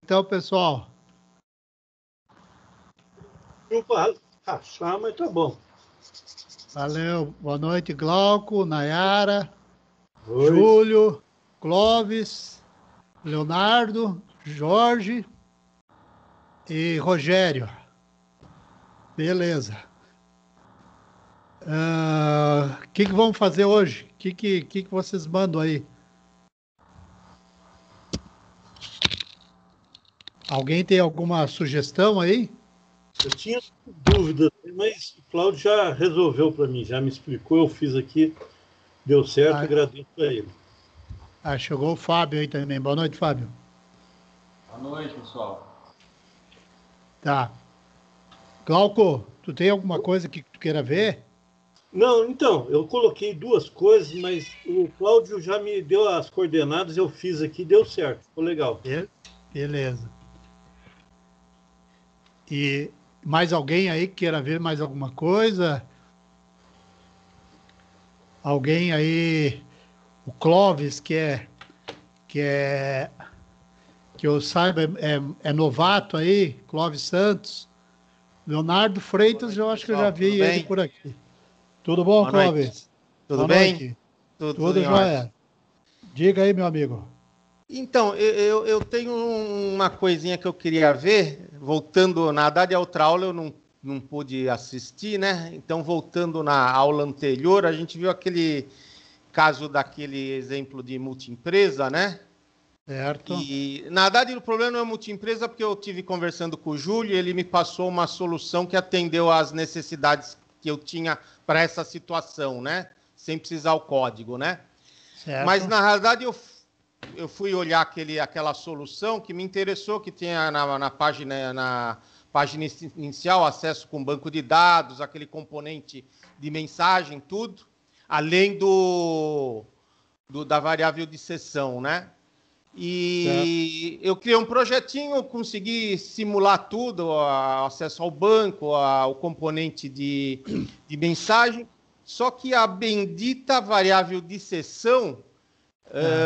Então, pessoal. Não vai achar, mas tá bom. Valeu. Boa noite, Glauco, Nayara, Oi. Júlio, Clóvis, Leonardo, Jorge e Rogério. Beleza. O que vamos fazer hoje? O que vocês mandam aí? Alguém tem alguma sugestão aí? Eu tinha dúvidas, mas o Cláudio já resolveu para mim, já me explicou, eu fiz aqui, deu certo, agradeço a ele. Chegou o Fábio aí também. Boa noite, Fábio. Boa noite, pessoal. Tá. Glauco, tu tem alguma coisa que tu queira ver? Não, então, eu coloquei duas coisas, mas o Cláudio já me deu as coordenadas, eu fiz aqui, deu certo, ficou legal. Beleza. E mais alguém aí que queira ver mais alguma coisa? Alguém aí, o Clóvis, que eu saiba, é novato aí, Clóvis Santos. Leonardo Freitas, eu acho que eu já vi ele por aqui. Tudo bom, Boa Clóvis? Noite. Tudo Boa bem? Noite. Tudo jóia. Diga aí, meu amigo. Então, eu tenho uma coisinha que eu queria ver, voltando, na verdade, a outra aula eu não pude assistir, né? Então, voltando na aula anterior, a gente viu aquele caso daquele exemplo de multiempresa, né? Certo. E, na verdade, o problema não é multiempresa, porque eu tive conversando com o Júlio e ele me passou uma solução que atendeu às necessidades que eu tinha para essa situação, né? Sem precisar o código, né? Certo. Mas, na realidade, eu fui olhar aquela solução que me interessou, que tinha na página inicial, acesso com banco de dados, aquele componente de mensagem, tudo, além da variável de sessão, né? E eu criei um projetinho, consegui simular tudo, o acesso ao banco, o componente de mensagem, só que a bendita variável de sessão,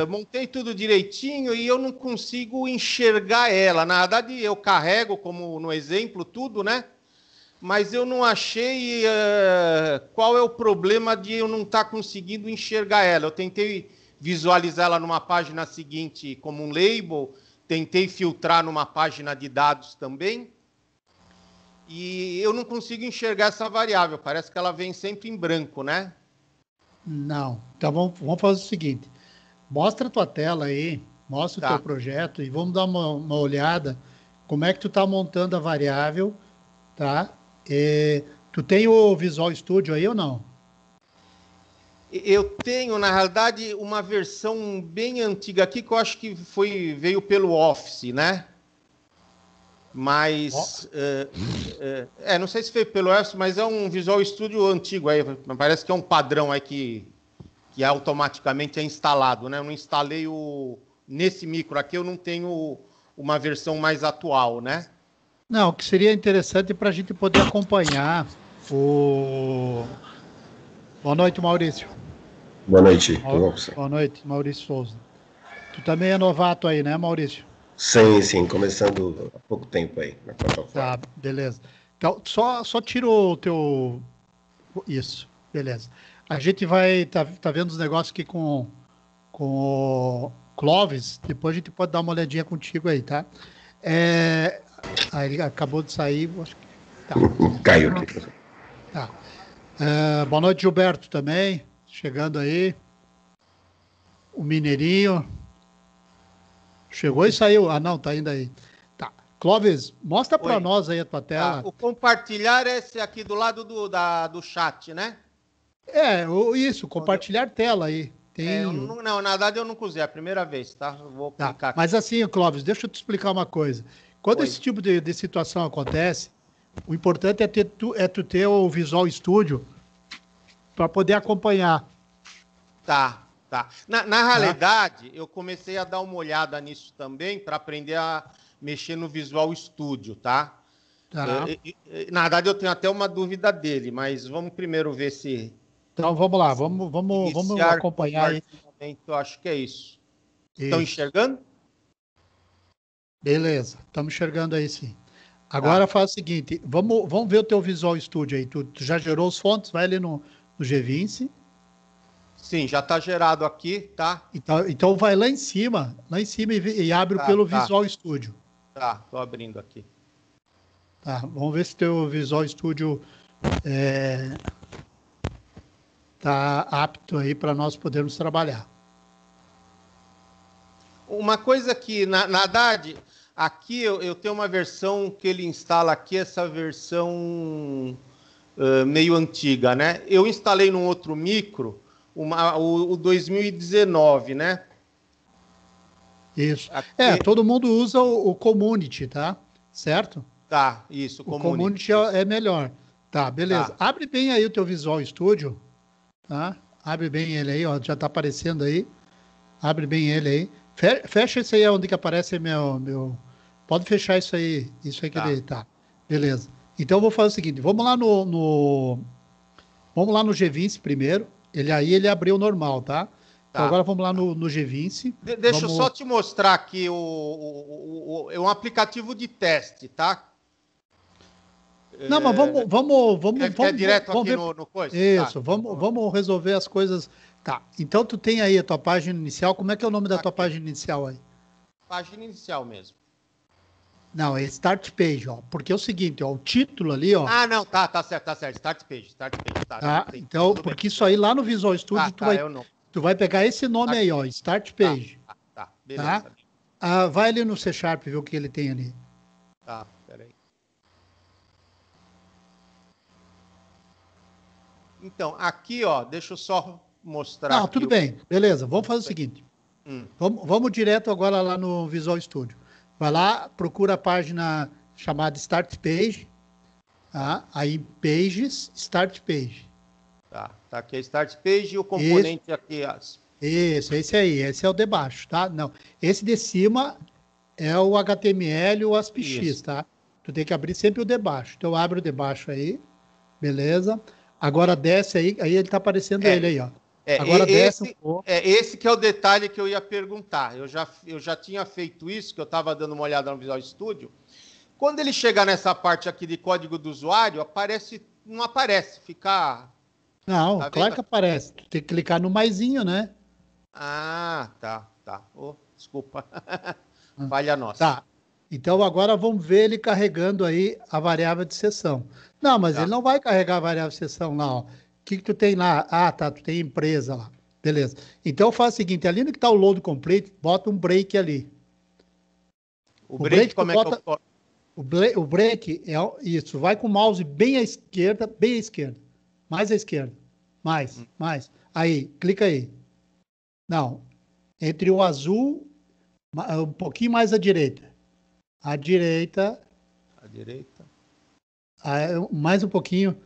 montei tudo direitinho e eu não consigo enxergar ela. Na verdade, eu carrego, como no exemplo, tudo, né? Mas eu não achei qual é o problema de eu não estar conseguindo enxergar ela. Eu tentei visualizar ela numa página seguinte como um label, tentei filtrar numa página de dados também, e eu não consigo enxergar essa variável. Parece que ela vem sempre em branco, né? Não. Então vamos fazer o seguinte. Mostra a tua tela aí, mostra o teu projeto e vamos dar uma olhada como é que tu está montando a variável, tá? Tu tem o Visual Studio aí ou não? Eu tenho, na realidade, uma versão bem antiga aqui que eu acho que veio pelo Office, né? Mas, não sei se veio pelo Office, mas é um Visual Studio antigo aí, parece que é um padrão aí que automaticamente é instalado, né? Eu não instalei nesse micro aqui, eu não tenho uma versão mais atual, né? Não, o que seria interessante para a gente poder acompanhar o... Boa noite, Maurício. Boa noite. Boa noite, Maurício Souza. Tu também é novato aí, né, Maurício? Sim, começando há pouco tempo aí na plataforma. Tá, beleza. Então, só tira o teu... Isso, beleza. A gente vai tá vendo os negócios aqui com o Clóvis, depois a gente pode dar uma olhadinha contigo aí, tá? Ele acabou de sair, acho que... Tá. Caiu aqui. Tá. Boa noite, Gilberto, também, chegando aí. O Mineirinho. Chegou e saiu. Ah, não, tá ainda aí. Tá. Clóvis, mostra para nós aí a tua tela. O compartilhar é esse aqui do lado do chat, né? Isso, compartilhar tela aí. Não, na verdade eu nunca usei, é a primeira vez, tá? Eu vou clicar aqui. Mas assim, Clóvis, deixa eu te explicar uma coisa. Quando esse tipo de situação acontece, o importante é tu ter o Visual Studio para poder acompanhar. Tá. Na realidade, eu comecei a dar uma olhada nisso também para aprender a mexer no Visual Studio, tá? Na verdade, eu tenho até uma dúvida dele, mas vamos primeiro ver se... Então, vamos lá, vamos acompanhar aí. Eu acho que é isso. Estão enxergando? Beleza, estamos enxergando aí sim. Agora faz o seguinte, vamos ver o teu Visual Studio aí. Tu já gerou os fontes? Vai ali no G20. Sim, já está gerado aqui, tá? Então vai lá em cima e abre pelo Visual Studio. Tá, tô abrindo aqui. Tá, vamos ver se teu Visual Studio tá apto aí para nós podermos trabalhar. Uma coisa que, na verdade, aqui eu tenho uma versão que ele instala aqui, essa versão meio antiga, né? Eu instalei num outro micro, o 2019, né? Isso. Aqui... todo mundo usa o Community, tá? Certo? Tá, isso, o Community é melhor. Tá, beleza. Tá. Abre bem aí o teu Visual Studio, tá? Abre bem ele aí, ó, já tá aparecendo aí. Abre bem ele aí. Fecha isso aí onde que aparece meu... Pode fechar isso aí que ele... Tá, beleza. Então eu vou fazer o seguinte, vamos lá no G20 primeiro. Ele abriu normal, tá? Então agora vamos lá no G20. Deixa eu só te mostrar aqui é um aplicativo de teste, tá? Não, mas vamos Quer direto aqui ver... no coisa? Isso, vamos resolver as coisas. Tá, então tu tem aí a tua página inicial. Como é que é o nome da tua página inicial aí? Página inicial mesmo. Não, é Start Page, ó. Porque é o seguinte, ó, o título ali, ó. Ah, não, tá certo. Start Page, tá. Então, porque isso aí lá no Visual Studio tu vai pegar esse nome aí, ó, Start Page. Tá, beleza. Tá? Vai ali no C# ver o que ele tem ali. Tá, peraí. Então, aqui, ó, deixa eu só mostrar. Não, tudo bem, beleza. Vamos fazer o seguinte. Vamos direto agora lá no Visual Studio. Vai lá, procura a página chamada Start Page. Tá? Aí, Pages, Start Page. Tá aqui a Start Page e o componente aqui. Isso, esse aí. Esse é o de baixo, tá? Não, esse de cima é o HTML ou ASPX, tá? Tu tem que abrir sempre o de baixo. Então, abre o de baixo aí. Beleza? Agora desce aí ele tá aparecendo ele aí, ó. Agora desce esse que é o detalhe que eu ia perguntar. Eu já tinha feito isso, que eu estava dando uma olhada no Visual Studio. Quando ele chegar nessa parte aqui de código do usuário, não aparece, fica... Não, tá claro que aparece. Tu tem que clicar no maisinho, né? Ah, tá. Oh, desculpa. Falha nossa. Tá. Então agora vamos ver ele carregando aí a variável de seção. Não, mas ele não vai carregar a variável de seção lá, ó. O que tu tem lá? Ah, tá, tu tem empresa lá. Beleza. Então faz o seguinte, ali no que tá o load complete, bota um break ali. O break como é que eu... O break é isso, vai com o mouse bem à esquerda, mais à esquerda, mais. Aí, clica aí. Não, entre o azul, um pouquinho mais à direita. À direita. Mais um pouquinho.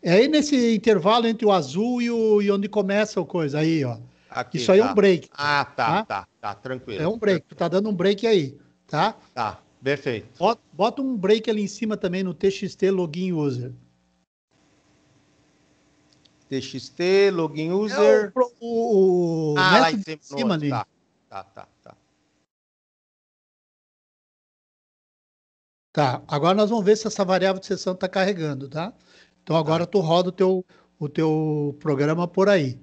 É aí nesse intervalo entre o azul e onde começa a coisa. Aí, ó. Aqui, isso aí é um break. Ah, tá, tranquilo. É um break. Tu tá dando um break aí, tá? Tá, perfeito. Bota um break ali em cima também no TXT Login User. TXT Login User. Lá em cima ali. Tá. Tá, agora nós vamos ver se essa variável de seção está carregando, tá? Então agora tu roda o teu programa por aí.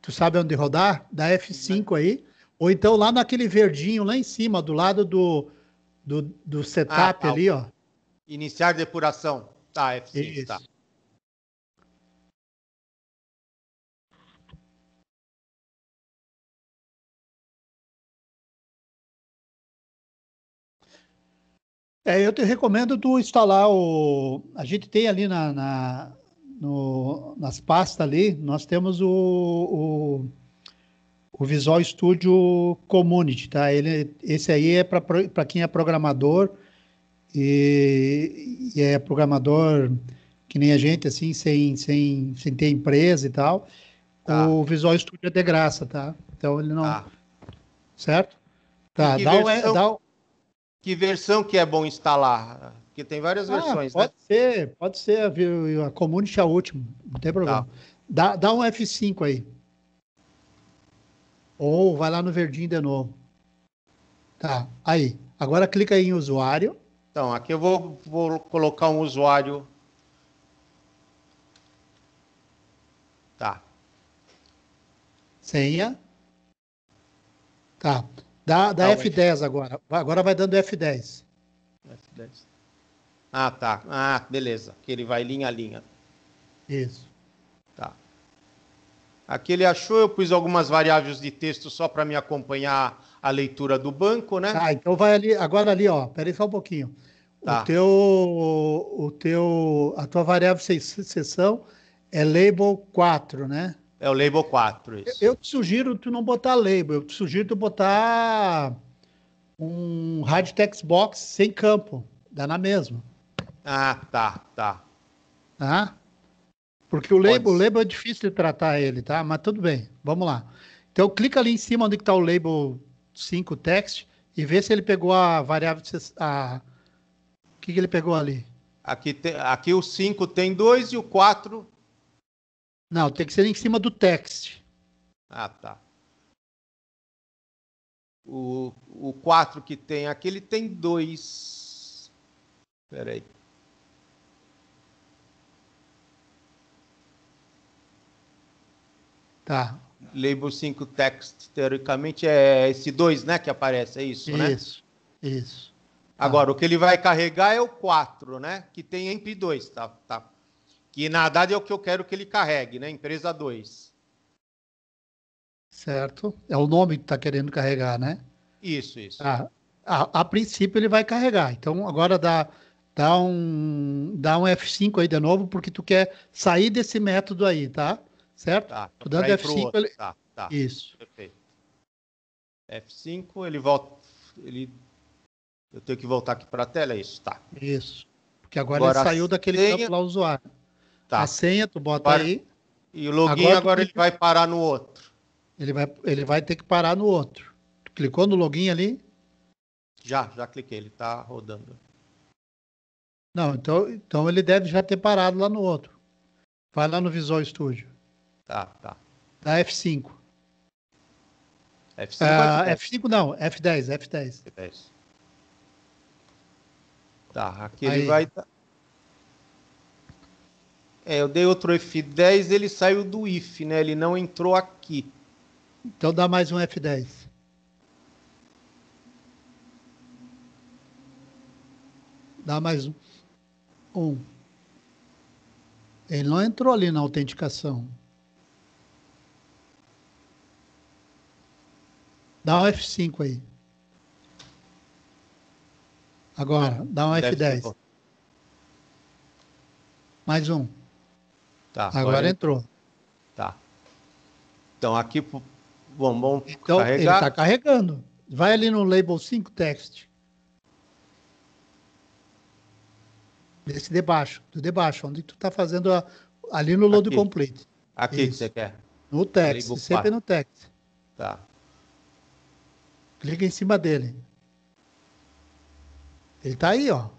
Tu sabe onde rodar? Dá F5 aí. Ou então lá naquele verdinho lá em cima, do lado do setup ali, ó. Iniciar depuração. Tá, F5, Isso. tá. Eu te recomendo tu instalar a gente tem ali nas pastas ali, nós temos o Visual Studio Community, tá? Esse aí é para quem é programador e é programador que nem a gente, assim, sem ter empresa e tal. Tá. O Visual Studio é de graça, tá? Então ele não... Tá. Certo? Tá, que versão que é bom instalar? Porque tem várias versões, pode ser a Community a última, não tem problema. Tá. Dá um F5 aí. Ou vai lá no verdinho de novo. Tá, aí. Agora clica aí em usuário. Então, aqui eu vou colocar um usuário. Tá. Senha. Tá. Dá F10 agora. Agora vai dando F10. F10. Ah, tá. Ah, beleza. Aqui ele vai linha a linha. Isso. Tá. Aqui ele achou, eu pus algumas variáveis de texto só para me acompanhar a leitura do banco, né? Tá, então vai ali, agora ali, ó. Pera aí só um pouquinho. Tá. A tua variável seção é label 4, né? É o label 4, isso. Eu te sugiro tu não botar label, eu te sugiro tu botar um hard text box sem campo, dá na mesma, Ah, tá. tá? Porque o label é difícil de tratar ele, tá? Mas tudo bem, vamos lá. Então clica ali em cima onde está o label 5 text e vê se ele pegou a variável, o que ele pegou ali? Aqui o 5 tem 2 e o 4... Não, tem que ser em cima do text. Ah, tá. O 4 que tem aqui, ele tem 2. Espera aí. Tá. Label 5 text, teoricamente, é esse 2, né, que aparece, é isso, né? Isso. Agora, o que ele vai carregar é o 4, né, que tem EMP2, tá? Que, na verdade, é o que eu quero que ele carregue, né, empresa 2. Certo. É o nome que está querendo carregar, né? Isso. A princípio ele vai carregar. Então, agora dá um F5 aí de novo, porque tu quer sair desse método aí, tá? Certo? Tá, Tu dando F5, ele... Tá. Isso. Perfeito. F5, ele volta... Eu tenho que voltar aqui para a tela, é isso, tá. Isso. Porque agora ele saiu daquele campo lá, usuário. Tá. A senha, tu bota aí. E o login agora ele vai parar no outro. Ele vai ter que parar no outro. Tu clicou no login ali? Já cliquei, ele está rodando. Não, então ele deve já ter parado lá no outro. Vai lá no Visual Studio. Tá. Dá F5. F5 F5 não, F10. F10. Tá, aqui aí. Ele vai... eu dei outro F10, ele saiu do if, né? Ele não entrou aqui. Então dá mais um F10. Dá mais um. Ele não entrou ali na autenticação. Dá um F5 aí. Agora, dá um F10. Mais um. Tá, agora entrou. Tá. Então aqui, vamos então, carregar. Ele está carregando. Vai ali no label 5 text. Desse debaixo, onde tu está fazendo ali no load complete. Aqui que você quer? No text, sempre no text. Tá. Clica em cima dele. Ele está aí, ó.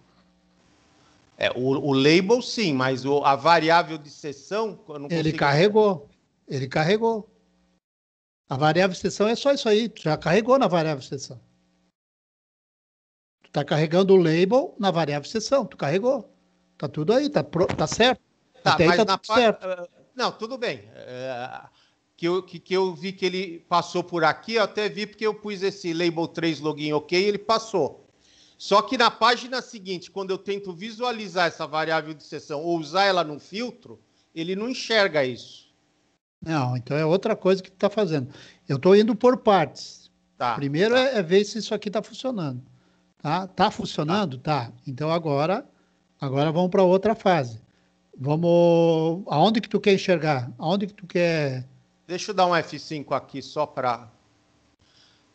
O label sim, mas a variável de seção... Eu não Ele consigo... carregou. A variável de seção é só isso aí. Tu já carregou na variável de seção. Tu está carregando o label na variável de seção. Tu carregou. Tá tudo aí, tá certo. Tá, até mas aí tá tudo certo. Não, tudo bem. Que eu vi que ele passou por aqui, eu até vi porque eu pus esse label 3 login ok, ele passou. Só que na página seguinte, quando eu tento visualizar essa variável de seção ou usar ela no filtro, ele não enxerga isso. Não, então é outra coisa que tu está fazendo. Eu estou indo por partes. Tá, Primeiro é ver se isso aqui está funcionando. Tá funcionando? Tá. Então agora vamos para outra fase. Aonde que tu quer enxergar? Aonde que tu quer... Deixa eu dar um F5 aqui só para...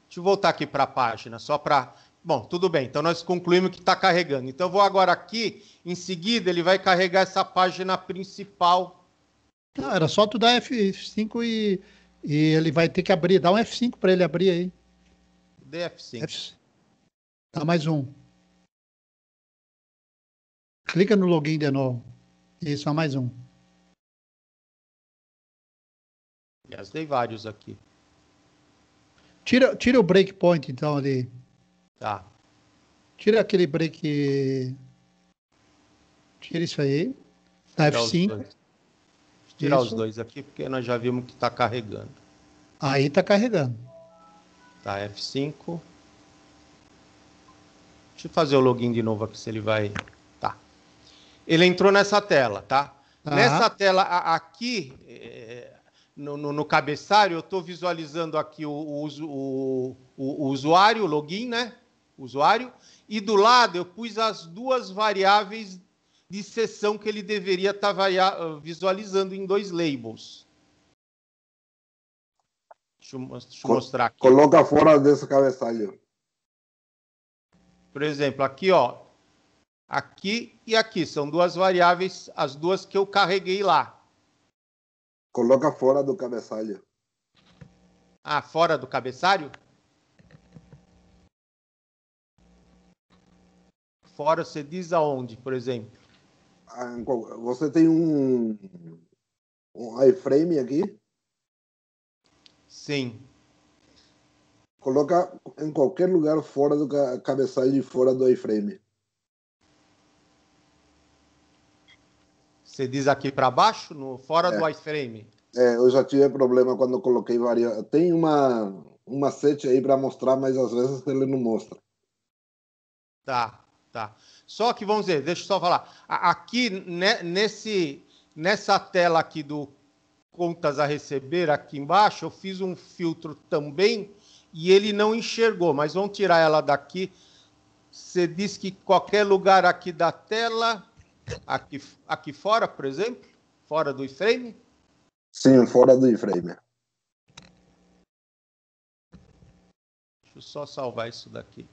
Deixa eu voltar aqui para a página, só para... Bom, tudo bem. Então nós concluímos que está carregando. Então eu vou agora aqui, em seguida ele vai carregar essa página principal. Não, era só tu dar F5 e ele vai ter que abrir. Dá um F5 para ele abrir aí. Dê F5. Dá mais um. Clica no login de novo. Isso, mais um. Aliás, dei vários aqui. Tira o breakpoint, então, ali. Tá. Tira aquele break. Tira isso aí. Da F5. Tirar os dois aqui, porque nós já vimos que está carregando. Aí está carregando. Tá, F5. Deixa eu fazer o login de novo aqui, se ele vai... Tá. Ele entrou nessa tela, tá? Nessa tela aqui, no cabeçalho, eu estou visualizando aqui o usuário, o login, né? Usuário. E do lado eu pus as duas variáveis de sessão que ele deveria estar visualizando em 2 labels. Deixa eu mostrar aqui. Coloca fora desse cabeçalho. Por exemplo, aqui, ó. Aqui e aqui. São duas variáveis, as duas que eu carreguei lá. Coloca fora do cabeçalho. Ah, fora do cabeçalho? Fora, você diz aonde, por exemplo? Você tem um iframe aqui? Sim. Coloca em qualquer lugar fora do cabeçalho e fora do iframe. Você diz aqui para baixo, fora do iframe? Eu já tive problema quando coloquei variável. Tem uma set aí para mostrar, mas às vezes ele não mostra. Tá. Só que, vamos dizer, deixa eu só falar. Aqui, nessa tela aqui do contas a receber, aqui embaixo, eu fiz um filtro também e ele não enxergou, mas vamos tirar ela daqui. Você diz que qualquer lugar aqui da tela, aqui fora, por exemplo, fora do iframe? Sim, fora do iframe. Deixa eu só salvar isso daqui.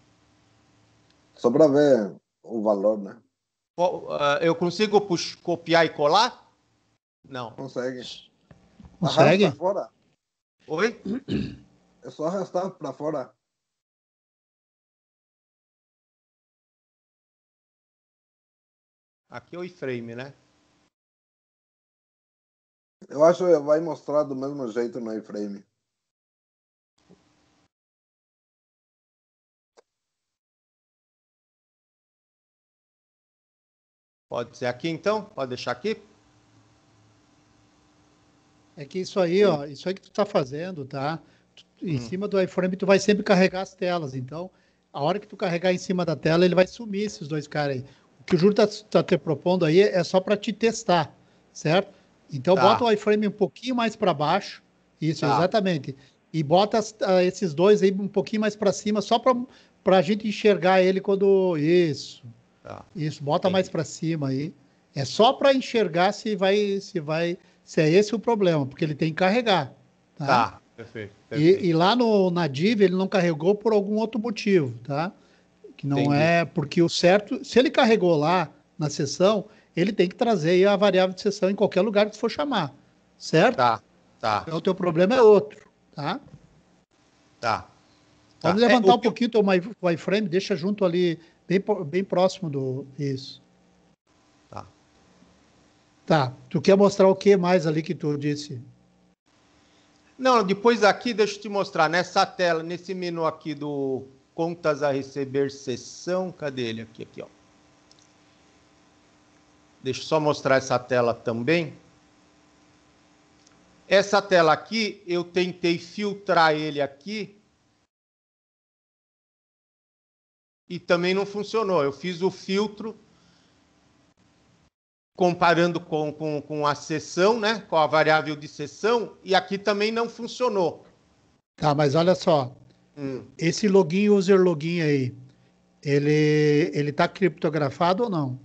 Só para ver o valor, né? Eu consigo copiar e colar? Não. Consegue. Consegue? Arrasta fora. Oi? É só arrastar para fora. Aqui é o iframe, né? Eu acho que vai mostrar do mesmo jeito no iframe. Pode ser aqui, então? Pode deixar aqui? É que isso aí, ó, isso aí que tu tá fazendo, tá? Em cima do iframe tu vai sempre carregar as telas, então a hora que tu carregar em cima da tela ele vai sumir esses dois caras aí. O que o Júlio tá te propondo aí é só para te testar, certo? Então bota o iframe um pouquinho mais para baixo, isso, exatamente, e bota esses dois aí um pouquinho mais para cima, só para a gente enxergar ele quando isso, bota mais para cima aí. É só para enxergar se é esse o problema, porque ele tem que carregar. Tá, perfeito. E lá na div ele não carregou por algum outro motivo, tá? Que não é porque o certo, se ele carregou lá na sessão, ele tem que trazer aí a variável de sessão em qualquer lugar que for chamar, certo? Tá. Então o teu problema é outro, tá? Pode levantar um pouquinho o teu iframe, deixa junto ali, bem próximo do isso. Tá, tu quer mostrar o que mais ali que tu disse? Não, depois aqui, deixa eu te mostrar, nessa tela, nesse menu aqui do contas a receber sessão, cadê ele? Aqui, ó. Deixa eu só mostrar essa tela também. Essa tela aqui, eu tentei filtrar ele aqui e também não funcionou. Eu fiz o filtro comparando com a sessão, né? Com a variável de sessão, e aqui também não funcionou. Tá, mas olha só. Esse login, user login aí, ele tá criptografado ou não?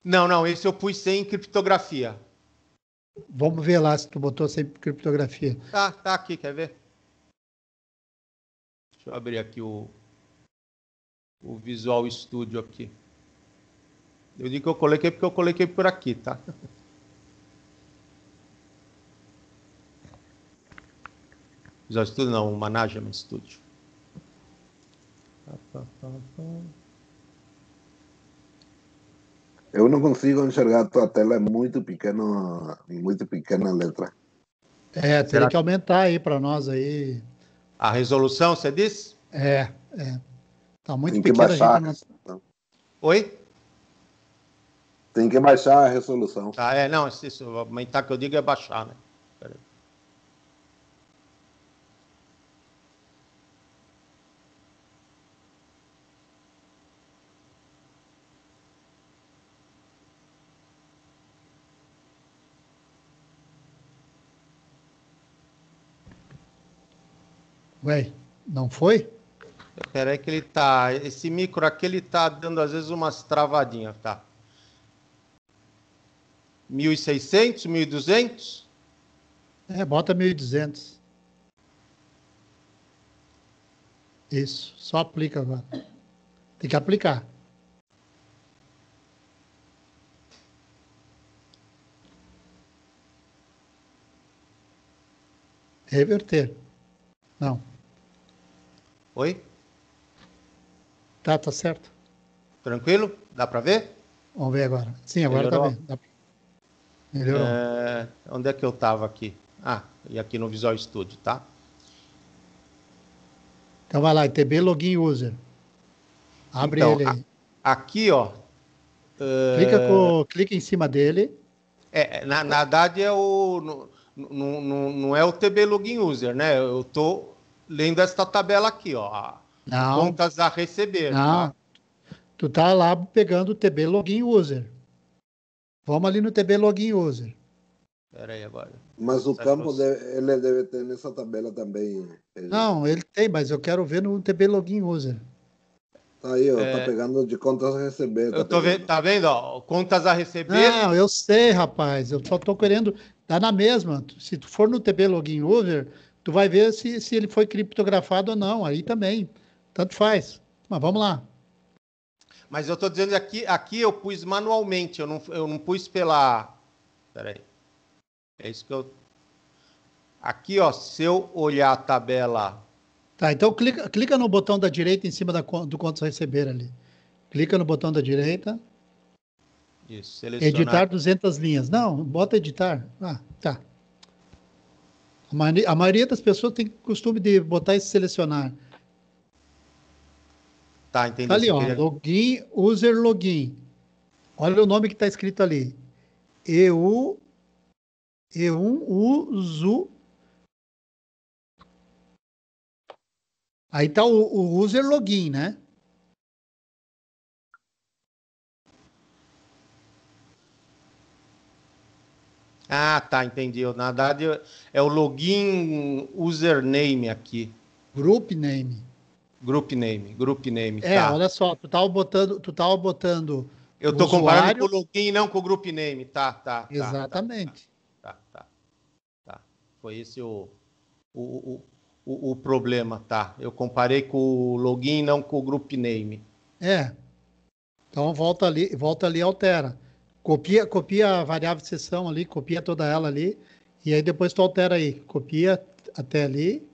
Não, esse eu pus sem criptografia. Vamos ver lá se tu botou sem criptografia. Tá aqui, quer ver? Deixa eu abrir aqui o Visual Studio aqui. Eu digo que eu coloquei porque eu coloquei por aqui, tá? Visual Studio não, Management Studio. Eu não consigo enxergar a tua tela, é muito pequena a letra. Teria que aumentar aí para nós aí. A resolução, você disse? É. Tá muito Tem que pequeno. baixar. Oi? Tem que baixar a resolução. Tá, não, isso, aumentar que eu digo é baixar, né? Pera aí. Ué, não foi? Espera aí que ele tá... Esse micro aqui, ele tá dando, às vezes, umas travadinhas, tá? 1.600, 1.200? Bota 1.200. Isso, só aplica agora. Tem que aplicar. Reverter. Não. Oi? Tá certo. Tranquilo? Dá para ver? Vamos ver agora. Sim, agora Melhorou? tá vendo. Melhorou. Onde é que eu estava aqui? E aqui no Visual Studio, tá? Então vai lá, ITB Login User. Abre Então, ele aí. aqui, ó. Clica em cima dele. Na verdade, não é o TB Login User, né? Eu estou lendo esta tabela aqui, ó. Não. Contas a receber. Não. Tá? Tu tá lá pegando o TB Login User. Vamos ali no TB Login User. Espera aí agora. Mas o campo ele deve ter nessa tabela também. Não, ele tem, mas eu quero ver no TB Login User. Tá aí, ó. Tá pegando de contas a receber. Eu tô vendo, tá vendo, ó? Contas a receber. Não, eu sei, rapaz. Eu só tô querendo. Tá na mesma. Se tu for no TB Login User, tu vai ver se ele foi criptografado ou não. Aí também. Tanto faz. Mas vamos lá. Mas eu tô dizendo aqui eu pus manualmente. Eu não pus pela. Espera aí. É isso que eu. Aqui, ó, se eu olhar a tabela. Tá, então clica no botão da direita em cima do contas a receber ali. Clica no botão da direita. Isso, selecionar. Editar 200 linhas. Não, bota editar. Tá. A maioria das pessoas tem costume de botar esse selecionar. Tá, entendi. Tá ali, ó. Login, user login. Olha o nome que está escrito ali. E1UZU. Aí tá o user login, né? Tá, entendi. Na verdade, é o login username aqui. Group name. Group name. Tá. Olha só, tu tava botando Eu tô comparando com o login e não com o group name. Tá. Exatamente. Tá. Foi esse o problema, tá? Eu comparei com o login e não com o group name. Então volta ali e altera. Copia a variável de seção ali, copia toda ela ali, e aí depois tu altera aí. Copia até ali.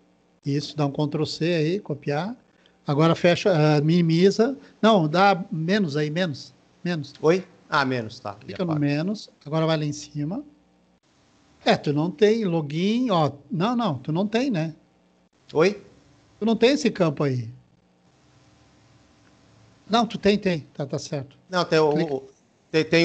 Isso, dá um Ctrl C aí, copiar. Agora fecha, minimiza. Não, dá menos aí, menos. Oi? Menos, tá. Clica no menos. Agora vai lá em cima. Tu não tem login, ó. Não, tu não tem, né? Oi? Tu não tem esse campo aí. Não, tu tem. Tá certo. Não, tem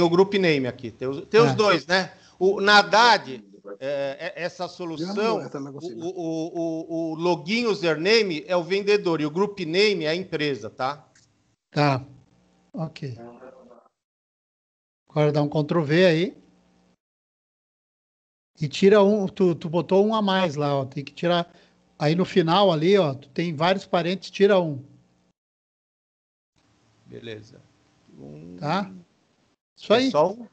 o group name aqui. Tem os dois, né? Na Haddad, essa solução, o login username é o vendedor e o group name é a empresa, tá? Tá. Ok. Agora dá um Ctrl V aí. E tira um. Tu botou um a mais lá, ó. Tem que tirar. Aí no final ali, ó, tu tem vários parênteses, tira um. Beleza. Tá? Isso aí.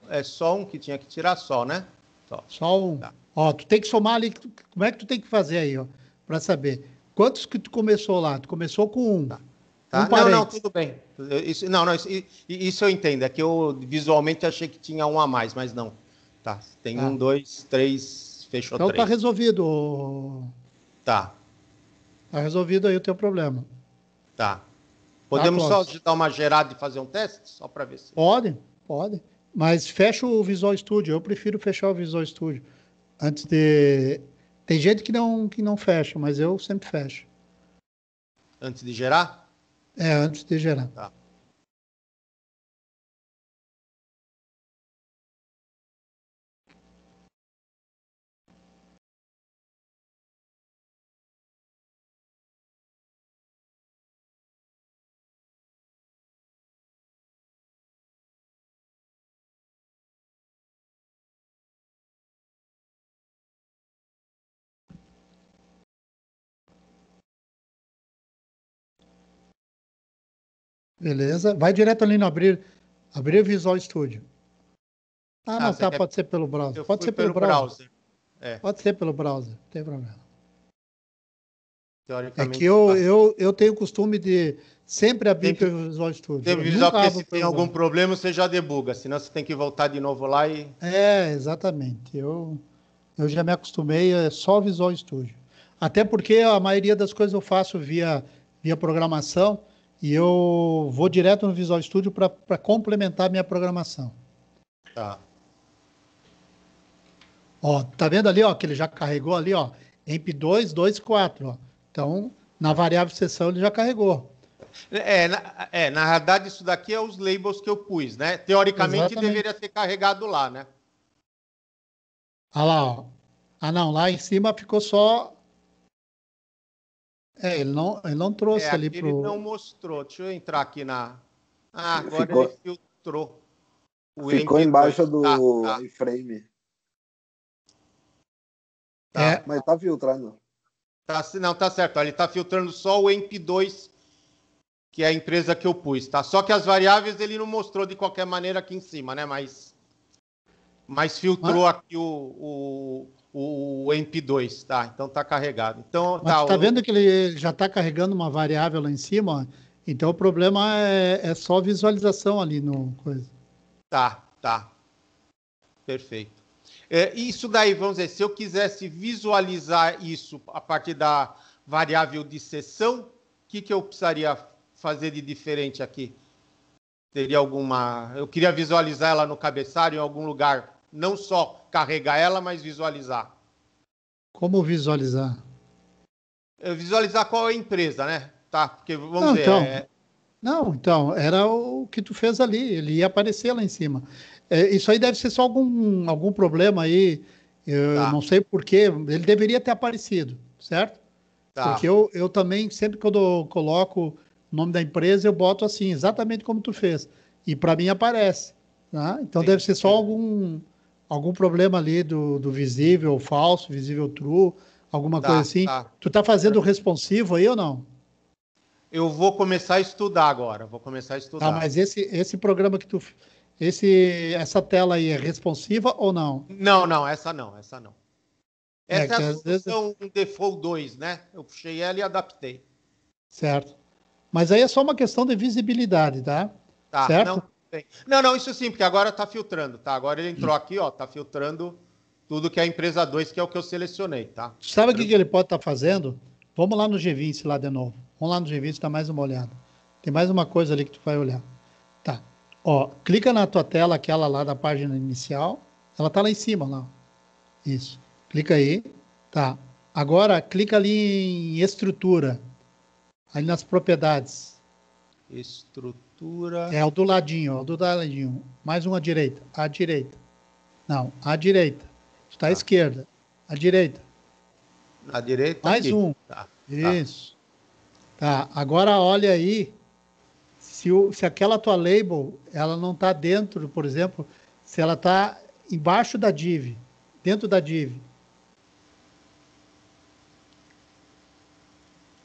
É só um que tinha que tirar só, né? Só um. Tá. Ó, tu tem que somar ali. Como é que tu tem que fazer aí, ó? Pra saber. Quantos que tu começou lá? Tu começou com um. Tá. Não, tudo bem. Isso eu entendo. É que eu visualmente achei que tinha um a mais, mas não. Tá. Tem 1, 2, 3, fechou 3. Então tá resolvido. Tá. Tá resolvido aí o teu problema. Tá. Podemos só dar uma gerada e fazer um teste? Só para ver se... Pode. Mas fecha o Visual Studio. Eu prefiro fechar o Visual Studio. Antes de... Tem gente que não fecha, mas eu sempre fecho. Antes de gerar? É, antes de gerar. Tá. Beleza. Vai direto ali no abrir o Visual Studio. Ah, não, tá, pode ser pelo browser. Eu Pode fui ser pelo pelo browser. É, Pode ser pelo browser, não tem problema. É teoricamente. que eu tenho o costume de sempre abrir pelo Visual Studio. Tem visual, porque se tem algum problema, você já debuga, senão você tem que voltar de novo lá e... É, exatamente. Eu já me acostumei, é só Visual Studio. Até porque a maioria das coisas eu faço via programação e eu vou direto no Visual Studio para complementar minha programação. Tá. Ó, tá vendo ali, ó, que ele já carregou ali, ó, EMP2, 2, 4, ó. Então, na variável seção ele já carregou. Na realidade, isso daqui é os labels que eu pus, né? Teoricamente, Exatamente. deveria ter carregado lá, né? Ah lá, ó. Ah, não, lá em cima ficou só... É, ele não trouxe ali Ele pro... não mostrou. Deixa eu entrar aqui na... Ah, agora Ficou- ele filtrou. O Ficou MP2. embaixo do Tá. iframe. É, Mas tá filtrando. Não, tá certo. Ele está filtrando só o EMP2, que é a empresa que eu pus, tá? Só que as variáveis ele não mostrou de qualquer maneira aqui em cima, né? Mas filtrou aqui o EMP2, tá? Então tá carregado. Então, mas tá vendo que ele já está carregando uma variável lá em cima, ó? Então o problema é só visualização ali no coisa. Tá. Perfeito. Isso daí, vamos dizer, se eu quisesse visualizar isso a partir da variável de seção, o que eu precisaria fazer de diferente aqui? Teria alguma... Eu queria visualizar ela no cabeçalho em algum lugar, não só carregar ela, mas visualizar. Como visualizar? Visualizar qual é a empresa, né? Tá, porque vamos Não, ver... então, era o que tu fez ali, ele ia aparecer lá em cima. Isso aí deve ser só algum problema aí, eu não sei porquê, ele deveria ter aparecido, certo? Tá. Porque eu também, sempre que eu coloco o nome da empresa, eu boto assim, exatamente como tu fez. E para mim aparece. Tá? Então deve ser só algum problema ali do visível falso, visível true, alguma coisa assim. Tu tá fazendo responsivo aí ou não? Eu vou começar a estudar agora. Tá, mas esse programa que essa tela aí é responsiva ou não? Não, essa não. Essa é a solução Default 2, né? Eu puxei ela e adaptei. Certo. Mas aí é só uma questão de visibilidade, tá? Tá, certo? Não, isso sim, porque agora tá filtrando, tá? Agora ele entrou aqui, ó, tá filtrando tudo que é a empresa 2, que é o que eu selecionei, tá? Sabe o que ele pode estar fazendo? Vamos lá no G20 lá de novo. Vamos lá no G20 dar mais uma olhada. Tem mais uma coisa ali que tu vai olhar. Tá. Ó, clica na tua tela, aquela lá da página inicial. Ela tá lá em cima, lá. Isso. Clica aí. Tá. Agora, clica ali em estrutura. Ali nas propriedades. Estrutura. É o do ladinho, ó. Do ladinho. Mais uma à direita. À direita. Não, à direita. Está à esquerda. À direita. À direita. Mais aqui. um. Isso. Tá. Agora olha aí. Se aquela tua label, ela não está dentro, por exemplo, se ela está embaixo da div, dentro da div.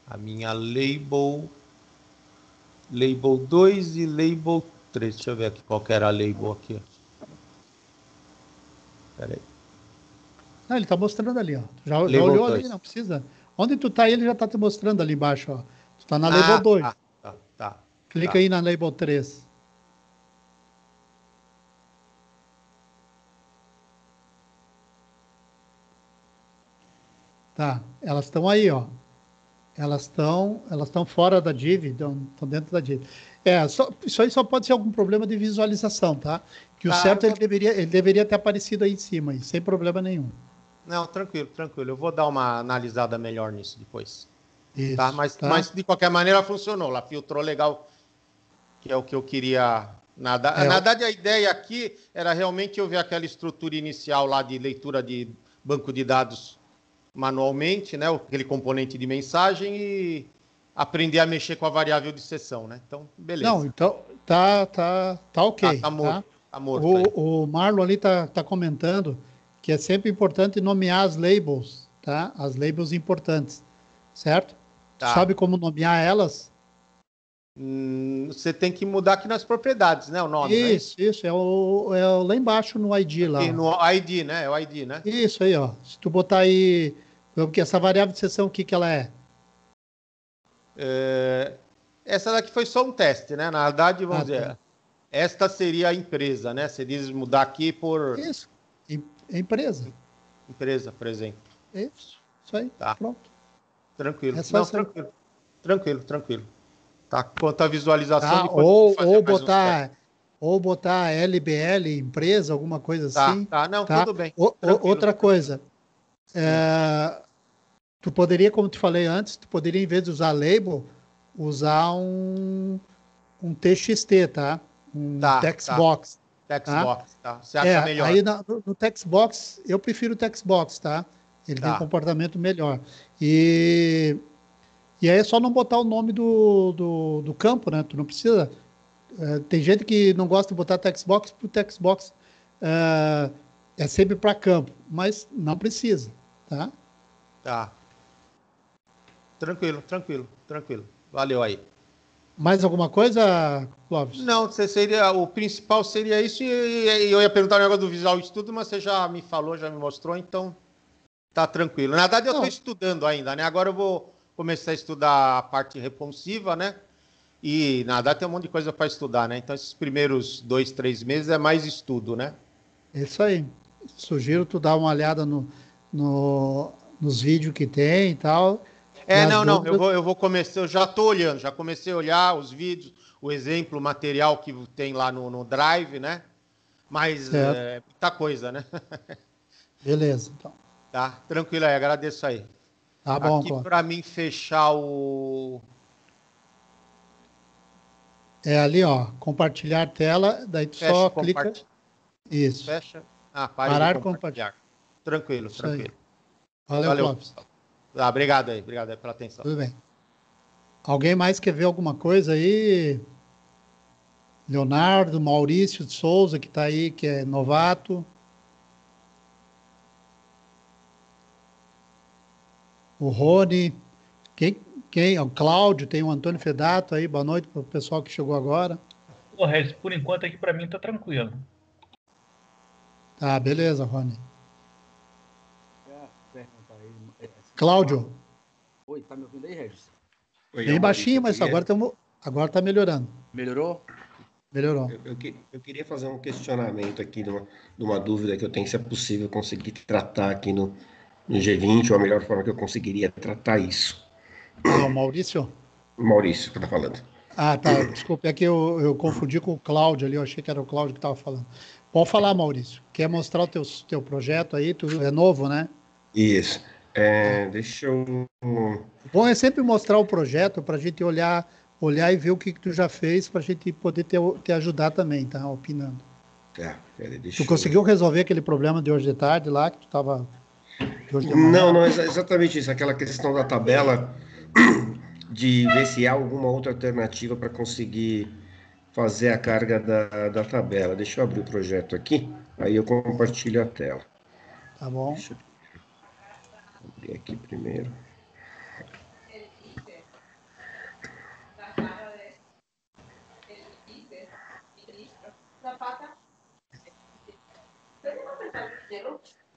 A minha label 2 e label 3. Deixa eu ver aqui qual que era a label aqui. Espera aí. Não, ele está mostrando ali, ó. Já olhou 2. Ali, não precisa. Onde tu está, ele já está te mostrando ali embaixo, ó. Tu está na label 2. Tá. Clica aí na label 3. Tá, elas estão aí, ó. Elas estão fora da div, estão dentro da div. Isso aí só pode ser algum problema de visualização, tá? Que o certo ele deveria ter aparecido aí em cima, aí, sem problema nenhum. Não, tranquilo. Eu vou dar uma analisada melhor nisso depois. Isso, tá? Mas de qualquer maneira funcionou. Ela filtrou legal, que é o que eu queria. Na verdade, a ideia aqui era realmente eu ver aquela estrutura inicial lá de leitura de banco de dados manualmente, né? Aquele componente de mensagem e aprender a mexer com a variável de sessão, né? Então, beleza. Não, então tá ok. Tá morto. Tá? Tá morto aí. O Marlon ali tá comentando que é sempre importante nomear as labels, tá? As labels importantes, certo? Tá. Sabe como nomear elas? Você tem que mudar aqui nas propriedades, né? O nome, Isso, é lá embaixo no ID lá. Aqui no ID, né? É o ID, né? Isso aí, ó. Se tu botar aí, porque essa variável de seção, o que ela é? Essa daqui foi só um teste, né? Na verdade, vamos dizer, Tá. esta seria a empresa, né? Você diz mudar aqui por... Isso, empresa. Empresa, por exemplo. Isso aí, Tá. pronto. Tranquilo. É só isso. Tranquilo. Tá, quanto à visualização, Tá, depois eu vou fazer ou botar LBL, empresa, alguma coisa assim. Tá, não, tá? tudo bem. Outra coisa, tu poderia, como te falei antes, tu poderia, em vez de usar label, usar um TXT, tá? Um textbox. Textbox, tá? Você acha melhor? Aí no textbox, eu prefiro o textbox, tá? Ele tem um comportamento melhor. E aí é só não botar o nome do campo, né? Tu não precisa. Tem gente que não gosta de botar textbox, porque o textbox é sempre para campo, mas não precisa, tá? Tá. Tranquilo. Valeu aí. Mais alguma coisa, Clóvis? Não, o principal seria isso, e eu ia perguntar o negócio do Visual Studio, mas você já me falou, já me mostrou, então tá tranquilo. Na verdade, eu estou estudando ainda, né? Agora eu vou começar a estudar a parte responsiva, né? E na verdade tem um monte de coisa para estudar, né? Então esses primeiros 2, 3 meses é mais estudo, né? Isso aí. Sugiro tu dar uma olhada nos vídeos que tem e tal. Eu vou começar, eu já estou olhando, já comecei a olhar os vídeos, o exemplo, o material que tem lá no Drive, né? Mas é muita coisa, né? Beleza, então. Tá, tranquilo aí, agradeço aí. Tá bom, aqui para mim fechar o... É ali, ó, compartilhar tela, daí tu só clica... Isso. Fecha. Parar de compartilhar. Tranquilo. Valeu, Clóvis. Obrigado aí pela atenção. Tudo bem. Alguém mais quer ver alguma coisa aí? Leonardo, Maurício de Souza, que está aí, que é novato. O Rony. Quem? O Cláudio, tem o Antônio Fedato aí. Boa noite para o pessoal que chegou agora. Por enquanto aqui para mim tá tranquilo. Tá, beleza, Rony. Cláudio. Oi, tá me ouvindo aí, Regis? Bem baixinho, mas agora tá melhorando. Melhorou? Melhorou. Eu queria fazer um questionamento aqui de uma dúvida que eu tenho, se é possível conseguir tratar aqui no G20, ou a melhor forma que eu conseguiria tratar isso. O Maurício? Maurício, que tá falando. Ah, tá. Desculpa, é que eu confundi com o Cláudio ali, eu achei que era o Cláudio que estava falando. Pode falar, Maurício. Quer mostrar o teu projeto aí? É novo, né? Isso. Deixa eu... Bom é sempre mostrar o projeto para a gente olhar e ver o que tu já fez, para a gente poder te ajudar também, tá? Opinando. Tu conseguiu resolver aquele problema de hoje de tarde lá, que tu estava... Não, é exatamente isso. Aquela questão da tabela, de ver se há alguma outra alternativa para conseguir fazer a carga da tabela. Deixa eu abrir o projeto aqui, aí eu compartilho a tela. Tá bom. Deixa eu abrir aqui primeiro.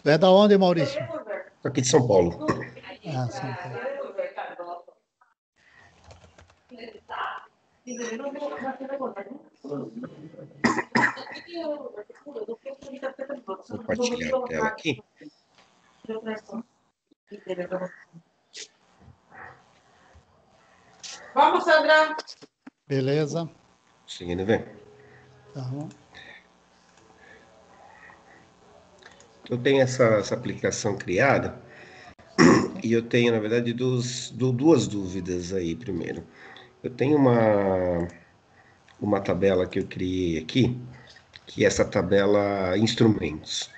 Tu é da onde, Maurício? Aqui de São Paulo. São Paulo. Vou compartilhar a tela aqui. Vamos, Sandra. Beleza. Conseguindo ver? Tá bom. Eu tenho essa aplicação criada E eu tenho, na verdade, duas dúvidas aí, primeiro. Eu tenho uma tabela que eu criei aqui, que é essa tabela instrumentos.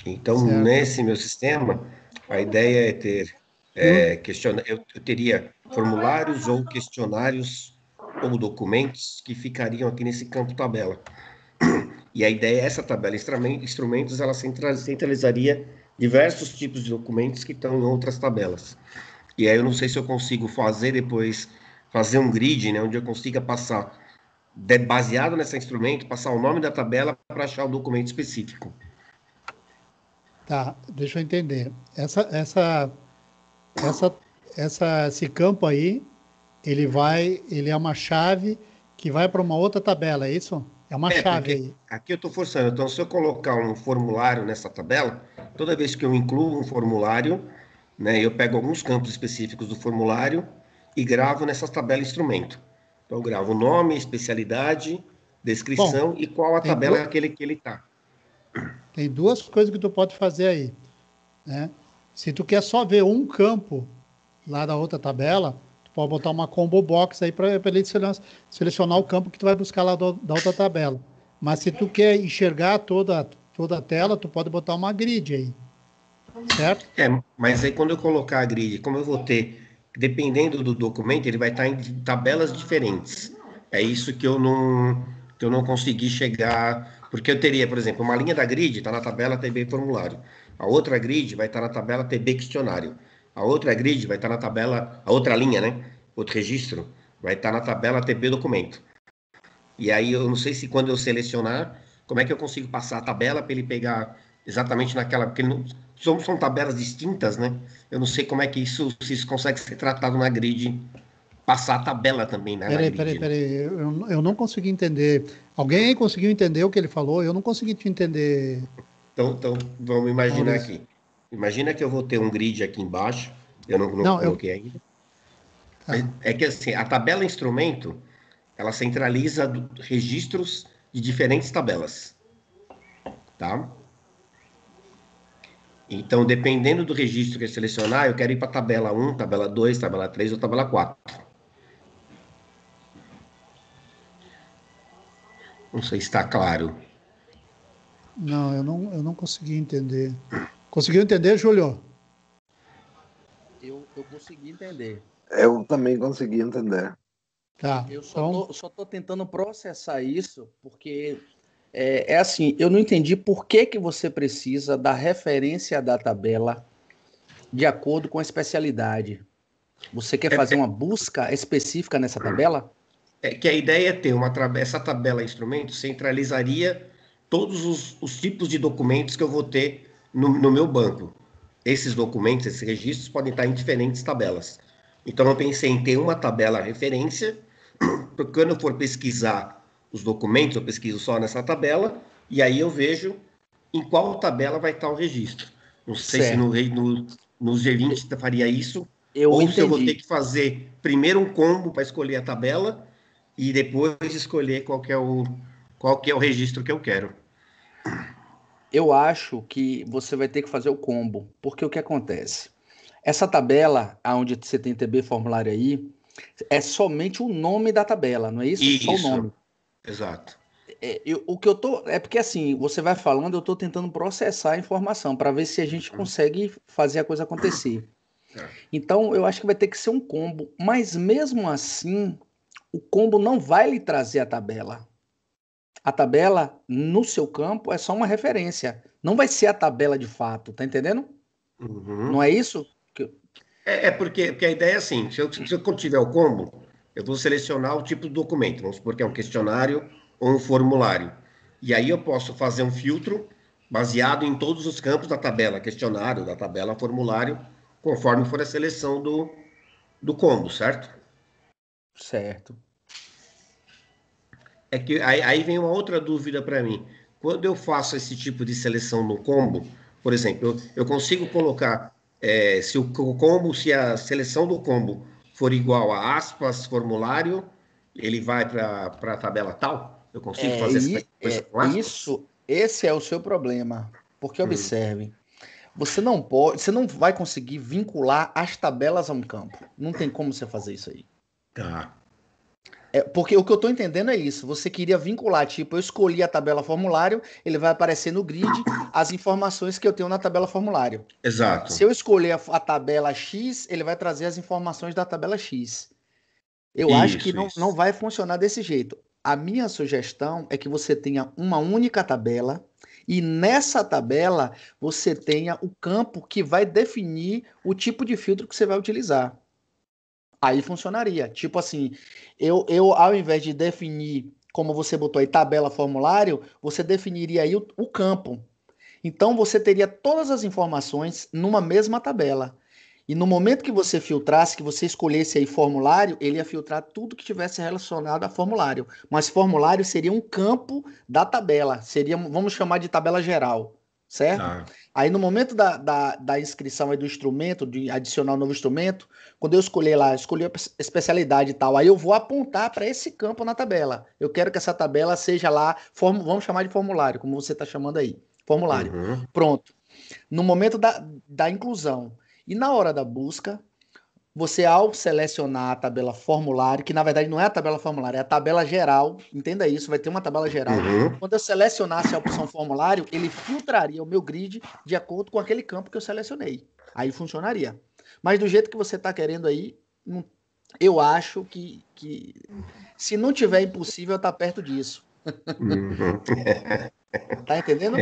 Então, Certo. nesse meu sistema, a ideia é ter eu teria formulários ou questionários ou documentos que ficariam aqui nesse campo tabela. E a ideia é essa tabela instrumentos, ela centralizaria diversos tipos de documentos que estão em outras tabelas. E aí eu não sei se eu consigo fazer um grid, né, onde eu consiga passar, baseado nesse instrumento, passar o nome da tabela para achar o documento específico. Tá, deixa eu entender. Esse campo aí, ele é uma chave que vai para uma outra tabela, é isso? É uma chave aí. Aqui eu estou forçando. Então, se eu colocar um formulário nessa tabela, toda vez que eu incluo um formulário, né, eu pego alguns campos específicos do formulário e gravo nessa tabela instrumento. Então, eu gravo o nome, especialidade, descrição e qual a tabela que ele está. Tem duas coisas que tu pode fazer aí, né? Se tu quer só ver um campo lá da outra tabela, tu pode botar uma combo box aí para ele selecionar o campo que tu vai buscar lá da outra tabela. Mas se tu quer enxergar toda a tela, tu pode botar uma grid aí, certo? Mas aí quando eu colocar a grid, como eu vou ter, dependendo do documento, ele vai estar em tabelas diferentes. É isso que eu não consegui chegar, porque eu teria, por exemplo, uma linha da grid está na tabela TB formulário, a outra grid vai estar na tabela TB questionário, a outra grid vai estar na tabela, a outra linha, né? Outro registro, vai estar na tabela TB documento. E aí eu não sei se quando eu selecionar, como é que eu consigo passar a tabela para ele pegar exatamente naquela, porque são tabelas distintas, né? Eu não sei como é que se isso consegue ser tratado na grid, passar a tabela também, né? Peraí, eu não consegui entender. Alguém aí conseguiu entender o que ele falou? Eu não consegui te entender. Então vamos imaginar aqui. Imagina que eu vou ter um grid aqui embaixo, eu não coloquei ainda. Tá. É que assim, a tabela instrumento, ela centraliza registros de diferentes tabelas, tá? Então, dependendo do registro que eu selecionar, eu quero ir para a tabela 1, tabela 2, tabela 3 ou tabela 4. Não sei se está claro. Não, eu não consegui entender. Conseguiu entender, Júlio? Eu consegui entender. Eu também consegui entender. Tá. Eu só tô tentando processar isso, porque é assim, eu não entendi por que você precisa da referência da tabela de acordo com a especialidade. Você quer fazer uma busca específica nessa tabela? É que a ideia é ter essa tabela instrumento centralizaria todos os tipos de documentos que eu vou ter no meu banco. Esses documentos, esses registros podem estar em diferentes tabelas. Então, eu pensei em ter uma tabela referência, porque quando eu for pesquisar os documentos, eu pesquiso só nessa tabela, e aí eu vejo em qual tabela vai estar o registro. Não sei se no G20 faria isso, ou se eu vou ter que fazer primeiro um combo para escolher a tabela, e depois escolher qual que é o registro que eu quero. Eu acho que você vai ter que fazer o combo, porque o que acontece? Essa tabela, onde você tem TB formulário aí, é somente o nome da tabela, não é isso? Isso. Só o nome. Exato. É porque assim, você vai falando, eu estou tentando processar a informação para ver se a gente consegue fazer a coisa acontecer. Então, eu acho que vai ter que ser um combo, mas mesmo assim, o combo não vai lhe trazer a tabela. A tabela no seu campo é só uma referência. Não vai ser a tabela de fato, tá entendendo? Uhum. Não é isso? Porque a ideia é assim, se eu tiver o combo, eu vou selecionar o tipo de documento, vamos supor que é um questionário ou um formulário. E aí eu posso fazer um filtro baseado em todos os campos da tabela questionário, da tabela formulário, conforme for a seleção do combo, certo? Certo. É que aí vem uma outra dúvida para mim. Quando eu faço esse tipo de seleção no combo, por exemplo, eu consigo colocar se a seleção do combo for igual a aspas, formulário, ele vai para a tabela tal? Eu consigo fazer essa coisa com aspas? Esse é o seu problema. Porque observe, você não vai conseguir vincular as tabelas a um campo. Não tem como você fazer isso aí. Tá. Porque o que eu estou entendendo é isso. Você queria vincular, tipo, eu escolhi a tabela formulário, ele vai aparecer no grid as informações que eu tenho na tabela formulário. Exato. Se eu escolher a tabela X, ele vai trazer as informações da tabela X. Eu acho que não vai funcionar desse jeito. A minha sugestão é que você tenha uma única tabela e nessa tabela você tenha o campo que vai definir o tipo de filtro que você vai utilizar. Aí funcionaria. Tipo assim, eu ao invés de definir, como você botou aí, tabela formulário, você definiria aí o campo. Então você teria todas as informações numa mesma tabela. E no momento que você filtrasse, que você escolhesse aí formulário, ele ia filtrar tudo que tivesse relacionado a formulário. Mas formulário seria um campo da tabela. Seria, vamos chamar de tabela geral, certo? Tá. Aí no momento da inscrição aí do instrumento, de adicionar um novo instrumento, quando eu escolher lá, escolhi a especialidade e tal, aí eu vou apontar para esse campo na tabela. Eu quero que essa tabela seja lá, vamos chamar de formulário, como você está chamando aí. Formulário. Uhum. Pronto. No momento da inclusão e na hora da busca, você ao selecionar a tabela formulário, que na verdade não é a tabela formulário, é a tabela geral, entenda isso, vai ter uma tabela geral. Uhum. Quando eu selecionasse a opção formulário, ele filtraria o meu grid de acordo com aquele campo que eu selecionei. Aí funcionaria. Mas do jeito que você está querendo aí, eu acho que se não tiver impossível, tá perto disso. Uhum. Tá entendendo?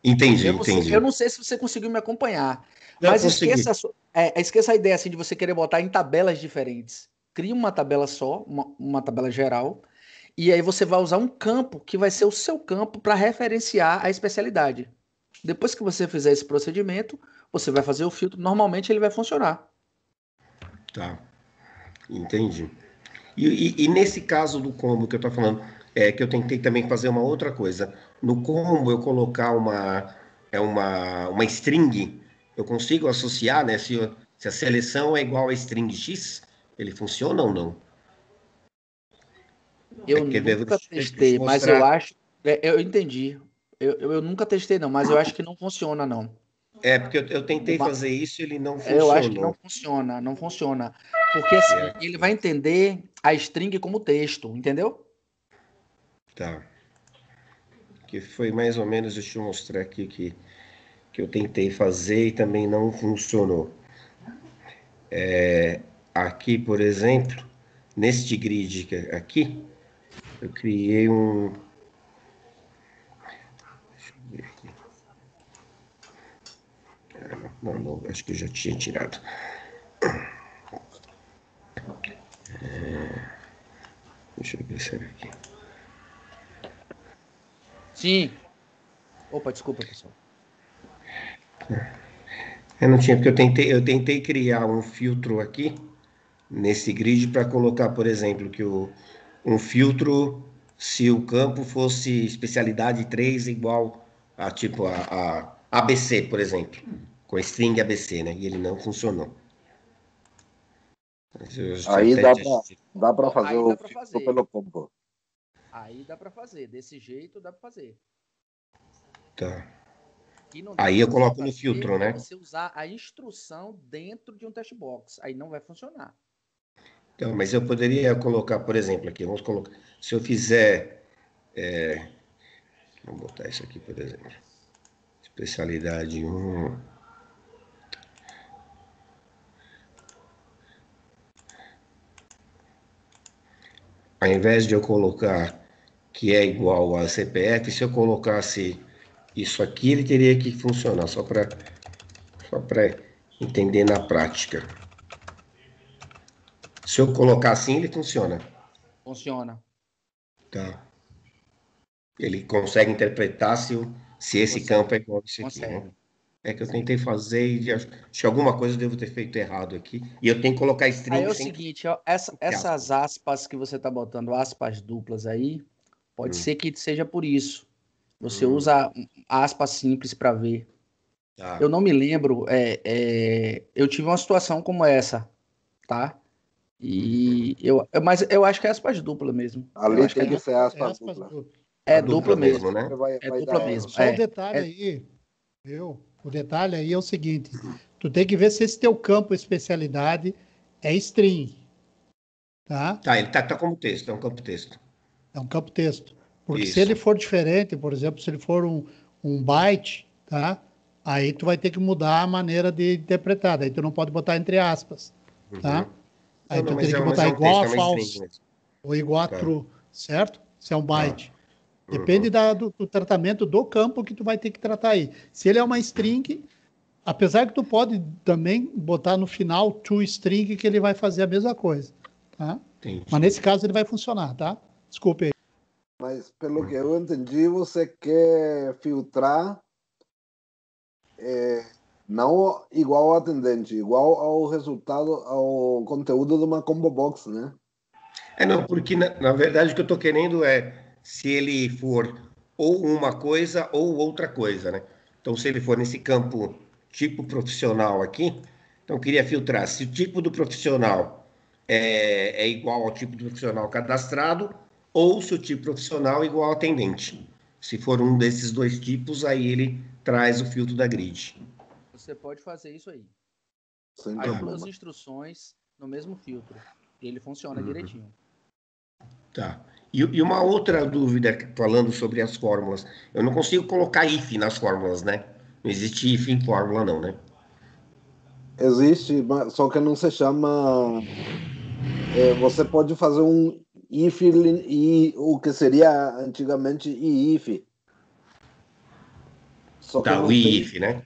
Entendi. Eu não sei se você conseguiu me acompanhar. Não, Mas consegui. esqueça a ideia assim, de você querer botar em tabelas diferentes. Cria uma tabela só, uma tabela geral, e aí você vai usar um campo que vai ser o seu campo para referenciar a especialidade. Depois que você fizer esse procedimento, você vai fazer o filtro. Normalmente ele vai funcionar. Tá. Entendi. E nesse caso do combo que eu tô falando, que eu tentei também fazer uma outra coisa. No combo eu colocar uma string, eu consigo associar, né? Se a seleção é igual a string X, ele funciona ou não? Eu Quer ver, nunca deixa testei, eu mas eu mostrar. acho. Eu entendi. Eu nunca testei, não, mas eu acho que não funciona, não. Porque eu tentei fazer isso e ele não Eu acho que não funcionou. funciona, não funciona. Porque assim, ele vai entender a string como texto, entendeu? Tá. Que foi mais ou menos, deixa eu mostrar aqui que eu tentei fazer e também não funcionou. Aqui, por exemplo, neste grid aqui, eu criei um. Deixa eu ver aqui. Não, acho que eu já tinha tirado. Deixa eu ver se era aqui. Sim. Opa, desculpa, pessoal. Eu não tinha, porque eu tentei criar um filtro aqui, nesse grid, para colocar, por exemplo, um filtro se o campo fosse especialidade 3 igual a tipo a ABC, por exemplo, com a string ABC, né? E ele não funcionou. Mas eu Aí até dá para fazer Aí o dá pra filtro fazer. pelo combo. Aí dá pra fazer. Desse jeito dá pra fazer. Tá. E não dá Aí pra eu você coloco no fazer filtro, né? você usar a instrução dentro de um test box. Aí não vai funcionar. Então, mas eu poderia colocar, por exemplo, aqui, vamos colocar, se eu fizer, vamos botar isso aqui, por exemplo, especialidade 1, ao invés de eu colocar que é igual a CPF, se eu colocasse isso aqui, ele teria que funcionar, só para entender na prática. Se eu colocar assim, ele funciona. Funciona. Tá. Ele consegue interpretar se esse campo é igual a esse aqui, Consegue. né? É que eu tentei fazer e acho que alguma coisa eu devo ter feito errado aqui. E eu tenho que colocar Aí string é o sem seguinte, ó, essas aspas que você tá botando, aspas duplas aí, pode ser que seja por isso. Você usa aspas simples para ver. Tá. Eu não me lembro, eu tive uma situação como essa, tá? Mas eu acho que é aspas dupla mesmo. Eu Ali acho que tem que ser aspas dupla. é A dupla dupla mesmo. mesmo, né? É Vai dupla dar erro. mesmo. Só um detalhe aí, O detalhe aí é o seguinte, tu tem que ver se esse teu campo especialidade é string, tá? Tá, ele tá como texto, é um campo texto. É um campo texto. Porque se Isso. ele for diferente, por exemplo, se ele for um byte, tá? Aí tu vai ter que mudar a maneira de interpretar. Daí tu não pode botar entre aspas, tá? Aí tu teria que botar igual a false ou igual a true, certo? Se é um byte. Depende do tratamento do campo que tu vai ter que tratar aí. Se ele é uma string, apesar que tu pode também botar no final toString, que ele vai fazer a mesma coisa, tá? Mas nesse caso ele vai funcionar, tá? Desculpe aí. Mas pelo que eu entendi, você quer filtrar não igual ao atendente, igual ao resultado, ao conteúdo de uma combo box, né? Não, porque na verdade o que eu estou querendo é se ele for ou uma coisa ou outra coisa, né? Então, se ele for nesse campo tipo profissional aqui, então eu queria filtrar se o tipo do profissional é igual ao tipo do profissional cadastrado ou se o tipo profissional é igual ao atendente. Se for um desses dois tipos, aí ele traz o filtro da grid. Você pode fazer isso aí. Sem As problema. duas instruções no mesmo filtro. E ele funciona direitinho. Tá. E uma outra dúvida, falando sobre as fórmulas. Eu não consigo colocar if nas fórmulas, né? Não existe if em fórmula, não, né? Existe, só que não se chama... você pode fazer um if e o que seria antigamente if. Só que Tá, não o tem, if, né?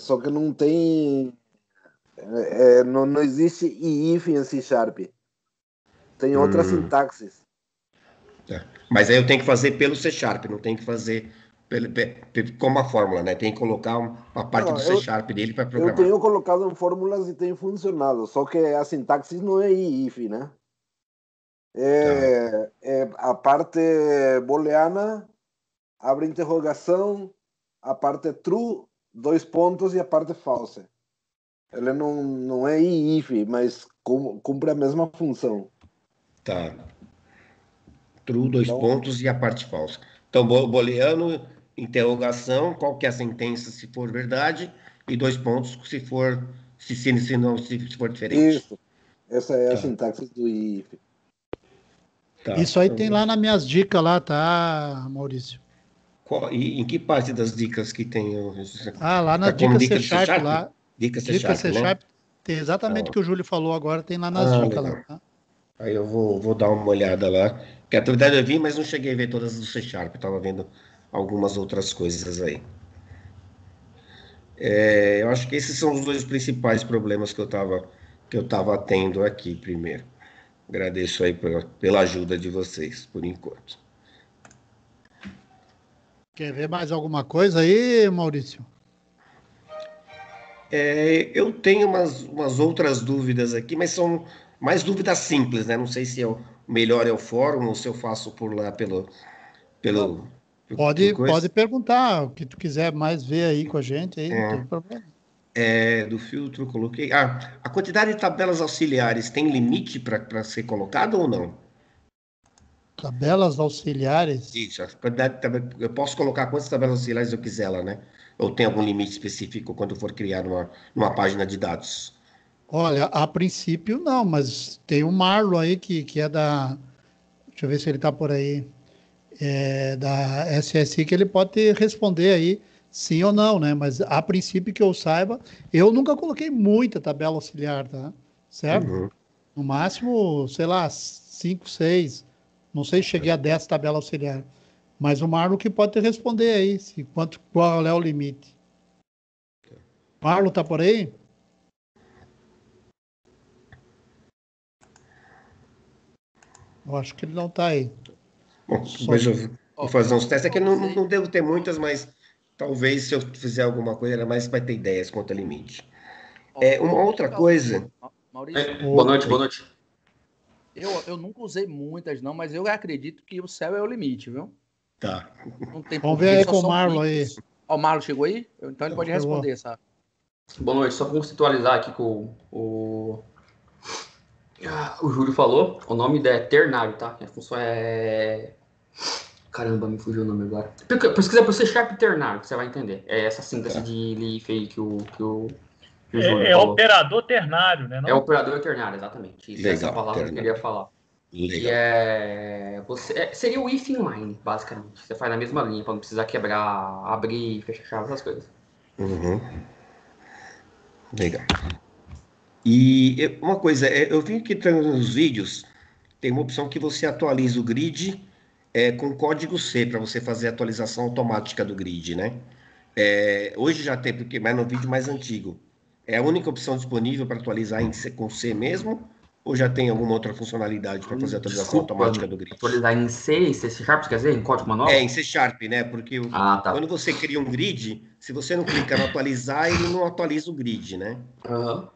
só que não tem... não existe if em C#. Tem outra sintaxes. Tá. Mas aí eu tenho que fazer pelo C#, não tem que fazer como a fórmula, né? Tem que colocar uma parte do C# dele para Eu programar. tenho colocado em fórmulas e tem funcionado, só que a sintaxe não é if, né? A parte booleana, abre interrogação, a parte true, 2 pontos, e a parte false. Ele não é if, mas cumpre a mesma função. Tá. True, 2 Então, pontos e a parte falsa. Então, booleano, interrogação, qual que é a sentença se for verdade, e 2 pontos se for se for diferente. isso. Essa é a Tá. sintaxe do if. Tá. Isso aí tem lá nas minhas dicas lá, tá, Maurício? E em que parte das dicas que tem? Lá na Tá como dica dica C Sharp lá. Dica C Dica Sharp, C né? Sharp tem exatamente o que o Júlio falou agora, tem lá nas dicas legal. lá. Tá? Aí eu vou dar uma olhada lá. Porque a atividade eu vi, mas não cheguei a ver todas do C Sharp. Estava vendo algumas outras coisas aí. Eu acho que esses são os dois principais problemas que eu tava tendo aqui primeiro. Agradeço aí pela ajuda de vocês, por enquanto. Quer ver mais alguma coisa aí, Maurício? Eu tenho umas outras dúvidas aqui, mas são mais dúvidas simples, né? Não sei se o melhor é o fórum ou se eu faço por lá pelo Pode perguntar o que tu quiser mais ver aí com a gente, aí não tem problema. Do filtro, coloquei. A quantidade de tabelas auxiliares tem limite para ser colocado ou não? Tabelas auxiliares? Isso, eu posso colocar quantas tabelas auxiliares eu quiser lá, né? Ou tem algum limite específico quando for criar numa página de dados? Olha, a princípio não, mas tem o Marlon aí que é da... Deixa eu ver se ele está por aí. Da SSI, que ele pode responder aí sim ou não, né? Mas a princípio que eu saiba, eu nunca coloquei muita tabela auxiliar, tá? Certo? No máximo, sei lá, 5, 6. Não sei se cheguei a 10 tabelas auxiliar. Mas o Marlon que pode responder aí, qual é o limite. Marlon tá por aí? Eu acho que ele não tá aí. Bom, depois eu vou fazer uns testes. Aqui não devo ter muitas, mas talvez se eu fizer alguma coisa, era mais para ter ideias quanto a limite. Uma outra coisa... Maurício, boa noite. Eu nunca usei muitas, não, mas eu acredito que o céu é o limite, viu? Tá. Não tem Vamos ver aí com o Marlon aí. O Marlon chegou aí? Então ele pode responder, sabe? Boa noite, só para contextualizar aqui com o Júlio falou, o nome é ternário, tá? A função é Caramba, me fugiu o nome agora. Pesquisa por C# ternário, que você vai entender. É essa síntese de leaf aí que o Júlio falou. Operador ternário, né? Não? É operador ternário, exatamente. Isso, Legal, essa palavra que eu queria falar. Legal. Que seria o if inline, basicamente. Você faz na mesma linha, para não precisar quebrar, abrir, fechar chave, essas coisas. Uhum. Legal. E uma coisa, eu vi que nos vídeos tem uma opção que você atualiza o grid com código C para você fazer a atualização automática do grid, né? Hoje já tem, mas no vídeo mais antigo. É a única opção disponível para atualizar com C mesmo? Ou já tem alguma outra funcionalidade para fazer a atualização automática do grid? Atualizar em C, C#, quer dizer, em código manual? Em C#, né? Porque tá. Quando você cria um grid, se você não clicar no atualizar, ele não atualiza o grid, né? Aham.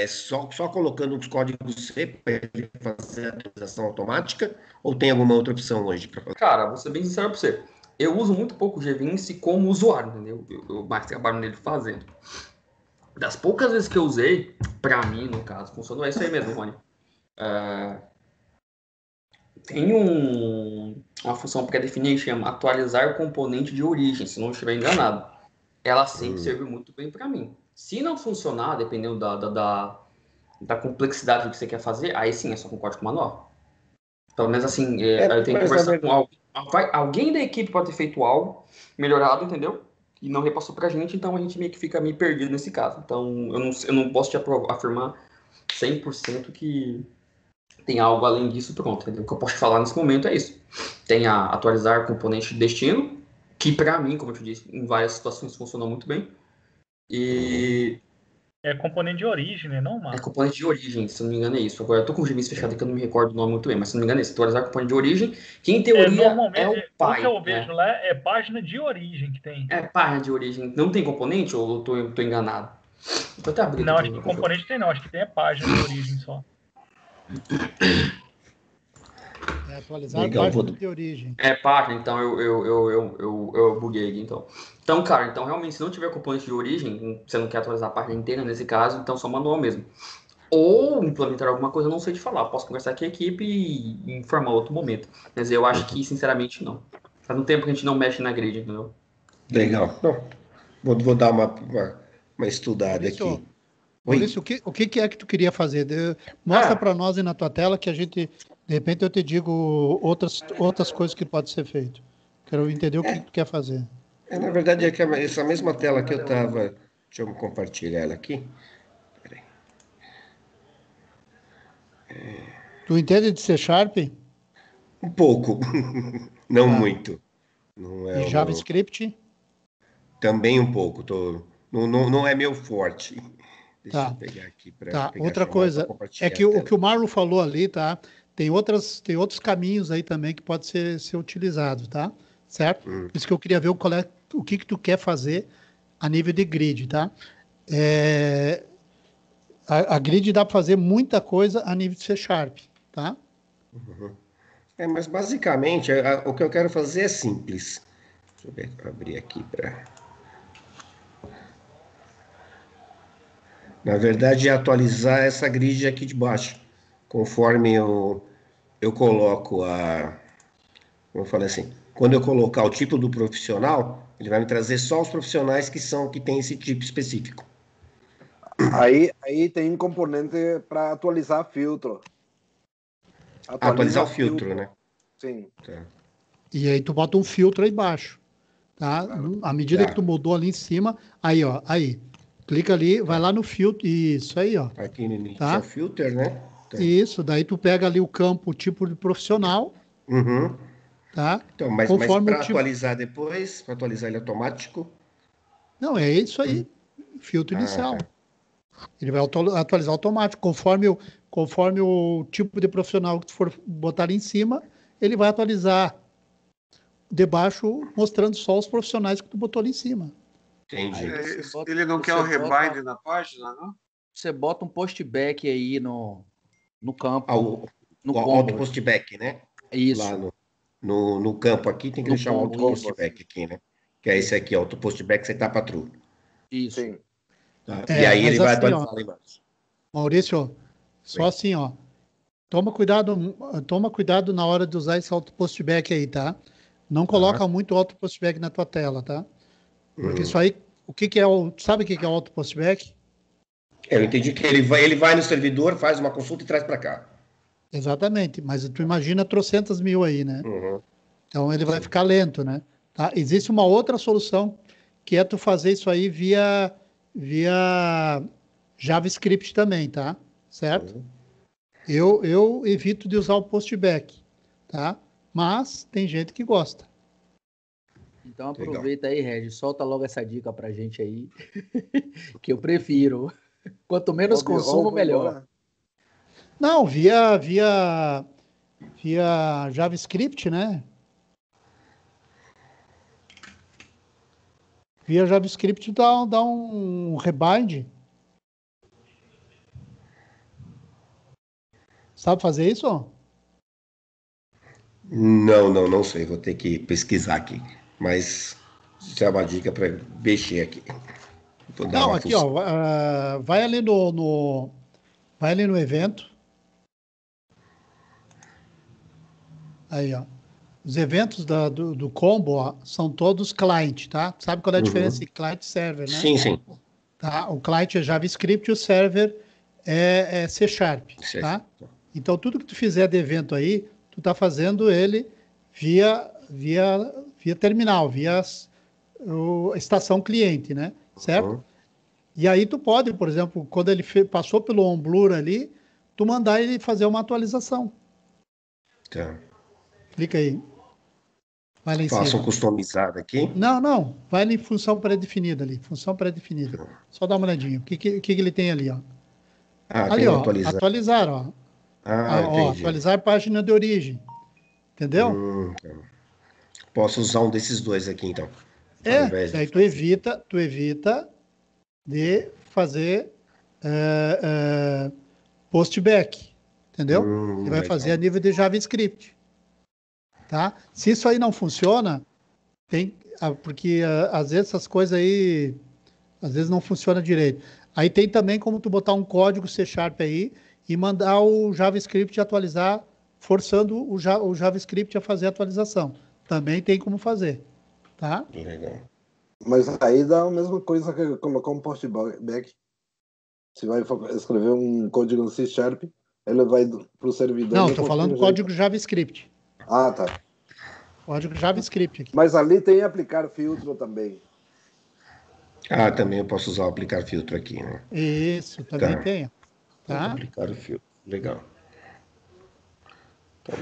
Só colocando os códigos C para ele fazer a atualização automática, ou tem alguma outra opção hoje para fazer? Cara, vou ser bem sincero para você. Eu uso muito pouco o GVince como usuário, entendeu? Eu mais trabalho nele fazendo. Das poucas vezes que eu usei, para mim, no caso, funcionou isso aí mesmo, Rony. Tem uma função pré-definida que chama atualizar componente de origem, se não estiver enganado. Ela sempre serviu muito bem para mim. Se não funcionar, dependendo da complexidade do que você quer fazer, aí sim é só com código manual. Pelo menos assim, eu tenho que conversar com alguém da equipe pode ter feito algo melhorado, entendeu? E não repassou pra gente, então a gente meio que fica meio perdido nesse caso. Então eu não posso te afirmar 100% que tem algo além disso pronto, entendeu? O que eu posso te falar nesse momento é isso. Tem a atualizar componente de destino, que pra mim, como eu te disse, em várias situações funcionou muito bem. E... É componente de origem, né? Não, Marco? É componente de origem, se não me engano é isso. Agora eu tô com o GVince fechado aqui, eu não me recordo o nome muito bem, mas se não me engano é isso. Atualizar componente de origem, que em teoria é o pai. O que eu vejo lá é página de origem que tem. É página de origem. Não tem componente ou eu tô enganado? Tô até abrindo. Não, acho que componente tem não. Acho que tem a página de origem só. Atualizar a página de origem. Página, então eu buguei aqui, então. Então, cara, realmente, se não tiver componente de origem, você não quer atualizar a página inteira nesse caso, então só manual mesmo. Ou implementar alguma coisa, eu não sei te falar. Posso conversar com a equipe e informar outro momento. Mas eu acho que, sinceramente, não. Faz um tempo que a gente não mexe na grid, entendeu? Legal. Vou dar uma estudada aqui. Maurício, o que é que tu queria fazer? Mostra para nós aí na tua tela que a gente, de repente, eu te digo outras coisas que pode ser feito. Quero entender o que tu quer fazer. Na verdade, é que essa mesma tela que eu estava... Deixa eu compartilhar ela aqui. Peraí. Tu entende de C#? Um pouco. Não muito. Não e JavaScript? Também um pouco. Não é meu forte. Deixa eu pegar aqui para outra coisa é que o que o Marlon falou ali, tá? Tem outros caminhos aí também que pode ser utilizado, tá? Certo? Por isso que eu queria ver o que tu quer fazer a nível de grid, tá? A grid dá para fazer muita coisa a nível de C#, tá? Mas basicamente o que eu quero fazer é simples. Deixa eu abrir aqui para... Na verdade, é atualizar essa grid aqui de baixo, conforme eu coloco como eu falei assim, quando eu colocar o tipo do profissional, ele vai me trazer só os profissionais que têm esse tipo específico. Aí tem um componente para atualizar filtro. Atualizar o filtro, né? Sim. Tá. E aí tu bota um filtro aí embaixo, tá? À medida que tu mudou ali em cima, aí. Clica ali, vai lá no filtro, isso aí, ó. Aqui no Initial Filter, né? Tá. Isso, daí tu pega ali o campo tipo de profissional, tá? Então, mas para atualizar depois, para atualizar ele automático? Não, é isso aí, filtro inicial. Ele vai atualizar automático, conforme o tipo de profissional que tu for botar ali em cima, ele vai atualizar debaixo, mostrando só os profissionais que tu botou ali em cima. Entendi. Ele não quer o rebind na página, não? Você bota um postback aí no campo. O auto postback, né? Isso. Lá no campo aqui tem que deixar o auto postback aqui, né? Que é esse aqui, auto postback, você tá para true. Isso. Sim. Tá. E aí ele vai atualizar lá embaixo. Maurício, só assim, ó. toma cuidado na hora de usar esse auto postback aí, tá? Não coloca muito auto postback na tua tela, tá? Porque isso aí, sabe o que é o auto postback? Eu entendi que ele vai no servidor, faz uma consulta e traz para cá. Exatamente, mas tu imagina 300 mil aí, né? Então ele vai ficar lento, né? Tá? Existe uma outra solução que é tu fazer isso aí via JavaScript também, tá? Certo? Eu evito de usar o postback, tá? Mas tem gente que gosta. Então aproveita aí, Regis, solta logo essa dica pra gente aí, que eu prefiro. Quanto menos consumo, melhor. Não, via JavaScript, né? Via JavaScript dá um rebind. Sabe fazer isso? Não sei. Vou ter que pesquisar aqui. Mas isso é uma dica para mexer aqui. Não, aqui, ó. Vai ali no evento. Aí, ó. Os eventos do combo, ó, são todos client, tá? Sabe qual é a diferença de client e server, né? Sim. Tá? O client é JavaScript e o server é C#, tá? Então, tudo que tu fizer de evento aí, tu tá fazendo ele via terminal, via estação cliente, né? Certo? E aí tu pode, por exemplo, quando ele passou pelo OnBlur ali, tu mandar ele fazer uma atualização. Tá. Clica aí. Vai lá em Faça cima. um customizado aqui. Não. Vai em função pré-definida ali. Função pré-definida. Só dá uma olhadinha. O que ele tem ali, ó? Ali, ó. Atualizar, ó. Entendi. Atualizar a página de origem. Entendeu? Posso usar um desses dois aqui, então. Daí tu evita de fazer postback. Entendeu? Você vai fazer a nível de JavaScript. Tá? Se isso aí não funciona, porque às vezes essas coisas aí, às vezes não funciona direito. Aí tem também como tu botar um código C# aí e mandar o JavaScript atualizar, forçando o JavaScript a fazer a atualização. Também tem como fazer, tá? Legal. Mas aí dá a mesma coisa que colocar um postback. Você vai escrever um código no C#, ele vai para o servidor. Não, estou falando código JavaScript. Ah, tá. Código JavaScript aqui. Mas ali tem aplicar filtro também. Também eu posso usar o aplicar filtro aqui, né? Isso, também tem. Tá? Aplicar o filtro. Legal. Então,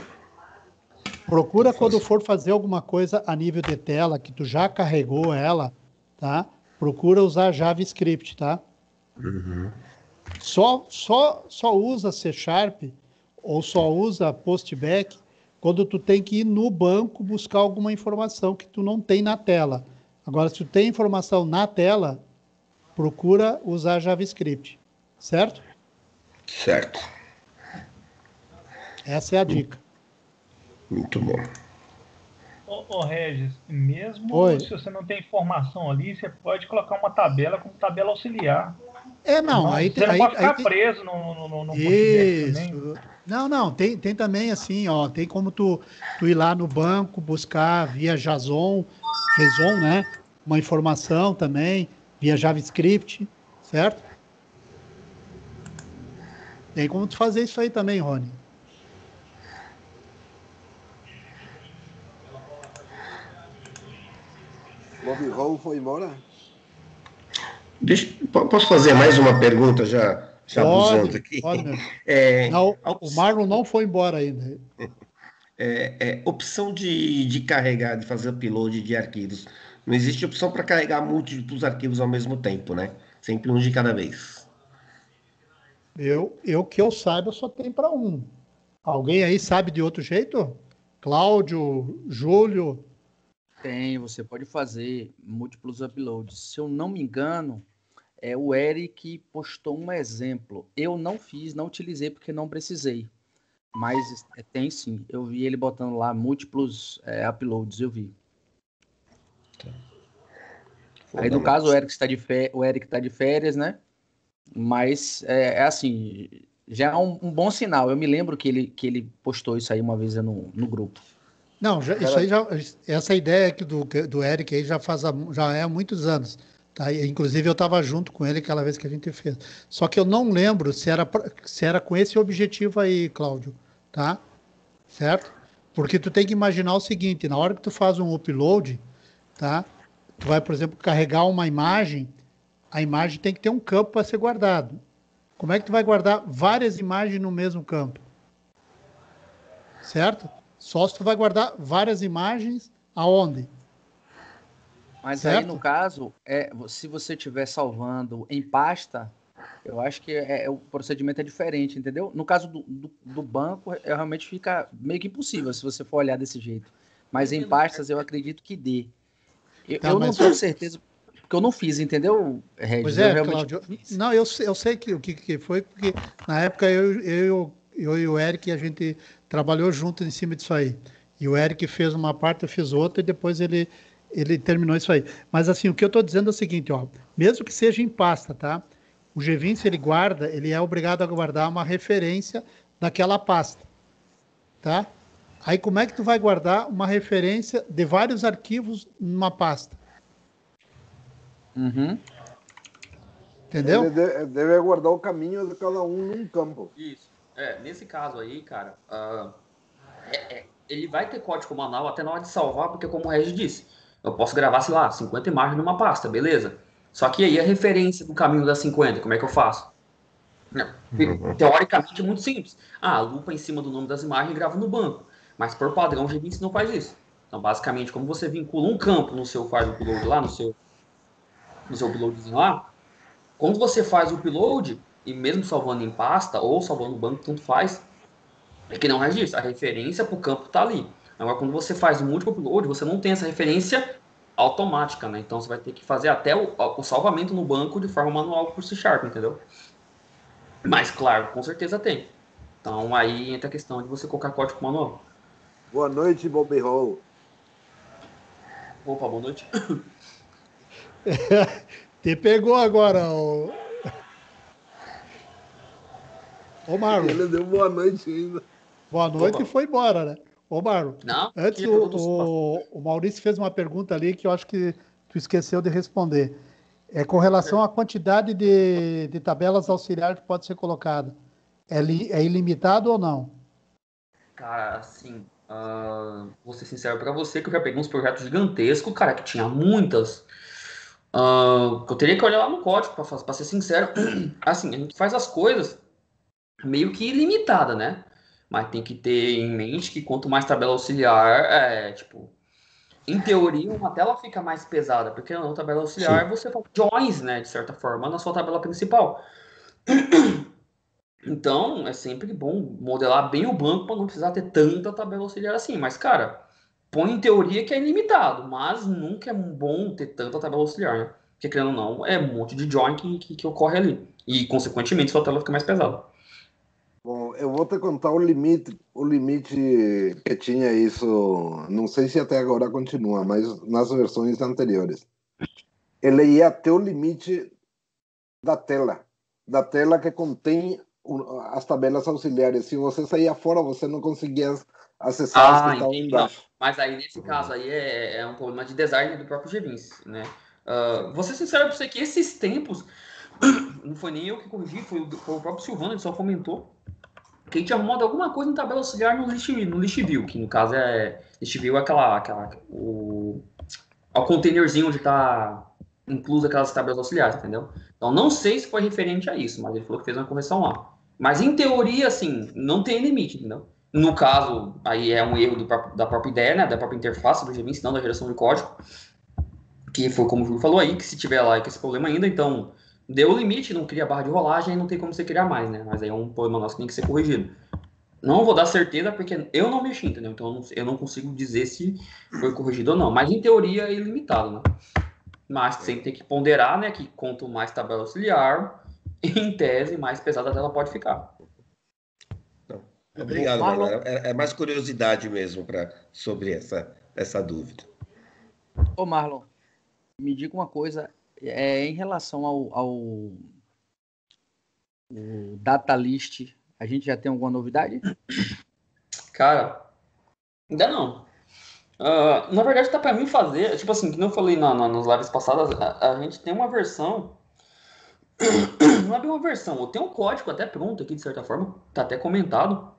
procura quando for fazer alguma coisa a nível de tela, que tu já carregou ela, tá? Procura usar JavaScript, tá? Só usa C# ou só usa postback quando tu tem que ir no banco buscar alguma informação que tu não tem na tela. Agora, se tu tem informação na tela, procura usar JavaScript, certo? Certo. Essa é a dica. Muito bom. Ô Regis, mesmo se você não tem informação ali, você pode colocar uma tabela como tabela auxiliar. Você não pode ficar preso no postback também. Não, tem também assim, ó, tem como tu ir lá no banco, buscar via JSON, né, uma informação também, via JavaScript, certo? Tem como tu fazer isso aí também, Rony. Bobby Hall foi embora? Posso fazer mais uma pergunta já abusando aqui? Pode mesmo. Não, o Marlon não foi embora ainda. Opção de carregar, de fazer upload de arquivos. Não existe opção para carregar múltiplos arquivos ao mesmo tempo, né? Sempre um de cada vez. Que eu saiba, só tem para um. Alguém aí sabe de outro jeito? Cláudio, Júlio? Tem, você pode fazer múltiplos uploads. Se eu não me engano, o Eric postou um exemplo. Eu não fiz, não utilizei porque não precisei. Mas tem sim. Eu vi ele botando lá múltiplos uploads, eu vi. Tá. Aí no caso o Eric está de férias, né? Mas é assim, já é um bom sinal. Eu me lembro que ele postou isso aí uma vez no grupo. Não, isso aí essa ideia aqui do Eric aí já é há muitos anos. Tá? Inclusive eu estava junto com ele aquela vez que a gente fez. Só que eu não lembro se era com esse objetivo aí, Cláudio, tá? Certo? Porque tu tem que imaginar o seguinte, na hora que tu faz um upload, tá? Tu vai, por exemplo, carregar uma imagem, a imagem tem que ter um campo para ser guardado. Como é que tu vai guardar várias imagens no mesmo campo? Certo? Só se tu vai guardar várias imagens aonde? Mas certo? Aí, no caso, se você estiver salvando em pasta, eu acho que o procedimento é diferente, entendeu? No caso do banco, realmente fica meio que impossível se você for olhar desse jeito. Mas em pastas, eu acredito que dê. Eu não tenho certeza, porque eu não fiz, entendeu, Regis? Pois é, Cláudio. Não, eu sei o que foi, porque na época eu e o Eric, a gente trabalhou junto em cima disso aí. E o Eric fez uma parte, eu fiz outra, e depois ele terminou isso aí. Mas assim, o que eu estou dizendo é o seguinte, ó, mesmo que seja em pasta, tá? O G20, ele é obrigado a guardar uma referência daquela pasta, tá? Aí como é que tu vai guardar uma referência de vários arquivos numa pasta? Uhum. Entendeu? Ele deve guardar o caminho de cada um num campo. Isso. Nesse caso aí, cara, ele vai ter código manual até na hora de salvar, porque como o Regis disse, eu posso gravar, sei lá, 50 imagens numa pasta, beleza? Só que aí a referência do caminho das 50, como é que eu faço? Teoricamente é muito simples. Lupa em cima do nome das imagens e grava no banco. Mas por padrão o G20 não faz isso. Então, basicamente, como você vincula um campo no seu file upload lá, no seu uploadzinho lá, quando você faz o upload, e mesmo salvando em pasta ou salvando no banco, tanto faz, é que não registra. A referência para o campo está ali. Agora, quando você faz o múltiplo upload, você não tem essa referência automática, né? Então, você vai ter que fazer até o salvamento no banco de forma manual por C#, entendeu? Mas, claro, com certeza tem. Então, aí entra a questão de você colocar código manual. Boa noite, Bobby Hall. Opa, boa noite. Te pegou agora, ô Marlon. Ele deu boa noite ainda. Boa noite. Opa. E foi embora, né? Ô, Marlon, não, antes o Maurício fez uma pergunta ali que eu acho que tu esqueceu de responder. É com relação à quantidade de tabelas auxiliares que pode ser colocada. É ilimitado ou não? Cara, assim, vou ser sincero pra você que eu já peguei uns projetos gigantescos, cara, que tinha muitas. Eu teria que olhar lá no código, pra ser sincero. Assim, a gente faz as coisas meio que ilimitada, né? Mas tem que ter em mente que quanto mais tabela auxiliar, em teoria, uma tela fica mais pesada, porque na tabela auxiliar você faz joins, né, de certa forma, na sua tabela principal. Então, é sempre bom modelar bem o banco para não precisar ter tanta tabela auxiliar assim. Mas, cara, põe em teoria que é ilimitado, mas nunca é bom ter tanta tabela auxiliar, né? Porque, querendo ou não, é um monte de join que ocorre ali. E, consequentemente, sua tela fica mais pesada. Bom, eu vou te contar o limite que tinha isso, não sei se até agora continua, mas nas versões anteriores. Ele ia até o limite da tela que contém as tabelas auxiliares. Se você saía fora, você não conseguia acessar as que estavam embaixo. Mas aí, nesse caso, aí é um problema de design do próprio G20, né? Vou ser sincero para você que esses tempos, não foi nem eu que corrigi, foi o próprio Silvano, ele só comentou que a gente arrumou alguma coisa em tabela auxiliar no list view, que no caso list view é o containerzinho onde está incluso aquelas tabelas auxiliares, entendeu? Então, não sei se foi referente a isso, mas ele falou que fez uma correção lá. Mas, em teoria, assim, não tem limite, entendeu? No caso, aí é um erro da própria ideia, né? Da própria interface do G20, não da geração de código. Que foi como o Júlio falou aí, que se tiver lá com esse problema ainda, então, deu o limite, não cria barra de rolagem, aí não tem como você criar mais, né? Mas aí é um problema nosso que tem que ser corrigido. Não vou dar certeza, porque eu não mexi, entendeu? Então, eu não consigo dizer se foi corrigido ou não. Mas, em teoria, é ilimitado, né? Mas sempre tem que ponderar, né? Que quanto mais tabela auxiliar, em tese, mais pesada ela pode ficar. Obrigado, Marlon. É mais curiosidade mesmo sobre essa dúvida. Ô, Marlon, me diga uma coisa. Em relação ao data list A gente já tem alguma novidade? Cara, ainda não. Na verdade, tá pra mim fazer, tipo assim, que não eu falei nas lives passadas, a gente tem uma versão, não é bem uma versão, eu tenho um código até pronto aqui, de certa forma, tá até comentado,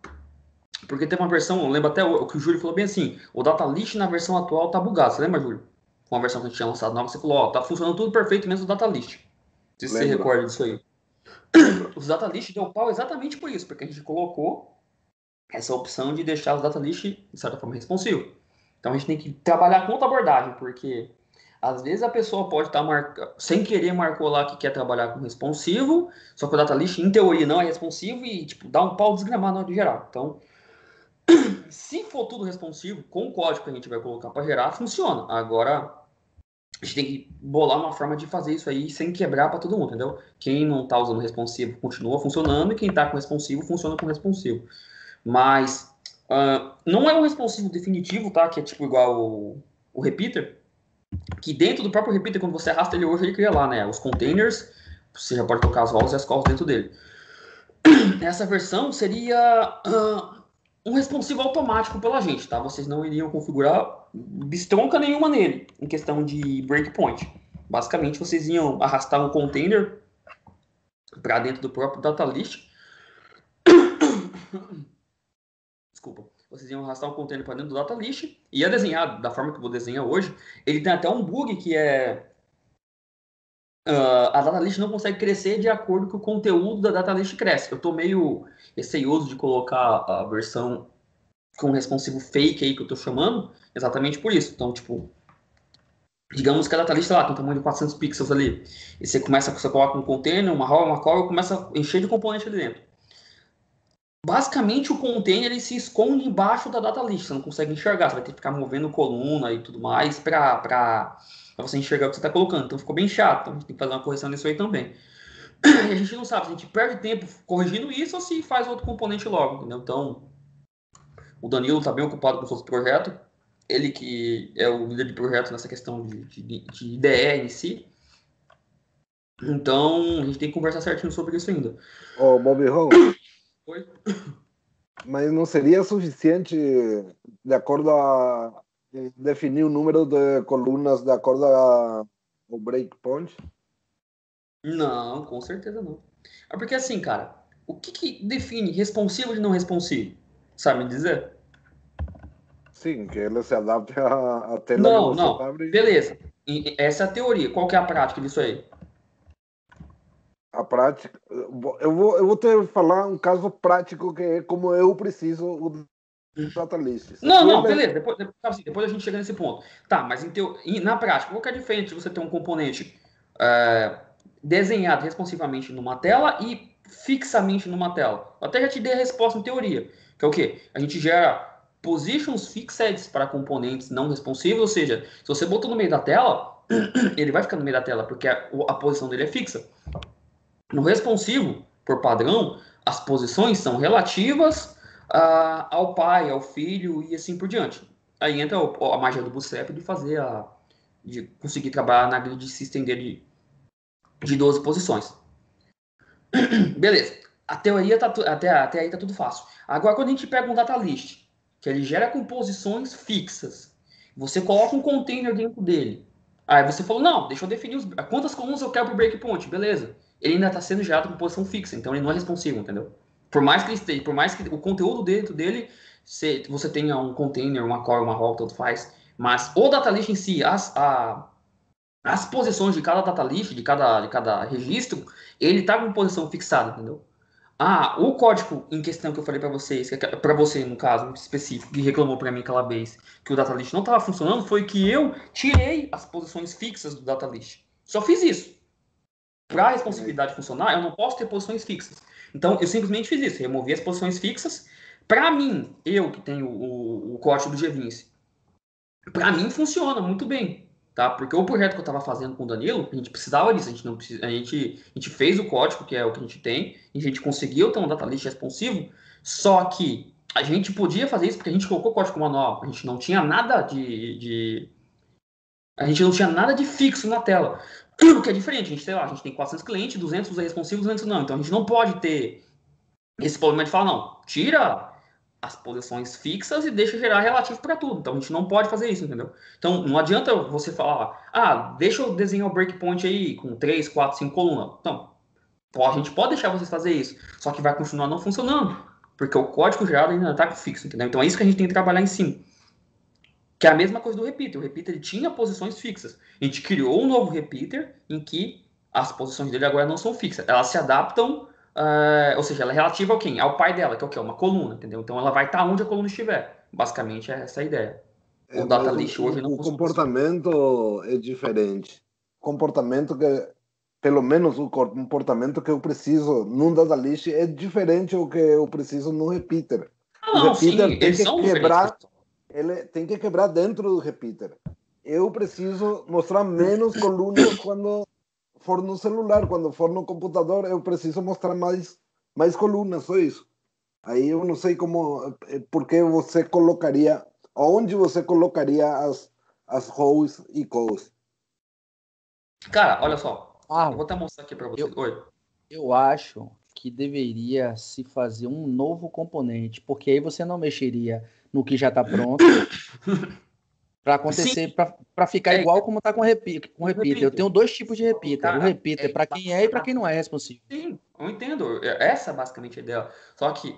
porque tem uma versão, eu lembro até o que o Júlio falou bem assim, o datalist na versão atual tá bugado, você lembra, Júlio? Com a versão que a gente tinha lançado nova, você falou, ó, tá funcionando tudo perfeito menos o datalist. Não sei se você recorda disso aí. Os datalist deu pau exatamente por isso, porque a gente colocou essa opção de deixar os datalist, de certa forma, responsivo. Então a gente tem que trabalhar com outra abordagem, porque às vezes a pessoa pode estar sem querer marcou lá que quer trabalhar com responsivo, só que o datalist, em teoria, não é responsivo e tipo, dá um pau desgramado na hora de gerar. Então, se for tudo responsivo, com o código que a gente vai colocar para gerar, funciona. Agora, a gente tem que bolar uma forma de fazer isso aí sem quebrar para todo mundo, entendeu? Quem não está usando responsivo continua funcionando e quem está com responsivo funciona com responsivo. Mas não é um responsivo definitivo, tá? Que é tipo igual o repeater, que dentro do próprio repeater, quando você arrasta ele hoje, ele cria lá, né? Os containers, você já pode colocar as rolas e as calls dentro dele. Essa versão seria um responsivo automático pela gente, tá? Vocês não iriam configurar bistronca nenhuma nele, em questão de breakpoint. Basicamente, vocês iam arrastar um container para dentro do próprio datalist. Desculpa. Vocês iam arrastar um container para dentro do datalist e ia desenhar da forma que eu vou desenhar hoje. Ele tem até um bug que é a datalist não consegue crescer de acordo com o conteúdo da datalist cresce. Eu estou meio receioso de colocar a versão com responsivo fake aí que eu estou chamando, exatamente por isso. Então, tipo, digamos que a datalist, sei lá, tem um tamanho de 400 pixels ali. E você coloca um container, uma rola, uma cola, e começa a encher de componente ali dentro. Basicamente, o container ele se esconde embaixo da datalist. Você não consegue enxergar. Você vai ter que ficar movendo coluna e tudo mais para você enxergar o que você está colocando. Então, ficou bem chato. Então, a gente tem que fazer uma correção nisso aí também. E a gente não sabe se a gente perde tempo corrigindo isso ou se faz outro componente logo, entendeu? Então, o Danilo está bem ocupado com os outros projetos. Ele que é o líder de projeto nessa questão de IDE em si. Então, a gente tem que conversar certinho sobre isso ainda. Ô, Bobby Hall. Oi? Mas não seria suficiente, de acordo a definir o número de colunas de acordo ao breakpoint? Não, com certeza não. É porque assim, cara, o que define responsivo de não responsivo? Sabe me dizer? Sim, que ele se adapte à tela que você abre. Beleza. Essa é a teoria. Qual que é a prática disso aí? A prática... Eu vou te falar um caso prático que é como eu preciso o datalist. Não, beleza. Depois a gente chega nesse ponto. Tá, mas na prática, qual que é a diferença de você ter um componente desenhado responsivamente numa tela e fixamente numa tela? Eu até já te dei a resposta em teoria. Que é o quê? A gente gera positions fixed para componentes não responsivos, ou seja, se você botou no meio da tela, ele vai ficar no meio da tela, porque a posição dele é fixa. No responsivo, por padrão, as posições são relativas ao pai, ao filho e assim por diante. Aí entra a magia do Bootstrap de conseguir trabalhar na grid e se estender de 12 posições. Beleza. A teoria até aí tá tudo fácil. Agora, quando a gente pega um datalist, que ele gera composições fixas, você coloca um container dentro dele. Aí você falou, não, deixa eu definir quantas colunas eu quero pro breakpoint, beleza. Ele ainda está sendo gerado com posição fixa, então ele não é responsivo, entendeu? Por mais que o conteúdo dentro dele, você tenha um container, uma core, uma roll, tudo faz, mas o datalist em si, as posições de cada datalist, de cada registro, ele está com posição fixada, entendeu? O código em questão que eu falei para vocês, para você no caso específico, que reclamou para mim aquela vez que o datalist não estava funcionando, foi que eu tirei as posições fixas do datalist. Só fiz isso. Para a responsividade funcionar, eu não posso ter posições fixas. Então, eu simplesmente fiz isso. Removi as posições fixas. Para mim, eu que tenho o código do Gvince, para mim funciona muito bem. Tá? Porque o projeto que eu estava fazendo com o Danilo, a gente precisava disso. A gente fez o código, que é o que a gente tem, e a gente conseguiu ter um datalist responsivo, só que a gente podia fazer isso porque a gente colocou o código manual. A gente não tinha nada a gente não tinha nada de fixo na tela. O que é diferente, a gente tem 400 clientes, 200 usa responsivo, 200 não. Então a gente não pode ter Esse problema de falar, não, tira as posições fixas e deixa gerar relativo para tudo. Então a gente não pode fazer isso, entendeu? Então não adianta você falar, deixa eu desenhar o breakpoint aí com 3, 4, 5 colunas. Então, a gente pode deixar vocês fazer isso, só que vai continuar não funcionando, porque o código gerado ainda está fixo, entendeu? Então é isso que a gente tem que trabalhar em cima. Que é a mesma coisa do repeater. O repeater ele tinha posições fixas. A gente criou um novo repeater em que as posições dele agora não são fixas. Elas se adaptam, ou seja, ela é relativa ao quem? Ao pai dela, que é o quê? Uma coluna, entendeu? Então ela vai estar onde a coluna estiver. Basicamente é essa a ideia. O data list hoje não funciona. O comportamento é diferente. Comportamento que, pelo menos o comportamento que eu preciso num data list é diferente do que eu preciso no repeater. O repeater tem que quebrar. Ele tem que quebrar dentro do repeater. Eu preciso mostrar menos colunas quando for no celular, quando for no computador, eu preciso mostrar mais colunas, só isso. Aí eu não sei por que você colocaria, onde você colocaria as rows e calls. Cara, olha só, eu vou até mostrar aqui para vocês. Eu acho que deveria se fazer um novo componente, porque aí você não mexeria no que já está pronto para acontecer, para ficar igual como está com repeater. Eu tenho 2 tipos de repeater. Cara, o repeater para quem é e para quem não é responsivo. Sim, eu entendo. Essa é basicamente a ideia. Só que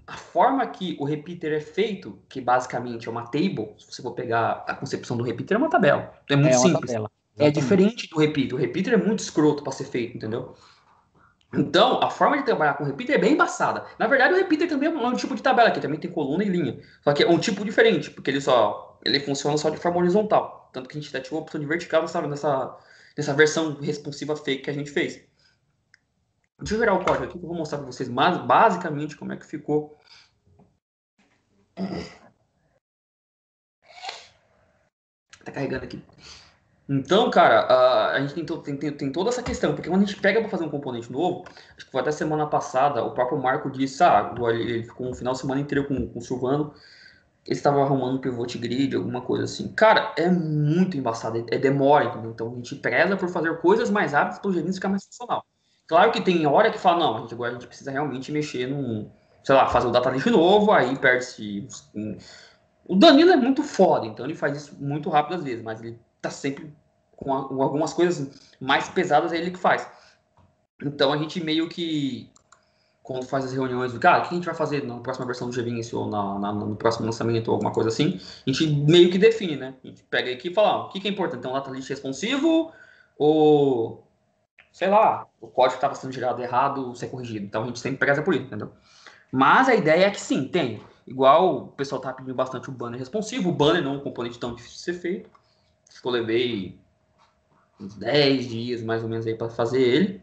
a forma que o repeater é feito, que basicamente é uma table, se você for pegar a concepção do repeater, é uma tabela. É muito simples. Tabela. É diferente do repeater. O repeater é muito escroto para ser feito, entendeu? Então, a forma de trabalhar com repeater é bem embaçada. Na verdade, o repeater também é um tipo de tabela, que também tem coluna e linha. Só que é um tipo diferente, porque ele funciona só de forma horizontal. Tanto que a gente até tirou a opção de vertical, sabe, nessa versão responsiva fake que a gente fez. Deixa eu virar o código aqui que eu vou mostrar para vocês basicamente como é que ficou. Tá carregando aqui. Então, cara, a gente tem toda essa questão, porque quando a gente pega para fazer um componente novo, acho que foi até semana passada, o próprio Marco disse, ele ficou um final de semana inteiro com o Silvano, eles estavam arrumando um pivot grid, alguma coisa assim. Cara, é muito embaçado, demora, entendeu? Então a gente preza por fazer coisas mais rápidas para o gerente ficar mais funcional. Claro que tem hora que fala, não, agora a gente precisa realmente mexer sei lá, fazer o data list novo, aí perde-se. O Danilo é muito foda, então ele faz isso muito rápido às vezes, mas ele tá sempre com algumas coisas mais pesadas, é ele que faz. Então a gente meio que, quando faz as reuniões do cara, o que a gente vai fazer na próxima versão do GVince ou no próximo lançamento ou alguma coisa assim, a gente meio que define, né? A gente pega aqui e fala, o que é importante? Então, data list responsivo ou, sei lá, o código que estava sendo gerado errado ser corrigido. Então a gente sempre preza por isso, entendeu? Mas a ideia é que sim, tem. Igual o pessoal tá pedindo bastante o banner responsivo. O banner não é um componente tão difícil de ser feito. Acho que eu levei uns 10 dias, mais ou menos, aí para fazer ele.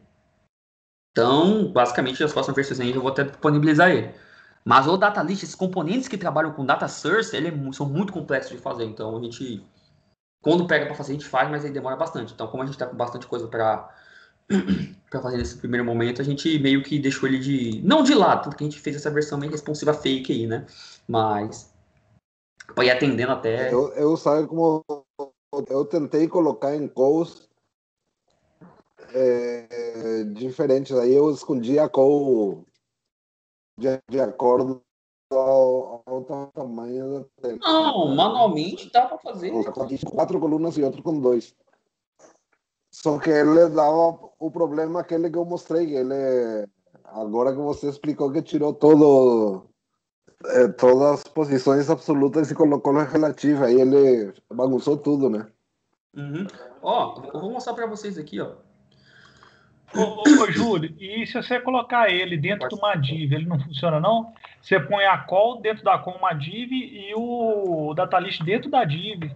Então, basicamente, nas próximas versões aí eu vou até disponibilizar ele. Mas o data list, esses componentes que trabalham com data source, são muito complexos de fazer. Então, a gente, quando pega para fazer, a gente faz, mas aí demora bastante. Então, como a gente tá com bastante coisa para fazer nesse primeiro momento, a gente meio que deixou ele não de lado, tanto que a gente fez essa versão meio responsiva fake aí, né? Mas para ir atendendo até... Eu sabe como eu tentei colocar em calls diferentes, aí eu escondi a call de acordo ao tamanho da tela. Não, manualmente dá para fazer. 4 colunas e outro com 2. Só que ele dava o problema aquele que eu mostrei, que ele, agora que você explicou que tirou todas as posições absolutas e colocou na relativa, aí ele bagunçou tudo, né? Ó, eu vou mostrar para vocês aqui, ó. Ô, Júlio, e se você colocar ele dentro de uma div, ele não funciona não? Você põe a call dentro da call uma div e o data list dentro da div.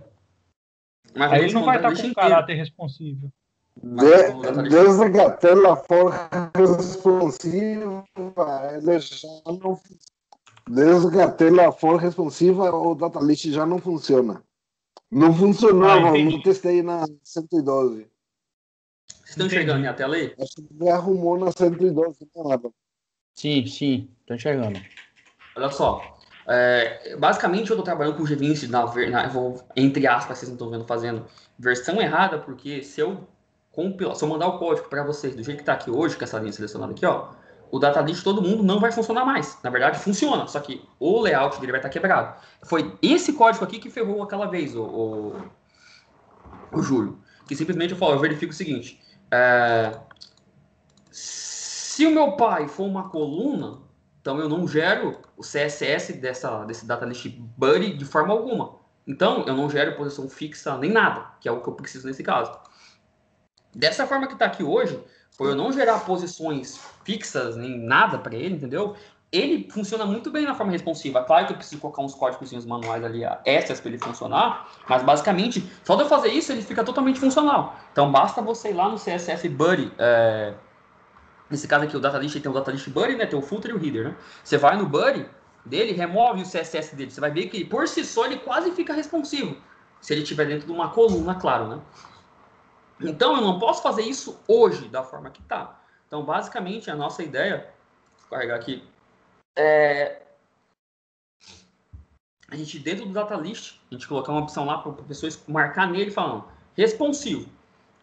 Mas aí ele não vai estar com caráter responsivo. Desde que a tela for responsiva, desde que a tela for responsiva, o data list já não funciona. Não funcionava, eu testei na 112. Vocês estão enxergando minha tela aí? Acho que ele arrumou na 112. Sim, estou enxergando. Olha só. Basicamente, eu estou trabalhando com o GVince, entre aspas, vocês não estão vendo, fazendo versão errada, porque se eu mandar o código para vocês do jeito que está aqui hoje, com essa linha selecionada aqui, ó, o data list todo mundo não vai funcionar mais. Na verdade, funciona, só que o layout dele vai estar quebrado. Foi esse código aqui que ferrou aquela vez o Júlio. Que simplesmente eu verifico o seguinte. Se o meu pai for uma coluna, então eu não gero o CSS desse data list buddy de forma alguma. Então, eu não gero posição fixa nem nada, que é o que eu preciso nesse caso. Dessa forma que está aqui hoje, por eu não gerar posições fixas nem nada para ele, entendeu? Ele funciona muito bem na forma responsiva. Claro que eu preciso colocar uns códigos manuais ali extras para ele funcionar, mas basicamente, só de eu fazer isso, ele fica totalmente funcional. Então, basta você ir lá no CSS Buddy, nesse caso aqui, o data list tem o data list Buddy, né? Tem o footer e o header, né? Você vai no Buddy dele, remove o CSS dele. Você vai ver que, por si só, ele quase fica responsivo. Se ele estiver dentro de uma coluna, claro, né? Então, eu não posso fazer isso hoje, da forma que está. Então, basicamente, a nossa ideia, vou carregar aqui, a gente, dentro do data list, a gente colocar uma opção lá para a pessoa marcar nele falando responsivo.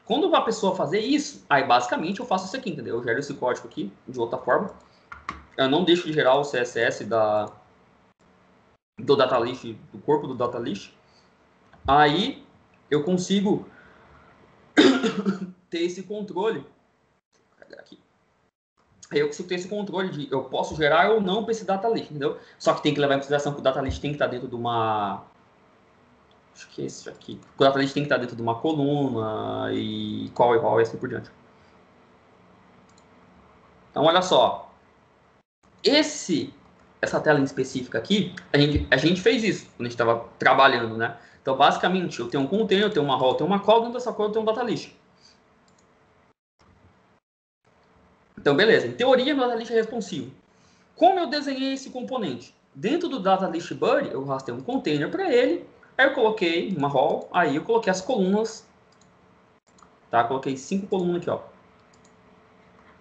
Quando a pessoa fazer isso, aí basicamente eu faço isso aqui, entendeu? Eu gero esse código aqui de outra forma. Eu não deixo de gerar o CSS do data list, do corpo do data list. Aí eu consigo ter esse controle. Vou carregar aqui. Aí eu consigo ter esse controle de eu posso gerar ou não para esse data list, entendeu? Só que tem que levar em consideração que o data list tem que estar dentro de uma... Acho que é esse aqui. O data list tem que estar dentro de uma coluna e qual e assim por diante. Então, olha só. Essa tela em específica aqui, a gente fez isso quando a gente estava trabalhando, né? Então, basicamente, eu tenho um container, eu tenho uma rol, eu tenho uma call, dentro dessa call eu tenho um data list. Então, beleza. Em teoria, meu data list é responsivo. Como eu desenhei esse componente? Dentro do data list buddy, eu rastei um container para ele, aí eu coloquei uma rol, aí eu coloquei as colunas, tá? Coloquei 5 colunas aqui, ó.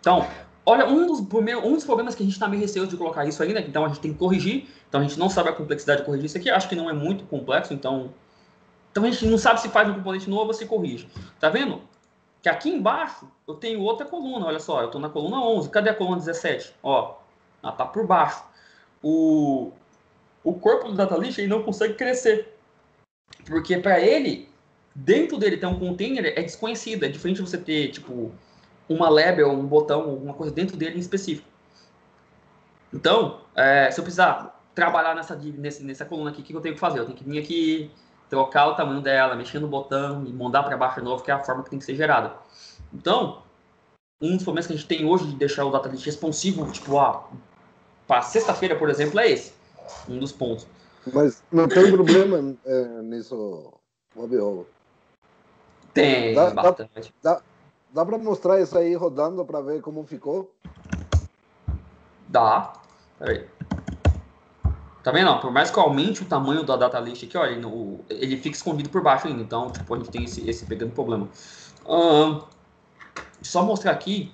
Então, olha, um dos problemas que a gente está meio receoso de colocar isso ainda, então a gente tem que corrigir, então a gente não sabe a complexidade de corrigir isso aqui, acho que não é muito complexo, então a gente não sabe se faz um componente novo ou se corrige. Tá vendo? Que aqui embaixo eu tenho outra coluna, olha só, eu estou na coluna 11, cadê a coluna 17? Ó, ela tá por baixo. O corpo do data list ele não consegue crescer, porque para ele, dentro dele ter um container é desconhecido, é diferente de você ter, tipo, uma label, um botão, alguma coisa dentro dele em específico. Então, se eu precisar trabalhar nessa coluna aqui, o que eu tenho que fazer? Eu tenho que vir aqui, trocar o tamanho dela, mexer no botão e mandar para baixo de novo, que é a forma que tem que ser gerada. Então, um dos problemas que a gente tem hoje de deixar o data list responsivo, tipo, para sexta-feira, por exemplo, é esse. Um dos pontos. Mas não tem problema nisso, Fabio? Tem, bastante. Dá para mostrar isso aí rodando para ver como ficou? Dá. Peraí. Tá vendo? Por mais que eu aumente o tamanho da data list aqui, olha, ele fica escondido por baixo ainda. Então, tipo, a gente tem esse pequeno problema. Só mostrar aqui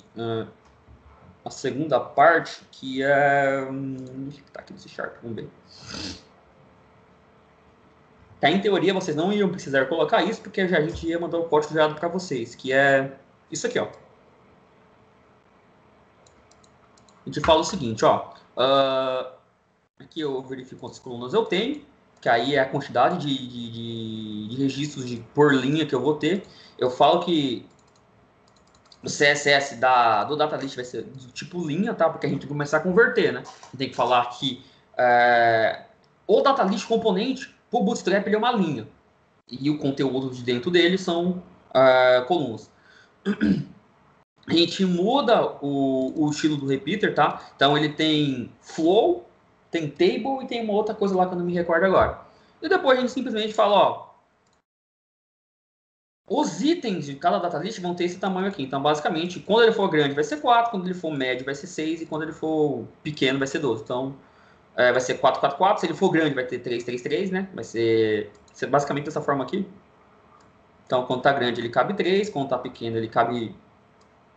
a segunda parte, que é... Deixa eu tá aqui nesse chart, vamos ver. Tá, em teoria, vocês não iam precisar colocar isso, porque a gente ia mandar o código gerado para vocês, que é isso aqui, ó. A gente fala o seguinte, ó. Aqui eu verifico quantas colunas eu tenho, que aí é a quantidade de registros por linha que eu vou ter. Eu falo que o CSS do data list vai ser do tipo linha, tá? Porque a gente vai começar a converter, né? Tem que falar que o data list componente, o Bootstrap, ele é uma linha. E o conteúdo de dentro dele são colunas. A gente muda o estilo do repeater, tá? Então ele tem flow, tem table e tem uma outra coisa lá que eu não me recordo agora. E depois a gente simplesmente fala, ó, os itens de cada data list vão ter esse tamanho aqui. Então, basicamente, quando ele for grande vai ser 4, quando ele for médio vai ser 6 e quando ele for pequeno vai ser 12. Então, vai ser 4, 4, 4. Se ele for grande vai ter 3, 3, 3, né? Vai ser basicamente dessa forma aqui. Então, quando tá grande ele cabe 3, quando tá pequeno ele cabe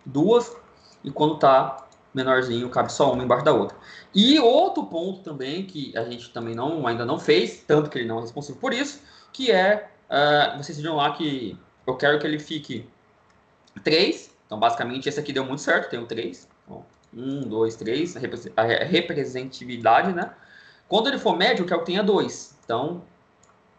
2 e quando tá menorzinho cabe só uma embaixo da outra. E outro ponto também que a gente também ainda não fez, tanto que ele não é responsável por isso, que é, vocês viram lá que eu quero que ele fique 3, então basicamente esse aqui deu muito certo, tem o 3, ó, 1, 2, 3, a representatividade, né? Quando ele for médio, eu quero que tenha 2. Então,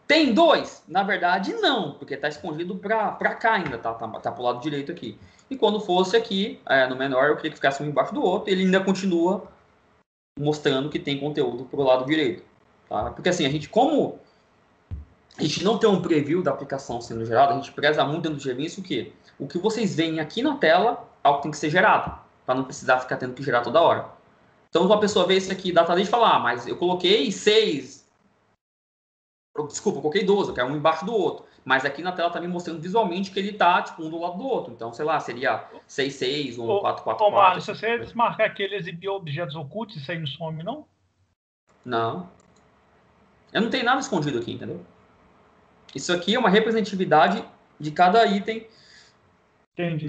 tem 2? Na verdade, não, porque está escondido para cá ainda, tá pro lado direito aqui. E quando fosse aqui, no menor, eu queria que ficasse um embaixo do outro, e ele ainda continua mostrando que tem conteúdo pro lado direito. Tá? Porque assim, como a gente não tem um preview da aplicação sendo gerada, a gente preza muito dentro do GVince o quê? O que vocês veem aqui na tela, algo tem que ser gerado, para não precisar ficar tendo que gerar toda hora. Então, uma pessoa vê isso aqui, data list, e fala, mas eu coloquei 6, desculpa, eu coloquei 12, eu quero um embaixo do outro. Mas aqui na tela tá me mostrando visualmente que ele tá, tipo, um do lado do outro. Então, sei lá, seria 6, 6, ou 4, 4, 4. Marlon, se você desmarcar aqui, ele exibir objetos ocultos, isso aí não some, não? Não. Eu não tenho nada escondido aqui, entendeu? Isso aqui é uma representatividade de cada item. Entendi.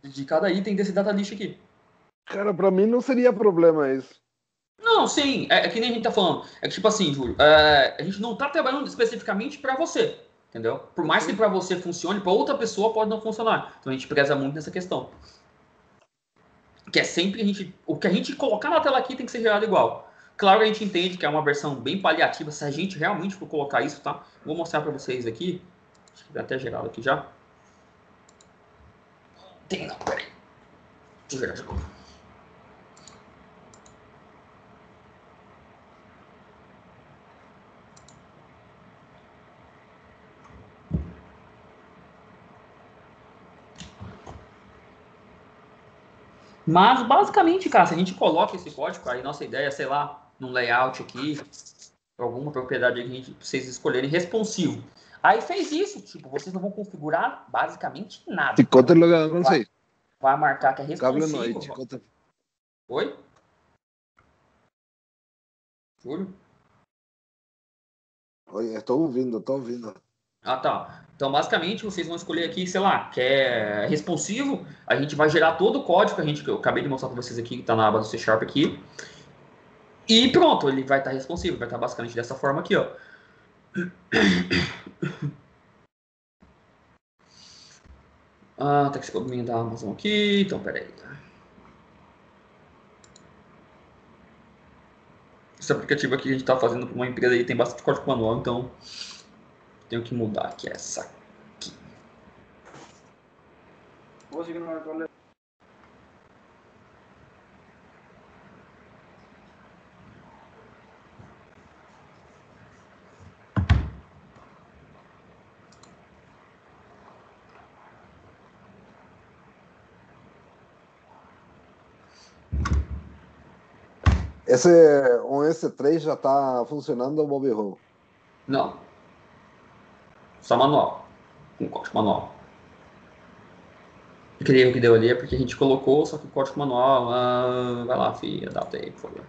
De cada item desse data list aqui. Cara, pra mim não seria problema isso. Não, sim. É que nem a gente tá falando. É que, tipo assim, Júlio, a gente não tá trabalhando especificamente para você, entendeu? Por mais que para você funcione, para outra pessoa pode não funcionar. Então a gente preza muito nessa questão. Que é sempre o que a gente colocar na tela aqui tem que ser gerado igual. Claro que a gente entende que é uma versão bem paliativa, se a gente realmente for colocar isso, tá? Vou mostrar para vocês aqui. Acho que vai até gerado aqui já. Tem não, peraí. Deixa eu gerar de novo. Mas, basicamente, cara, se a gente coloca esse código, aí nossa ideia é, sei lá, num layout aqui, alguma propriedade aqui pra vocês escolherem responsivo. Aí fez isso, tipo, vocês não vão configurar basicamente nada. Vai marcar que é responsivo. Oi? Júlio? Oi, estou ouvindo. Ah, tá. Então, basicamente, vocês vão escolher aqui, sei lá, que é responsivo. A gente vai gerar todo o código que eu acabei de mostrar para vocês aqui, que está na aba do C# aqui. E pronto, ele vai estar responsivo. Vai estar basicamente dessa forma aqui, ó. Tá com esse probleminha da Amazon aqui. Então, peraí. Esse aplicativo aqui que a gente está fazendo para uma empresa aí tem bastante código manual, então tenho que mudar aqui essa aqui. Esse S3 já está funcionando o Bobby Hole? Não. Só manual. Com código manual. Aquele erro que deu ali é porque a gente colocou, só que o código manual... vai lá, filho, adapta aí, por favor.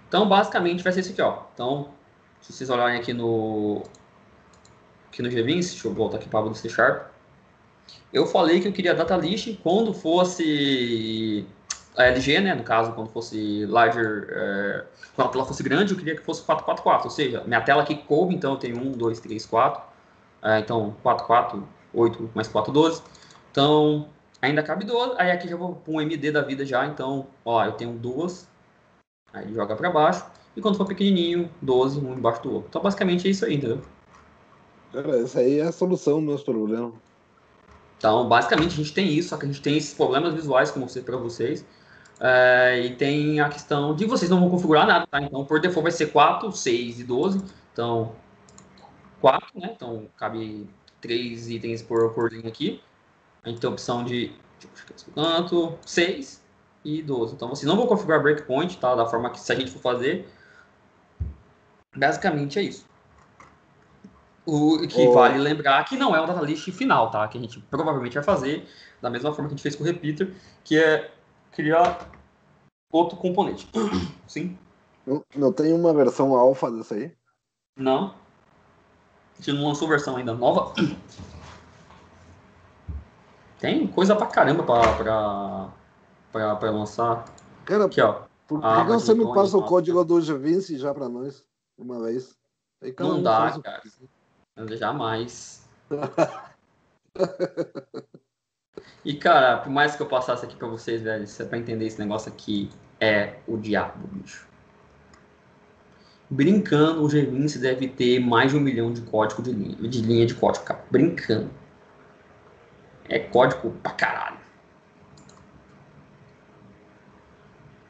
Então, basicamente, vai ser isso aqui, ó. Então, se vocês olharem aqui no GVince, deixa eu voltar aqui para a aba do C#. Eu falei que eu queria data list quando fosse a LG, né? No caso, quando fosse larger, quando a tela fosse grande, eu queria que fosse 444. Ou seja, minha tela aqui coube, então eu tenho 1, 2, 3, 4. Então, 4, 4, 8 mais 4, 12. Então, ainda cabe 12. Aí aqui já vou para um MD da vida já. Então, ó, eu tenho 2. Aí ele joga para baixo. E quando for pequenininho, 12, um embaixo do outro. Então, basicamente é isso aí, entendeu? Cara, essa aí é a solução dos meus problemas. Então, basicamente, a gente tem isso, só que a gente tem esses problemas visuais que eu mostrei para vocês. E tem a questão de vocês não vão configurar nada, tá? Então, por default vai ser 4, 6 e 12. Então, 4, né? Então, cabe 3 itens por linha aqui. A gente tem a opção de, canto, 6 e 12. Então, vocês não vão configurar breakpoint, tá? Da forma que se a gente for fazer. Basicamente é isso. O que vale lembrar que não é um data list final, tá? Que a gente provavelmente vai fazer da mesma forma que a gente fez com o repeater, que é criar outro componente. Sim? Não tem uma versão alfa dessa aí? Não. A gente não lançou versão ainda nova. Tem coisa pra caramba pra lançar. Cara, aqui, ó. por que você não passa o código do GVince já pra nós? Uma vez. Não dá, cara. Jamais. E, cara, por mais que eu passasse aqui pra vocês, velho, você pra entender esse negócio aqui é o diabo, bicho. Brincando, o G20 deve ter mais de 1 milhão de código de linha de código, cara. Brincando. É código pra caralho.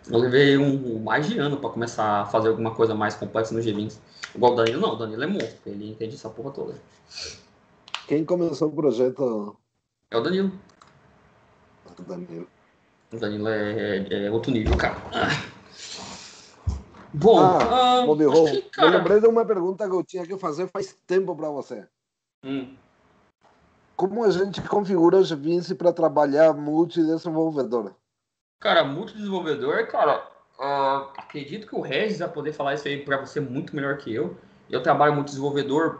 Eu levei mais de ano pra começar a fazer alguma coisa mais complexa no G20. Igual o Danilo, não. O Danilo é monstro. Ele entende essa porra toda. Quem começou o projeto? É o Danilo. Danilo. O Danilo é outro nível, cara. Bom, Bobby Hole, eu lembrei de uma pergunta que eu tinha que fazer faz tempo para você. Como a gente configura o G20 para trabalhar multidesenvolvedor? Cara, multidesenvolvedor, cara, acredito que o Regis vai poder falar isso aí para você muito melhor que eu. Eu trabalho multidesenvolvedor,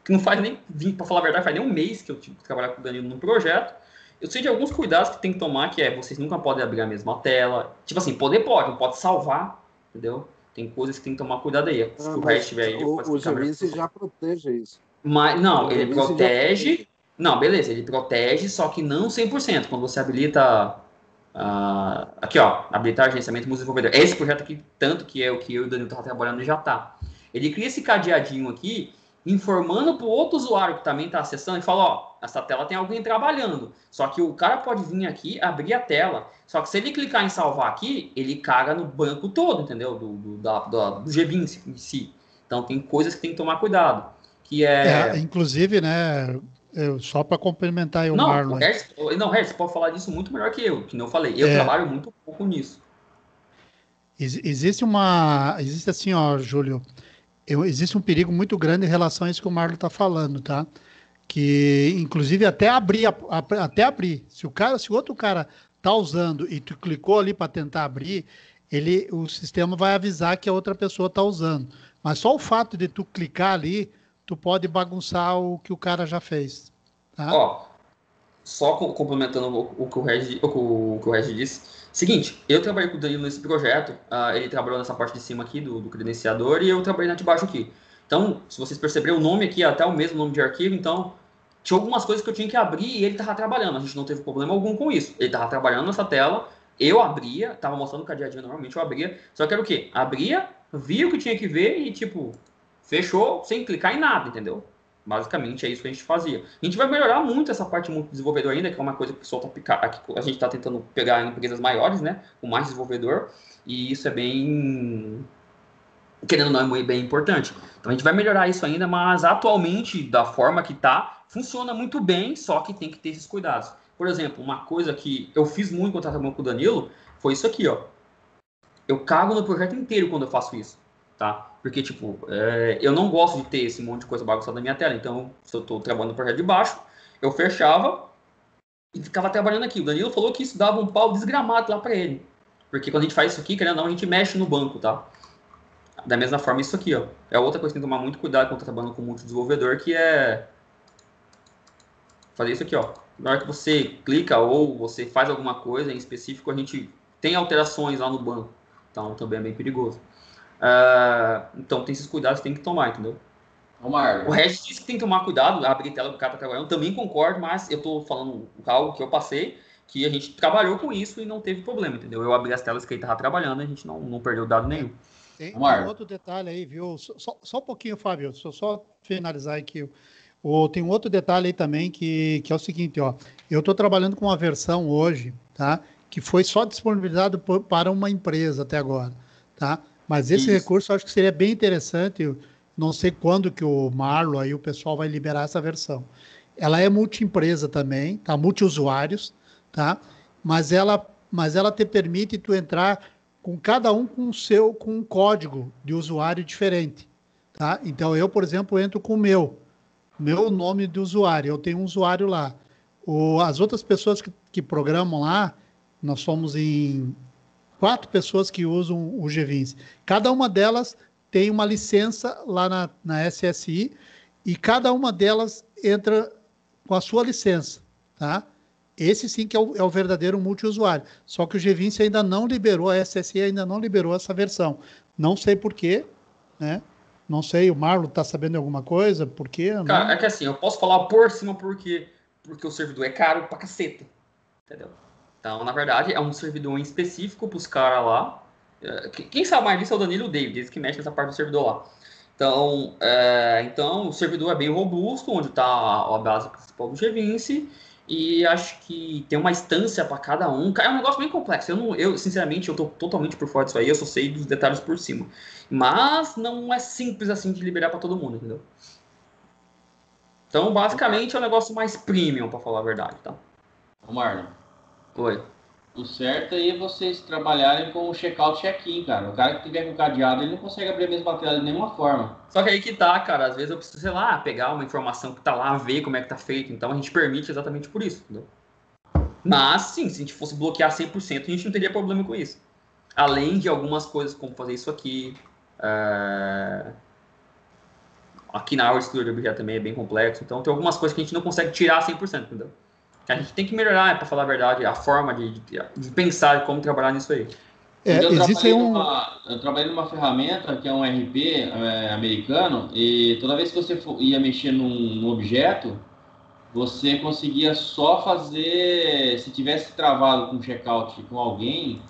que não faz nem, para falar a verdade, faz nem um mês que eu tive que trabalhar com o Danilo no projeto. Eu sei de alguns cuidados que tem que tomar, que vocês nunca podem abrir a mesma tela. Tipo assim, poder pode, não pode salvar, entendeu? Tem coisas que tem que tomar cuidado aí. Se o Regis tiver aí, o G20 já protege isso. Mas, não, ele protege... Não, beleza, ele protege, só que não 100%. Quando você habilita... aqui, ó, habilitar agenciamento multidesenvolvedor. Esse projeto aqui, tanto que é o que eu e o Danilo estava trabalhando, já tá. Ele cria esse cadeadinho aqui, informando para o outro usuário que também está acessando e fala, ó, essa tela tem alguém trabalhando. Só que o cara pode vir aqui, abrir a tela. Só que se ele clicar em salvar aqui, ele caga no banco todo, entendeu? Do G20 em si. Então tem coisas que tem que tomar cuidado. Que inclusive, né, só para complementar aí o Marlon. Regis pode falar disso muito melhor que eu falei. Eu trabalho muito pouco nisso. Existe assim, ó, Júlio, existe um perigo muito grande em relação a isso que o Marlon está falando, tá? Que, inclusive, até abrir. Se o outro cara tá usando e tu clicou ali para tentar abrir, o sistema vai avisar que a outra pessoa tá usando. Mas só o fato de tu clicar ali, tu pode bagunçar o que o cara já fez. Tá? Ó, só complementando o que o Regis disse. Seguinte, eu trabalhei com o Danilo nesse projeto, ele trabalhou nessa parte de cima aqui do credenciador e eu trabalhei na de baixo aqui. Então, se vocês perceberem, o nome aqui é até o mesmo nome de arquivo, então tinha algumas coisas que eu tinha que abrir e ele estava trabalhando. A gente não teve problema algum com isso. Ele estava trabalhando nessa tela, eu abria, estava mostrando o cadeadinho normalmente, eu abria. Só que era o quê? Abria, via o que tinha que ver e, tipo, fechou sem clicar em nada, entendeu? Basicamente é isso que a gente fazia. A gente vai melhorar muito essa parte muito desenvolvedor ainda, que é uma coisa que o pessoal a gente está tentando pegar em empresas maiores, né? Com mais desenvolvedor. E isso é bem... querendo ou não, é bem importante. Então a gente vai melhorar isso ainda, mas atualmente, da forma que tá, funciona muito bem, só que tem que ter esses cuidados. Por exemplo, uma coisa que eu fiz muito quando eu estava com o Danilo, foi isso aqui, ó. Eu cago no projeto inteiro quando eu faço isso, tá? Porque, tipo, eu não gosto de ter esse monte de coisa bagunçada na minha tela, então, se eu tô trabalhando no projeto de baixo, eu fechava e ficava trabalhando aqui. O Danilo falou que isso dava um pau desgramado lá pra ele. Porque quando a gente faz isso aqui, querendo ou não, a gente mexe no banco, tá? Da mesma forma, isso aqui, ó. É outra coisa que tem que tomar muito cuidado quando tá trabalhando com multidesenvolvedor, que é fazer isso aqui, ó. Na hora que você clica ou você faz alguma coisa em específico, a gente tem alterações lá no banco. Então, também é bem perigoso. Então, tem esses cuidados que tem que tomar, entendeu? O Regis disse que tem que tomar cuidado, abrir tela do cara tá trabalhando. Também concordo, mas eu tô falando algo que eu passei, que a gente trabalhou com isso e não teve problema, entendeu? Eu abri as telas que ele tava trabalhando e a gente não perdeu dado nenhum. Tem um outro detalhe aí, viu? Só um pouquinho, Fábio, só finalizar aqui. Tem um outro detalhe aí também que é o seguinte, ó. Eu estou trabalhando com uma versão hoje, tá? Que foi só disponibilizado para uma empresa até agora, tá? Mas esse recurso eu acho que seria bem interessante. Eu não sei quando que o Marlon aí o pessoal vai liberar essa versão. Ela é multi-empresa também, tá? Multi-usuários, tá? Mas ela te permite tu entrar com cada um com um código de usuário diferente, tá? Então eu, por exemplo, entro com o meu nome de usuário. Eu tenho um usuário lá. As outras pessoas que programam lá, nós somos em 4 pessoas que usam o G20. Cada uma delas tem uma licença lá na SSI e cada uma delas entra com a sua licença, tá? Esse sim que é o verdadeiro multiusuário. Só que o G20 ainda não liberou, a SSI ainda não liberou essa versão. Não sei por quê, né? Não sei, o Marlon tá sabendo de alguma coisa? Por quê? Cara, é que assim, eu posso falar por cima porque o servidor é caro pra caceta, entendeu? Então, na verdade, é um servidor em específico pros caras lá. Quem sabe mais disso é o Danilo e o David, eles que mexem nessa parte do servidor lá. Então, o servidor é bem robusto, onde está a base principal do G20, e acho que tem uma instância para cada um. É um negócio bem complexo. Sinceramente, eu estou totalmente por fora disso aí, eu só sei dos detalhes por cima. Mas não é simples assim de liberar para todo mundo, entendeu? Então, basicamente, é um negócio mais premium, para falar a verdade, tá? Ô, Marlon. Oi. O certo aí é vocês trabalharem com o check-out check-in, cara. O cara que tiver com cadeado, ele não consegue abrir a mesma tela de nenhuma forma. Só que aí que tá, cara. Às vezes eu preciso, sei lá, pegar uma informação que tá lá, ver como é que tá feito. Então a gente permite exatamente por isso, entendeu? Mas, sim, se a gente fosse bloquear 100%, a gente não teria problema com isso. Além de algumas coisas, como fazer isso aqui. Aqui na Our Studio Objeto também é bem complexo. Então tem algumas coisas que a gente não consegue tirar 100%, entendeu? A gente tem que melhorar, para falar a verdade, a forma de pensar como trabalhar nisso aí. Eu trabalhei numa ferramenta que é um RP americano, e toda vez que você ia mexer num objeto, você conseguia só fazer, se tivesse travado com checkout com alguém,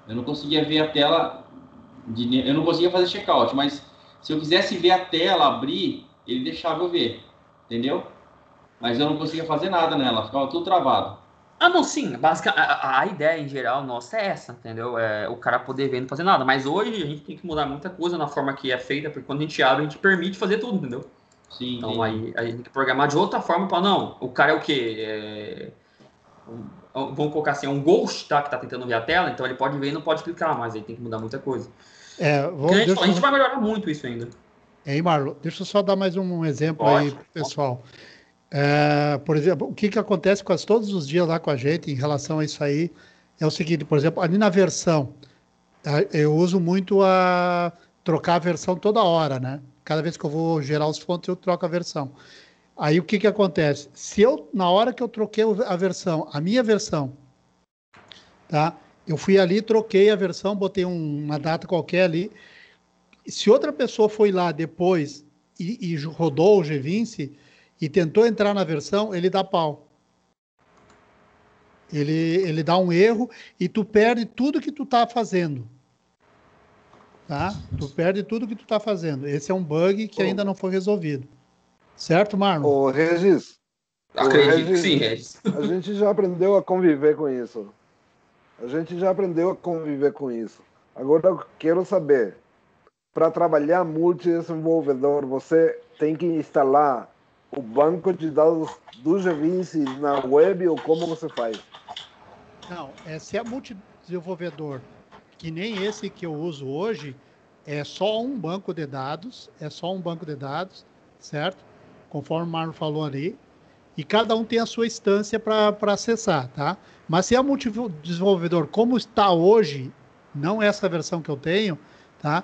eu não conseguia ver a tela, eu não conseguia fazer checkout, mas se eu quisesse ver a tela abrir, ele deixava eu ver, entendeu? Mas eu não conseguia fazer nada nela, ficava tudo travado. Não, sim. A ideia em geral nossa é essa, entendeu? É o cara poder ver e não fazer nada. Mas hoje a gente tem que mudar muita coisa na forma que é feita, porque quando a gente abre, a gente permite fazer tudo, entendeu? Sim. Então aí a gente tem que programar de outra forma para não. O cara é o quê? Vamos colocar assim, é um ghost, tá? Que tá tentando ver a tela, então ele pode ver e não pode clicar, mas aí tem que mudar muita coisa. A gente vai melhorar muito isso ainda. Aí, Marlon, deixa eu só dar mais um exemplo aí pro pessoal. Por exemplo, o que acontece quase todos os dias lá com a gente em relação a isso aí é o seguinte, por exemplo, ali na versão, eu uso muito a trocar a versão toda hora, né? Cada vez que eu vou gerar os fontes, eu troco a versão. Aí o que acontece? Se eu, na hora que eu troquei a versão, a minha versão, tá? Eu fui ali, troquei a versão, botei uma data qualquer ali. Se outra pessoa foi lá depois e rodou o G20 e tentou entrar na versão, ele dá pau. Ele dá um erro e tu perde tudo que tu tá fazendo. Tá? Tu perde tudo que tu tá fazendo. Esse é um bug que ainda não foi resolvido. Certo, Marlon? Ô, Regis. Acredito que sim, Regis. A gente já aprendeu a conviver com isso. Agora eu quero saber, para trabalhar multidesenvolvedor, você tem que instalar o banco de dados do G20 na web ou como você faz? Não, se é multidesenvolvedor, que nem esse que eu uso hoje, é só um banco de dados, certo? Conforme o Marlon falou ali, e cada um tem a sua instância para acessar, tá? Mas se é multidesenvolvedor, como está hoje, não essa versão que eu tenho, tá?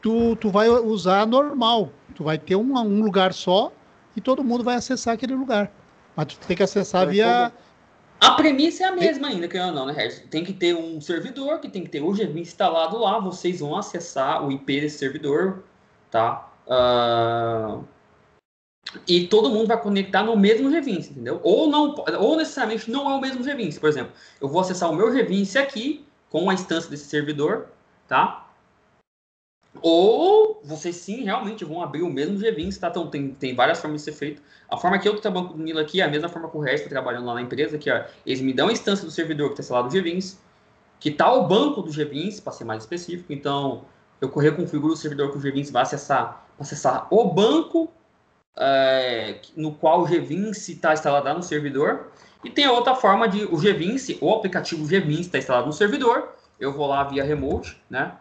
Tu vai usar normal, tu vai ter um lugar só e todo mundo vai acessar aquele lugar. Mas tu tem que acessar via... A premissa é a mesma ainda, que não, né, Regis? Tem que ter um servidor, que tem que ter o G20 instalado lá, vocês vão acessar o IP desse servidor, tá? E todo mundo vai conectar no mesmo G20, entendeu? Ou necessariamente não é o mesmo G20. Por exemplo, eu vou acessar o meu G20 aqui, com a instância desse servidor, tá? Ou vocês sim realmente vão abrir o mesmo G20, tá? Então tem várias formas de ser feito. A forma que eu estou trabalhando com o Nilo aqui é a mesma forma que o resto está trabalhando lá na empresa, que eles me dão a instância do servidor que está instalado no G20, que está o banco do G20, para ser mais específico. Então, eu reconfiguro o servidor que o G20 vai acessar o banco no qual o G20 está instalado lá no servidor. E tem a outra forma de o G20, o aplicativo G20 está instalado no servidor. Eu vou lá via remote, né?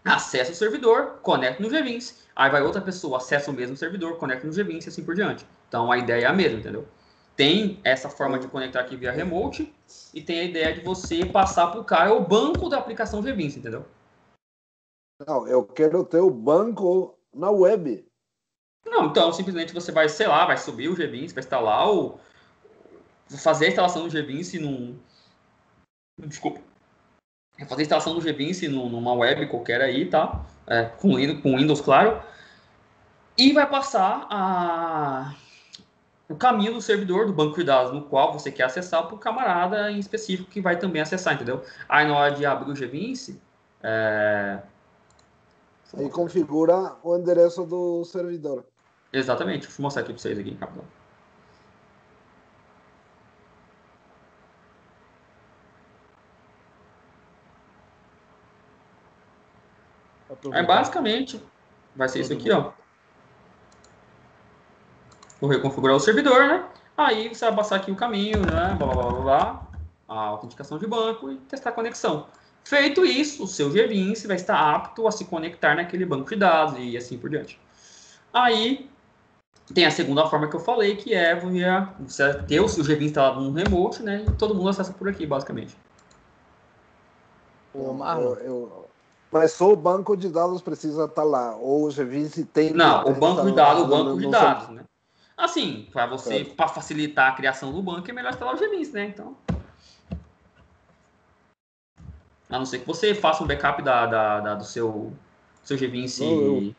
Acesso o servidor, conecto no G20, aí vai outra pessoa, acessa o mesmo servidor, conecta no G20 e assim por diante. Então a ideia é a mesma, entendeu? Tem essa forma de conectar aqui via remote e tem a ideia de você passar para o cara o banco da aplicação G20, entendeu? Não, eu quero ter o banco na web. Não, então simplesmente você vai, sei lá, vai subir o G20, vai instalar fazer a instalação do G20 Desculpa. Fazer a instalação do G20 numa web qualquer aí, tá? Com Windows, claro. e vai passar o caminho do servidor do banco de dados no qual você quer acessar para o camarada em específico que vai também acessar, entendeu? Aí na hora de abrir o G20, aí configura o endereço do servidor. Exatamente, deixa eu mostrar aqui para vocês aqui, rapidão. Aí basicamente vai ser isso aqui, ó. Vou reconfigurar o servidor, né? Aí você vai passar aqui o caminho, né? Blá, blá, blá, blá, a autenticação de banco e testar a conexão. Feito isso, o seu G20 vai estar apto a se conectar naquele banco de dados e assim por diante. Aí tem a segunda forma que eu falei, que é você ter o seu G20 instalado no remote, né? E todo mundo acessa por aqui, basicamente. Ô, Marlon. Mas só o banco de dados precisa estar lá, ou o G20 tem Não, que o banco de dados, né? Assim, para facilitar a criação do banco, é melhor instalar o G20, né? Então, a não ser que você faça um backup do seu G20.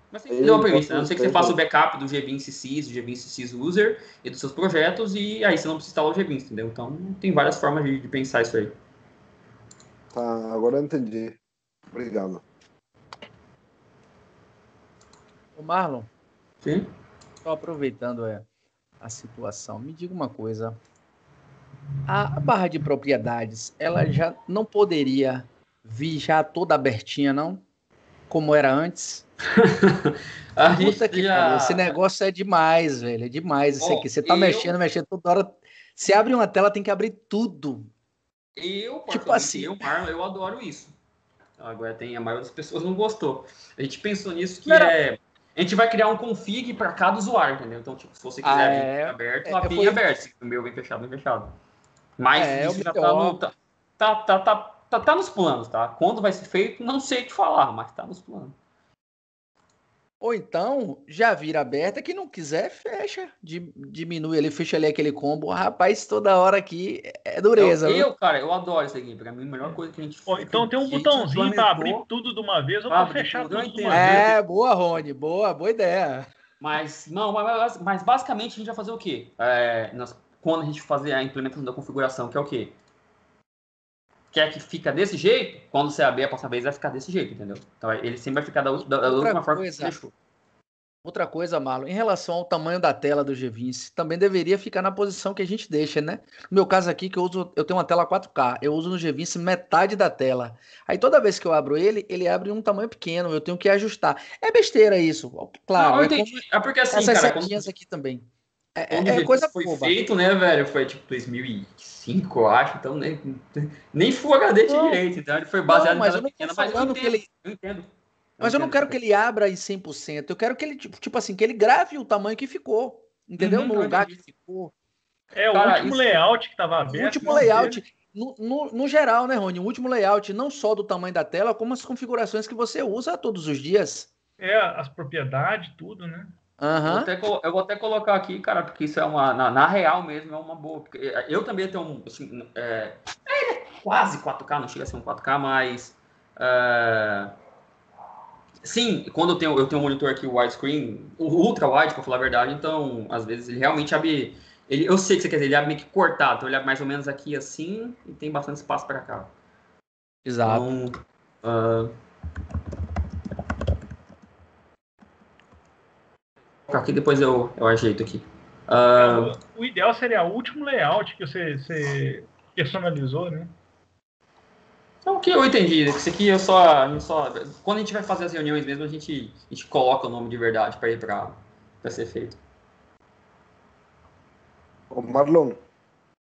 Mas tem que dar uma premissa, né? A não ser que você faça o backup do G20 SYS, do G20 SYS User e dos seus projetos, e aí você não precisa instalar o G20, entendeu? Então, tem várias formas de pensar isso aí. Tá, agora eu entendi. Obrigado. Ô, Marlon. Sim? Só aproveitando a situação, me diga uma coisa. A barra de propriedades, ela já não poderia vir já toda abertinha, não? Como era antes? Puta que pariu, esse negócio é demais, velho. É demais isso aqui. Você tá mexendo toda hora. Você abre uma tela, tem que abrir tudo. Tipo assim, Marlon, eu adoro isso. Agora a maioria das pessoas não gostou. A gente pensou nisso que a gente vai criar um config para cada usuário, entendeu? Então, tipo, se você quiser bem aberto, bem aberto. Se o meu bem fechado. Mas isso já tá nos planos, tá? Quando vai ser feito, não sei te falar, mas tá nos planos. Ou então, já vira aberta, que não quiser, fecha. Diminui ali, fecha ali aquele combo. Rapaz, toda hora aqui é dureza. Cara, eu adoro isso aqui. Pra mim, a melhor coisa que a gente fez. Então tem um botãozinho para abrir tudo de uma vez ou para fechar tudo de uma vez. Boa, Rony. Boa ideia. Mas basicamente a gente vai fazer o quê? Quando a gente fazer a implementação da configuração, que é o quê? Quer que fica desse jeito? Quando você abrir a próxima vez, vai ficar desse jeito, entendeu? Então ele sempre vai ficar da última forma que você deixou. Outra coisa, Marlon, em relação ao tamanho da tela do G20, também deveria ficar na posição que a gente deixa, né? No meu caso aqui, eu tenho uma tela 4K, eu uso no G20 metade da tela. Aí toda vez que eu abro ele abre um tamanho pequeno, eu tenho que ajustar. É besteira isso, claro. Não, eu entendi. Porque assim, essas setinhas aqui também. Coisa foi boba. Feito, né, velho? Foi tipo 2005, eu acho, então nem Full HD direito, então ele foi baseado em tela pequena, mas eu entendo. Mas eu não quero que ele abra em 100%. Eu quero que ele, tipo assim, que ele grave o tamanho que ficou. Entendeu? No lugar que ficou. O último layout que estava aberto. O último layout. No geral, né, Rony? O último layout, não só do tamanho da tela, como as configurações que você usa todos os dias. As propriedades, tudo, né? Eu vou até colocar aqui, cara, porque isso é na real mesmo, é uma boa. Porque eu também tenho assim, quase 4K, não chega a ser um 4K, mas... Sim, quando eu tenho um monitor aqui, o widescreen, o ultra wide, pra falar a verdade, então, às vezes, ele realmente abre... eu sei o que você quer dizer, ele abre meio que cortado, então ele abre mais ou menos aqui assim, e tem bastante espaço para cá. Exato. Então, aqui depois eu ajeito aqui. O ideal seria o último layout que você personalizou, né? Então, o que eu entendi, isso aqui eu só... Quando a gente vai fazer as reuniões mesmo, a gente coloca o nome de verdade para ir para ser feito. Ô Marlon.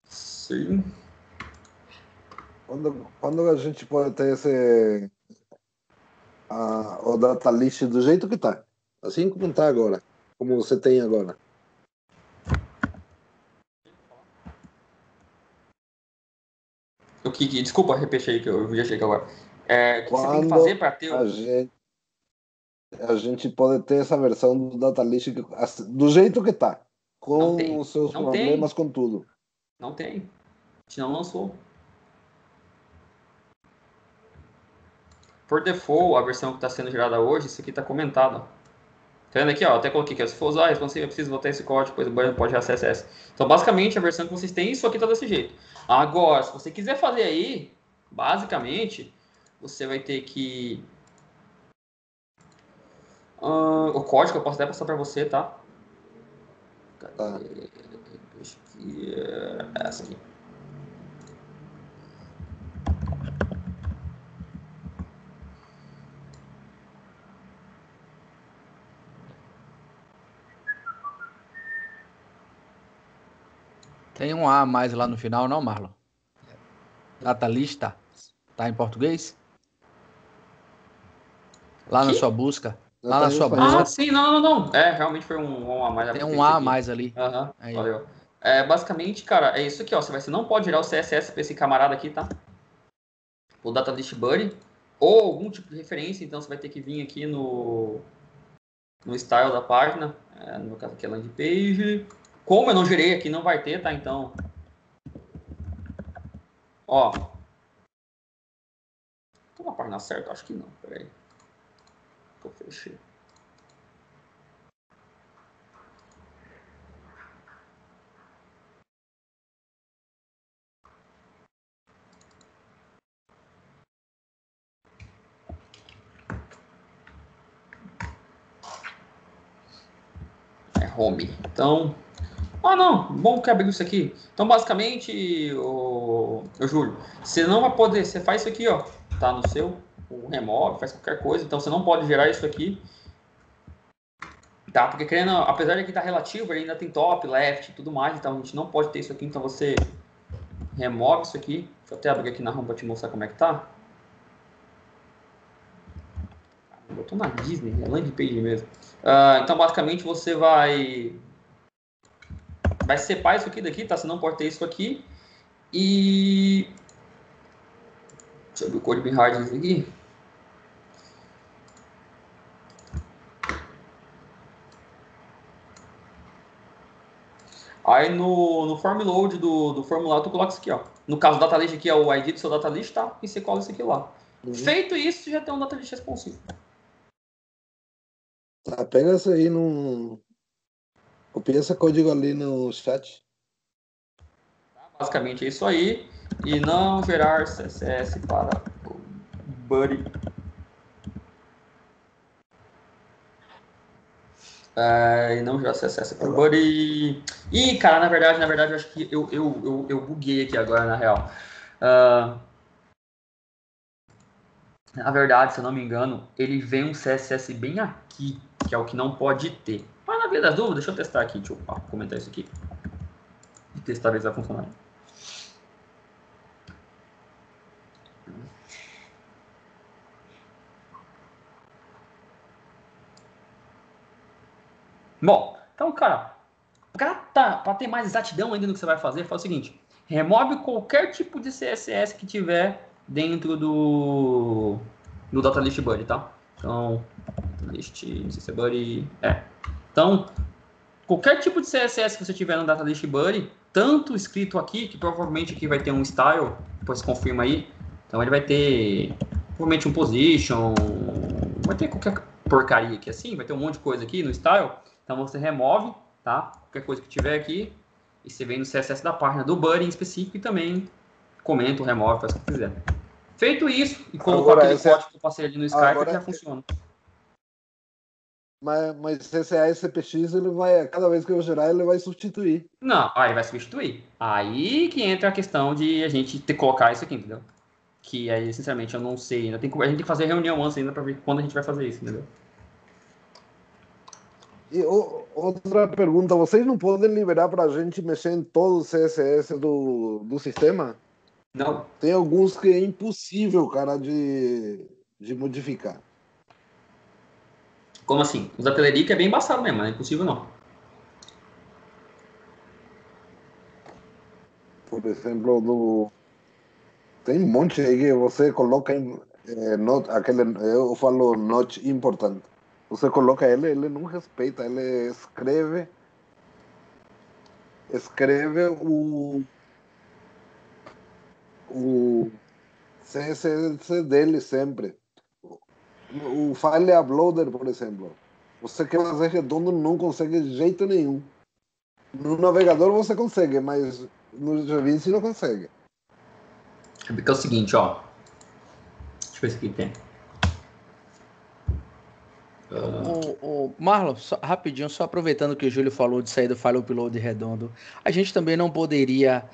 Sim. Quando a gente pode ter o data list do jeito que tá? Assim como está agora. Como você tem agora. Desculpa, repete aí que eu viajei agora. O que você tem que fazer para ter a gente pode ter essa versão do data list do jeito que tá, com os seus problemas, com tudo. Não tem. A gente não lançou. por default, a versão que está sendo gerada hoje, isso aqui está comentado. Tá vendo aqui, ó? Até coloquei aqui, se for usar responsive, eu preciso botar esse código, depois o banner pode gerar CSS. Então, basicamente, a versão que vocês têm, isso aqui tá desse jeito. Agora, se você quiser fazer aí, basicamente, você vai ter que... o código eu posso até passar para você, tá? Cadê? Acho que é essa aqui. Tem um A a mais lá no final, não, Marlon? Data lista? Tá em português? Lá na sua busca? Lá na sua busca. Ah, sim, não. Realmente foi um a mais. Tem um A a mais ali. Aham, valeu. Basicamente, cara, é isso aqui, ó. Você não pode gerar o CSS para esse camarada aqui, tá? O Data List Buddy. Ou algum tipo de referência, então você vai ter que vir aqui no style da página. No meu caso aqui é landing page. Como eu não gerei aqui, não vai ter, tá? Então, ó. Tô na página certa? Acho que não, peraí. Eu fechei. Home. Então, não, bom que abriu isso aqui. Então, basicamente, o Júlio, você não vai poder, você faz isso aqui, ó, tá no seu, remove, faz qualquer coisa, então você não pode gerar isso aqui, tá? Porque querendo, apesar de aqui estar relativo, ele ainda tem top, left e tudo mais, então a gente não pode ter isso aqui, então você remove isso aqui. Deixa eu até abrir aqui na home para te mostrar como é que tá. Botou na Disney, é landing page mesmo. Então, basicamente, você vai separar isso aqui daqui, tá? Você não pode ter isso aqui. E... deixa eu ver o code bem hard aqui. Aí no form load do formulário, tu coloca isso aqui, ó. No caso, o data list aqui é o ID do seu data list, tá? E você cola isso aqui lá. Feito isso, já tem um data list responsivo. Tá, pega isso aí copia esse código ali no chat. Basicamente é isso aí. E não gerar CSS para o Buddy. E não gerar CSS para o Buddy. Ih, cara, na verdade, eu acho que eu buguei aqui agora, na real. Na verdade, se eu não me engano, ele vem um CSS bem aqui, que é o que não pode ter. Mas na via das dúvidas, deixa eu testar aqui, deixa eu comentar isso aqui. E testar se vai funcionar. Bom, então, cara, para ter mais exatidão ainda no que você vai fazer, faz o seguinte: remove qualquer tipo de CSS que tiver dentro do Data List Buddy, tá? Então, list, não sei se é Buddy, Então, qualquer tipo de CSS que você tiver no Data List Buddy, tanto escrito aqui, que provavelmente aqui vai ter um style, depois confirma aí. Então, ele vai ter provavelmente um position, vai ter qualquer porcaria aqui assim, vai ter um monte de coisa aqui no style. Então, você remove, tá? Qualquer coisa que tiver aqui, e você vem no CSS da página do Buddy em específico e também comenta, remove, faz o que quiser. Feito isso, e colocar aquele código que eu passei ali no Skype, já funciona. Mas esse ASPX, ele vai, cada vez que eu gerar, ele vai substituir. Não, aí vai substituir. Aí que entra a questão de a gente ter que colocar isso aqui, entendeu? Que aí, sinceramente, eu não sei ainda. A gente tem que fazer reunião antes ainda para ver quando a gente vai fazer isso, entendeu? E outra pergunta, vocês não podem liberar para a gente mexer em todo o CSS do sistema? Não. Tem alguns que é impossível, cara, de modificar. Como assim? O da Telerica é bem embaçado mesmo, não é impossível não. Por exemplo, tem um monte aí que você coloca eu falo not importante. Você coloca ele não respeita, ele escreve o CSS dele sempre. o file uploader, por exemplo. Você quer fazer redondo, não consegue de jeito nenhum. No navegador você consegue, mas no DaVinci não consegue. É porque é o seguinte, ó. Deixa eu ver se aqui tem. O Marlon, rapidinho, só aproveitando que o Júlio falou de sair do file upload redondo, a gente também não poderia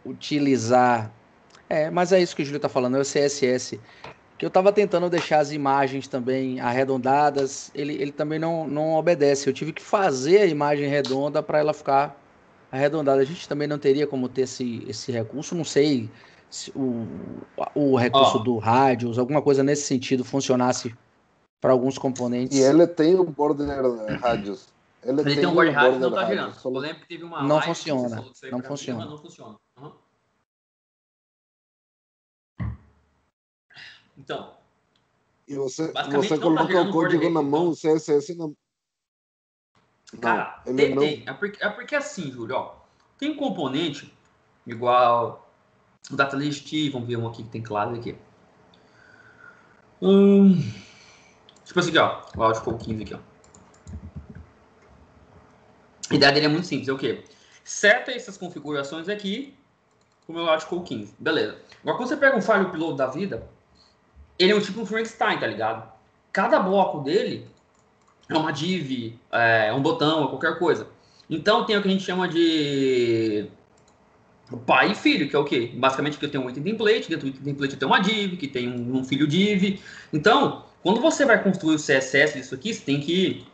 utilizar, mas é isso que o Júlio está falando, é o CSS, que eu estava tentando deixar as imagens também arredondadas, ele também não obedece, eu tive que fazer a imagem redonda para ela ficar arredondada. A gente também não teria como ter esse recurso, não sei se o recurso do Radius, alguma coisa nesse sentido funcionasse para alguns componentes. E ele tem um border Radius. Ele tem um border Radius, não está girando. Eu lembro que teve uma não funciona. Não funciona. Não funciona. Uhum. Então. E você coloca o código na mão, o CSS na... Cara, tem. É porque assim, Júlio, ó. Tem componente igual o datalist, vamos ver um aqui que tem classe aqui. Tipo assim, aqui, ó. O Outcode 15 aqui, ó. A ideia dele é muito simples, é o quê? Seta essas configurações aqui com o meu Outcode 15. Beleza. Agora, quando você pega um file upload da vida, ele é um tipo um Frankenstein, tá ligado? Cada bloco dele é uma div, é um botão, é qualquer coisa. Então, tem o que a gente chama de pai e filho, que é o quê? Basicamente, que eu tenho um item template, dentro do item template eu tenho uma div, que tem um filho div. Então, quando você vai construir o CSS disso aqui, você tem que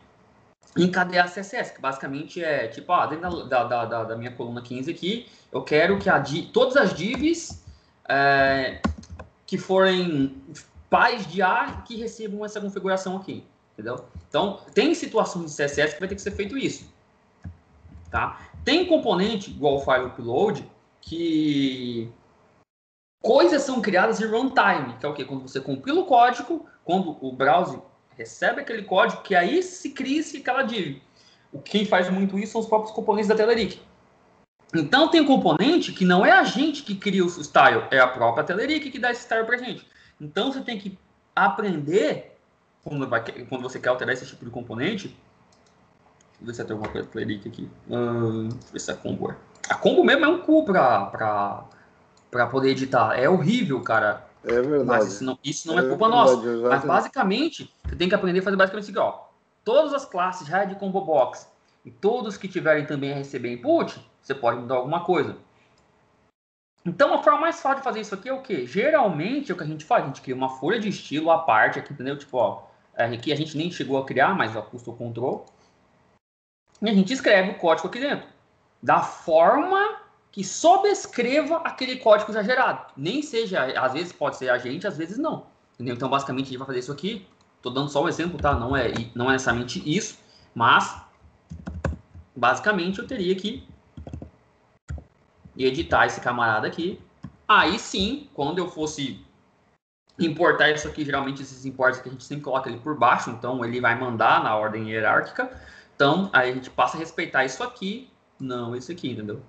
encadear CSS, que basicamente é tipo, dentro da minha coluna 15 aqui, eu quero que todas as divs que forem pais de A que recebam essa configuração aqui, entendeu? Então, tem situações de CSS que vai ter que ser feito isso, tá? Tem componente, igual o file upload, que coisas são criadas em runtime, que é o quê? Quando você compila o código, quando o browser recebe aquele código, que aí se cria aquela div. Quem faz muito isso são os próprios componentes da Telerik. Então, tem um componente que não é a gente que cria o style, é a própria Telerik que dá esse style pra gente. Então, você tem que aprender, quando você quer alterar esse tipo de componente. Deixa eu ver se tem alguma coisa da Telerik aqui. Deixa eu ver se a combo é. A combo mesmo é um cu pra poder editar. É horrível, cara. É verdade. Mas isso não é culpa nossa. Mas basicamente, você tem que aprender a fazer basicamente isso aqui, ó. Todas as classes já de combo box e todos que tiverem também a receber input, você pode mudar alguma coisa. Então, a forma mais fácil de fazer isso aqui é o quê? Geralmente, é o que a gente faz. A gente cria uma folha de estilo à parte aqui, entendeu? Tipo, ó, aqui a gente nem chegou a criar, mas custa o control. E a gente escreve o código aqui dentro. Da forma que sobrescreva aquele código já gerado. Nem seja, às vezes pode ser a gente, às vezes não. Entendeu? Então, basicamente, a gente vai fazer isso aqui. Estou dando só um exemplo, tá? Não é necessariamente isso, mas basicamente eu teria que editar esse camarada aqui. Aí sim, quando eu fosse importar isso aqui, geralmente esses imports que a gente sempre coloca ele por baixo, então ele vai mandar na ordem hierárquica. Então, aí a gente passa a respeitar isso aqui, não esse aqui, entendeu?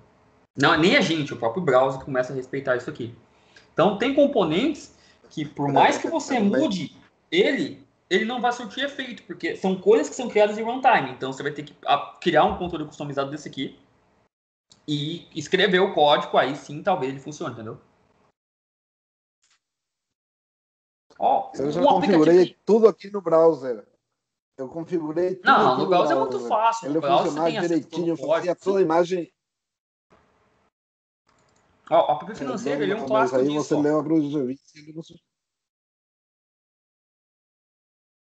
Não é nem a gente, o próprio browser que começa a respeitar isso aqui. Então, tem componentes que, por mais que você mude ele não vai surtir efeito, porque são coisas que são criadas em runtime. Então, você vai ter que criar um controle customizado desse aqui e escrever o código, aí sim, talvez ele funcione, entendeu? Ó, eu já configurei tudo aqui no browser. Eu configurei tudo. Não, no browser é muito fácil. Ele funcionava direitinho, eu fazia toda a imagem. Ó, o app financeiro, ele é um clássico aí disso. Você leu a Cruz.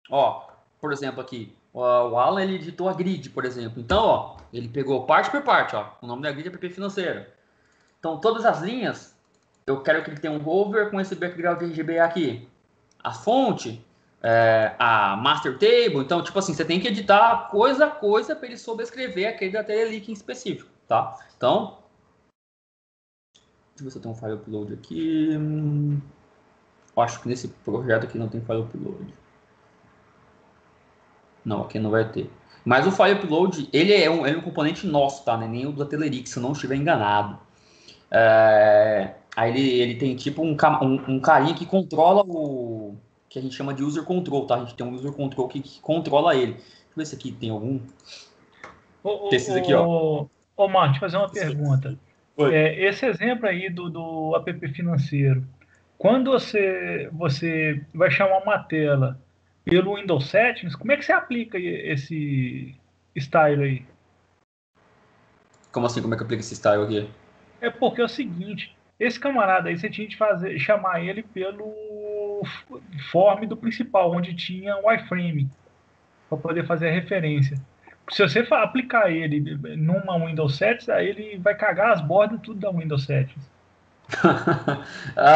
Ó, por exemplo aqui, o Alan, ele editou a grid, por exemplo. Então, ó, ele pegou parte por parte, ó. O nome da grid é app financeiro. Então, todas as linhas, eu quero que ele tenha um hover com esse background RGB aqui. A fonte, a master table. Então, tipo assim, você tem que editar coisa a coisa para ele sobrescrever aquele da Telerik em específico, tá? Então, deixa eu ver se eu tenho um file upload aqui. Eu acho que nesse projeto aqui não tem file upload. Não, aqui não vai ter. Mas o file upload, ele é um componente nosso, tá? Nem o da Telerik, se eu não estiver enganado. Aí ele tem tipo um carinha que controla que a gente chama de user control, tá? A gente tem um user control que controla ele. Deixa eu ver se aqui tem algum. Esses aqui, ó. Ô, Marcos, deixa eu fazer uma pergunta. Esse exemplo aí do app financeiro, quando você vai chamar uma tela pelo Windows Settings, como é que você aplica esse style aí? Como assim? Como é que aplica esse style aqui? É porque é o seguinte, esse camarada aí, você tinha de chamar ele pelo form do principal, onde tinha o iframe, para poder fazer a referência. Se você aplicar ele numa Windows Settings, aí ele vai cagar as bordas tudo da Windows Settings.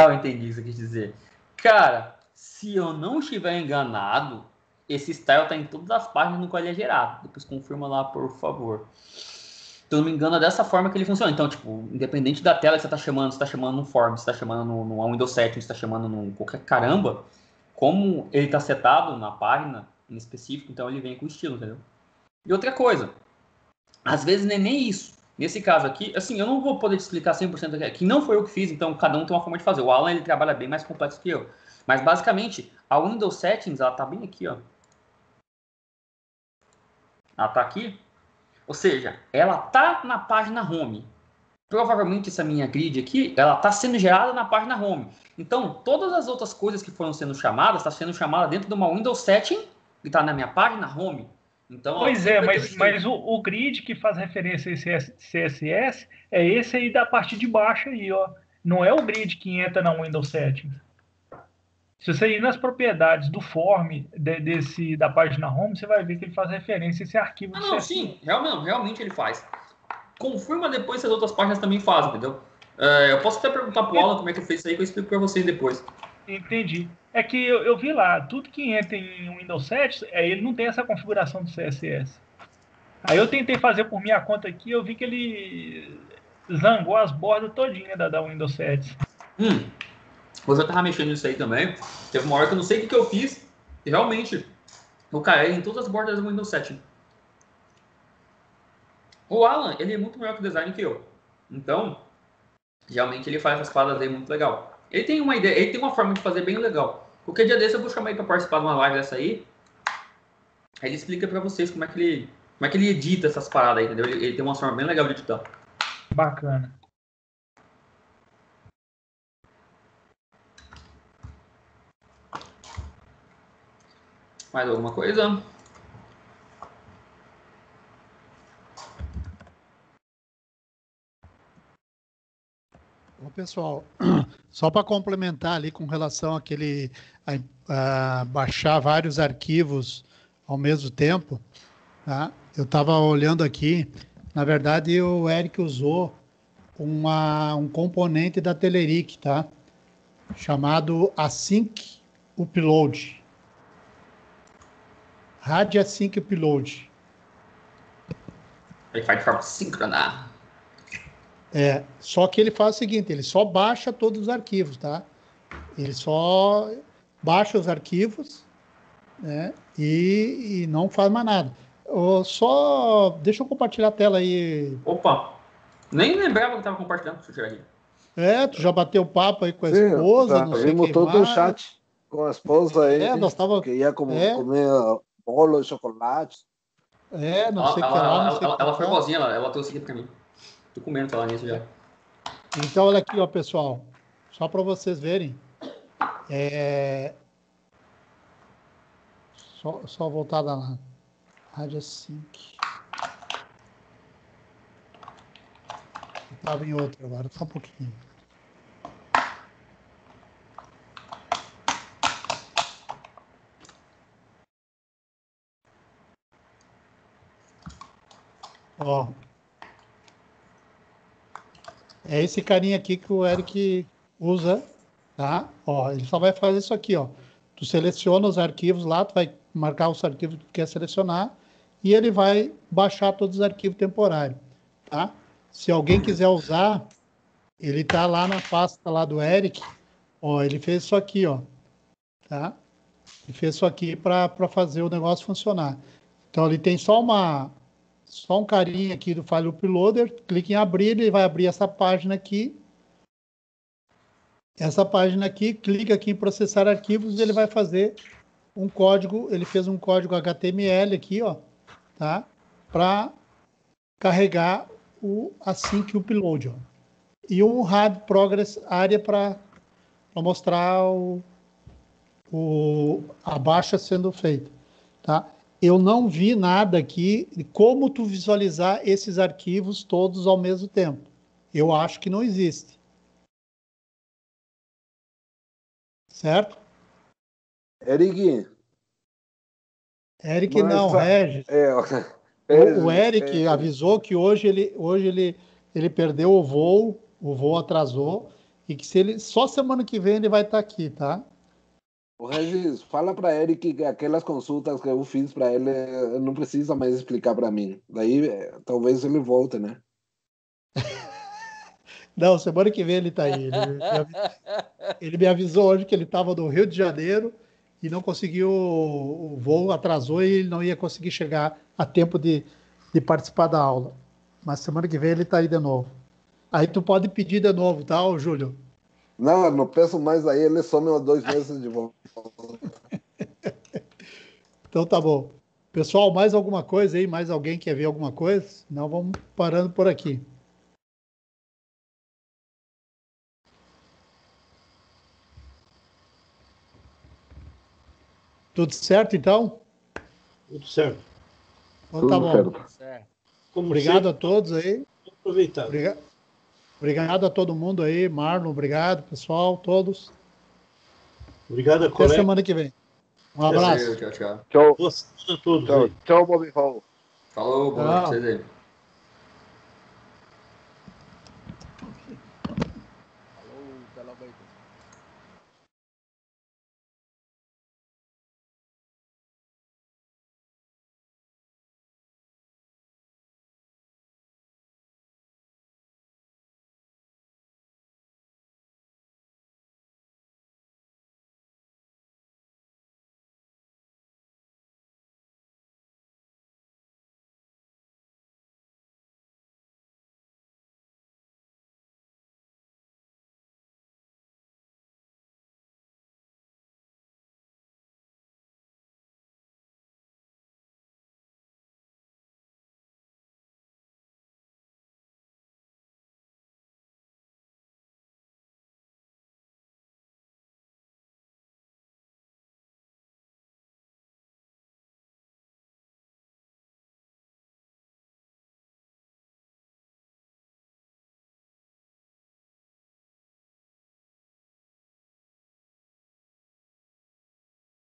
Eu entendi isso que quis dizer. Cara, se eu não estiver enganado, esse style tá em todas as páginas no qual ele é gerado. Depois confirma lá, por favor. Se eu não me engano, é dessa forma que ele funciona. Então, tipo, independente da tela que você tá chamando, se tá chamando no form, se tá chamando no Windows Settings, se tá chamando no qualquer caramba, como ele tá setado na página em específico, então ele vem com estilo, entendeu? E outra coisa, às vezes nem isso. Nesse caso aqui, assim, eu não vou poder te explicar 100% aqui, não foi eu que fiz, então cada um tem uma forma de fazer. O Alan, ele trabalha bem mais complexo que eu. Mas, basicamente, a Windows Settings, ela tá bem aqui, ó. Ela tá aqui. Ou seja, ela tá na página Home. Provavelmente essa minha grid aqui, ela tá sendo gerada na página Home. Então, todas as outras coisas que foram sendo chamadas, tá sendo chamada dentro de uma Windows Setting, que tá na minha página Home. Então, pois é, mas o grid que faz referência a esse CSS é esse aí da parte de baixo aí, ó. Não é o grid que entra na Windows Settings. Se você ir nas propriedades do form da página Home, você vai ver que ele faz referência a esse arquivo. Não, sim, realmente ele faz. Confirma depois se as outras páginas também fazem, entendeu? Eu posso até perguntar pro Alan como é que eu fiz isso aí, que eu explico para vocês depois. Entendi. É que eu vi lá, tudo que entra em Windows 7, ele não tem essa configuração do CSS. Aí eu tentei fazer por minha conta aqui, eu vi que ele zangou as bordas todinhas da Windows 7. Hoje eu tava mexendo nisso aí também. Teve uma hora que eu não sei o que eu fiz, e realmente eu caí em todas as bordas do Windows 7. O Alan, ele é muito melhor que o design que eu. Então, realmente ele faz essas paradas aí muito legal. Ele tem uma ideia, ele tem uma forma de fazer bem legal. Qualquer dia desse eu vou chamar ele para participar de uma live dessa aí. Aí ele explica para vocês como é que ele edita essas paradas aí, entendeu? Ele tem uma forma bem legal de editar. Bacana. Mais alguma coisa? Bom, pessoal, só para complementar ali com relação àquele a baixar vários arquivos ao mesmo tempo, tá? Eu estava olhando aqui, na verdade o Eric usou um componente da Telerik, tá? Chamado Async Upload. Rádio Async Upload. Ele faz de forma síncrona. Só que ele faz o seguinte, ele só baixa todos os arquivos, tá? Ele só baixa os arquivos, né? E não faz mais nada. Deixa eu compartilhar a tela aí. Opa! Nem lembrava que estava compartilhando com o Jair. Tu já bateu papo aí com a esposa, não sei o que. Vimos todo o chat com a esposa aí. Nós tava... Que ia comer bolo de chocolate. Não sei o que lá. Ela foi boazinha, ela trouxe aqui pra mim. Tô comendo falar nisso já. Então, olha aqui, ó, pessoal. Só para vocês verem. Só voltar lá. Rádio Sync. Estava em outro agora, só um pouquinho. Ó. É esse carinha aqui que o Eric usa, tá? Ó, ele só vai fazer isso aqui, ó. Tu seleciona os arquivos lá, tu vai marcar os arquivos que tu quer selecionar e ele vai baixar todos os arquivos temporários, tá? Se alguém quiser usar, ele tá lá na pasta lá do Eric, ó, ele fez isso aqui, ó, tá? Ele fez isso aqui para fazer o negócio funcionar. Então, ele tem só um carinha aqui do File Uploader, clique em abrir, ele vai abrir essa página aqui. Essa página aqui, clica aqui em processar arquivos, ele vai fazer um código, ele fez um código HTML aqui, ó, tá? Para carregar o async upload, ó. E um RAD progress área para mostrar a baixa sendo feita, tá? Eu não vi nada aqui de como tu visualizar esses arquivos todos ao mesmo tempo. Eu acho que não existe. Certo? Eric, Não, Regis. O Eric avisou que hoje ele perdeu o voo atrasou, e que só semana que vem ele vai estar aqui, tá? O Regis, fala para Eric que aquelas consultas que eu fiz para ele não precisa mais explicar para mim. Daí talvez ele volte, né? Não, semana que vem ele está aí. Ele me avisou hoje que ele estava no Rio de Janeiro e não conseguiu, o voo atrasou e ele não ia conseguir chegar a tempo de participar da aula. Mas semana que vem ele está aí de novo. Aí tu pode pedir de novo, tá, Júlio? Não, eu não peço mais aí, ele some uns 2 meses de volta. Então tá bom. Pessoal, mais alguma coisa aí? Mais alguém quer ver alguma coisa? Senão vamos parando por aqui. Tudo certo, então? Tudo certo. Então tá bom. Certo. Obrigado a todos aí. Aproveitado. Obrigado a todo mundo aí. Marlon, obrigado, pessoal, todos. Obrigado, Até colega. semana que vem. Um abraço. Tchau. Tchau. Boa semana a todos. Tchau, aí. tchau, Bobby Hall. Falou, boa noite pra vocês aí. Falou, pela noite.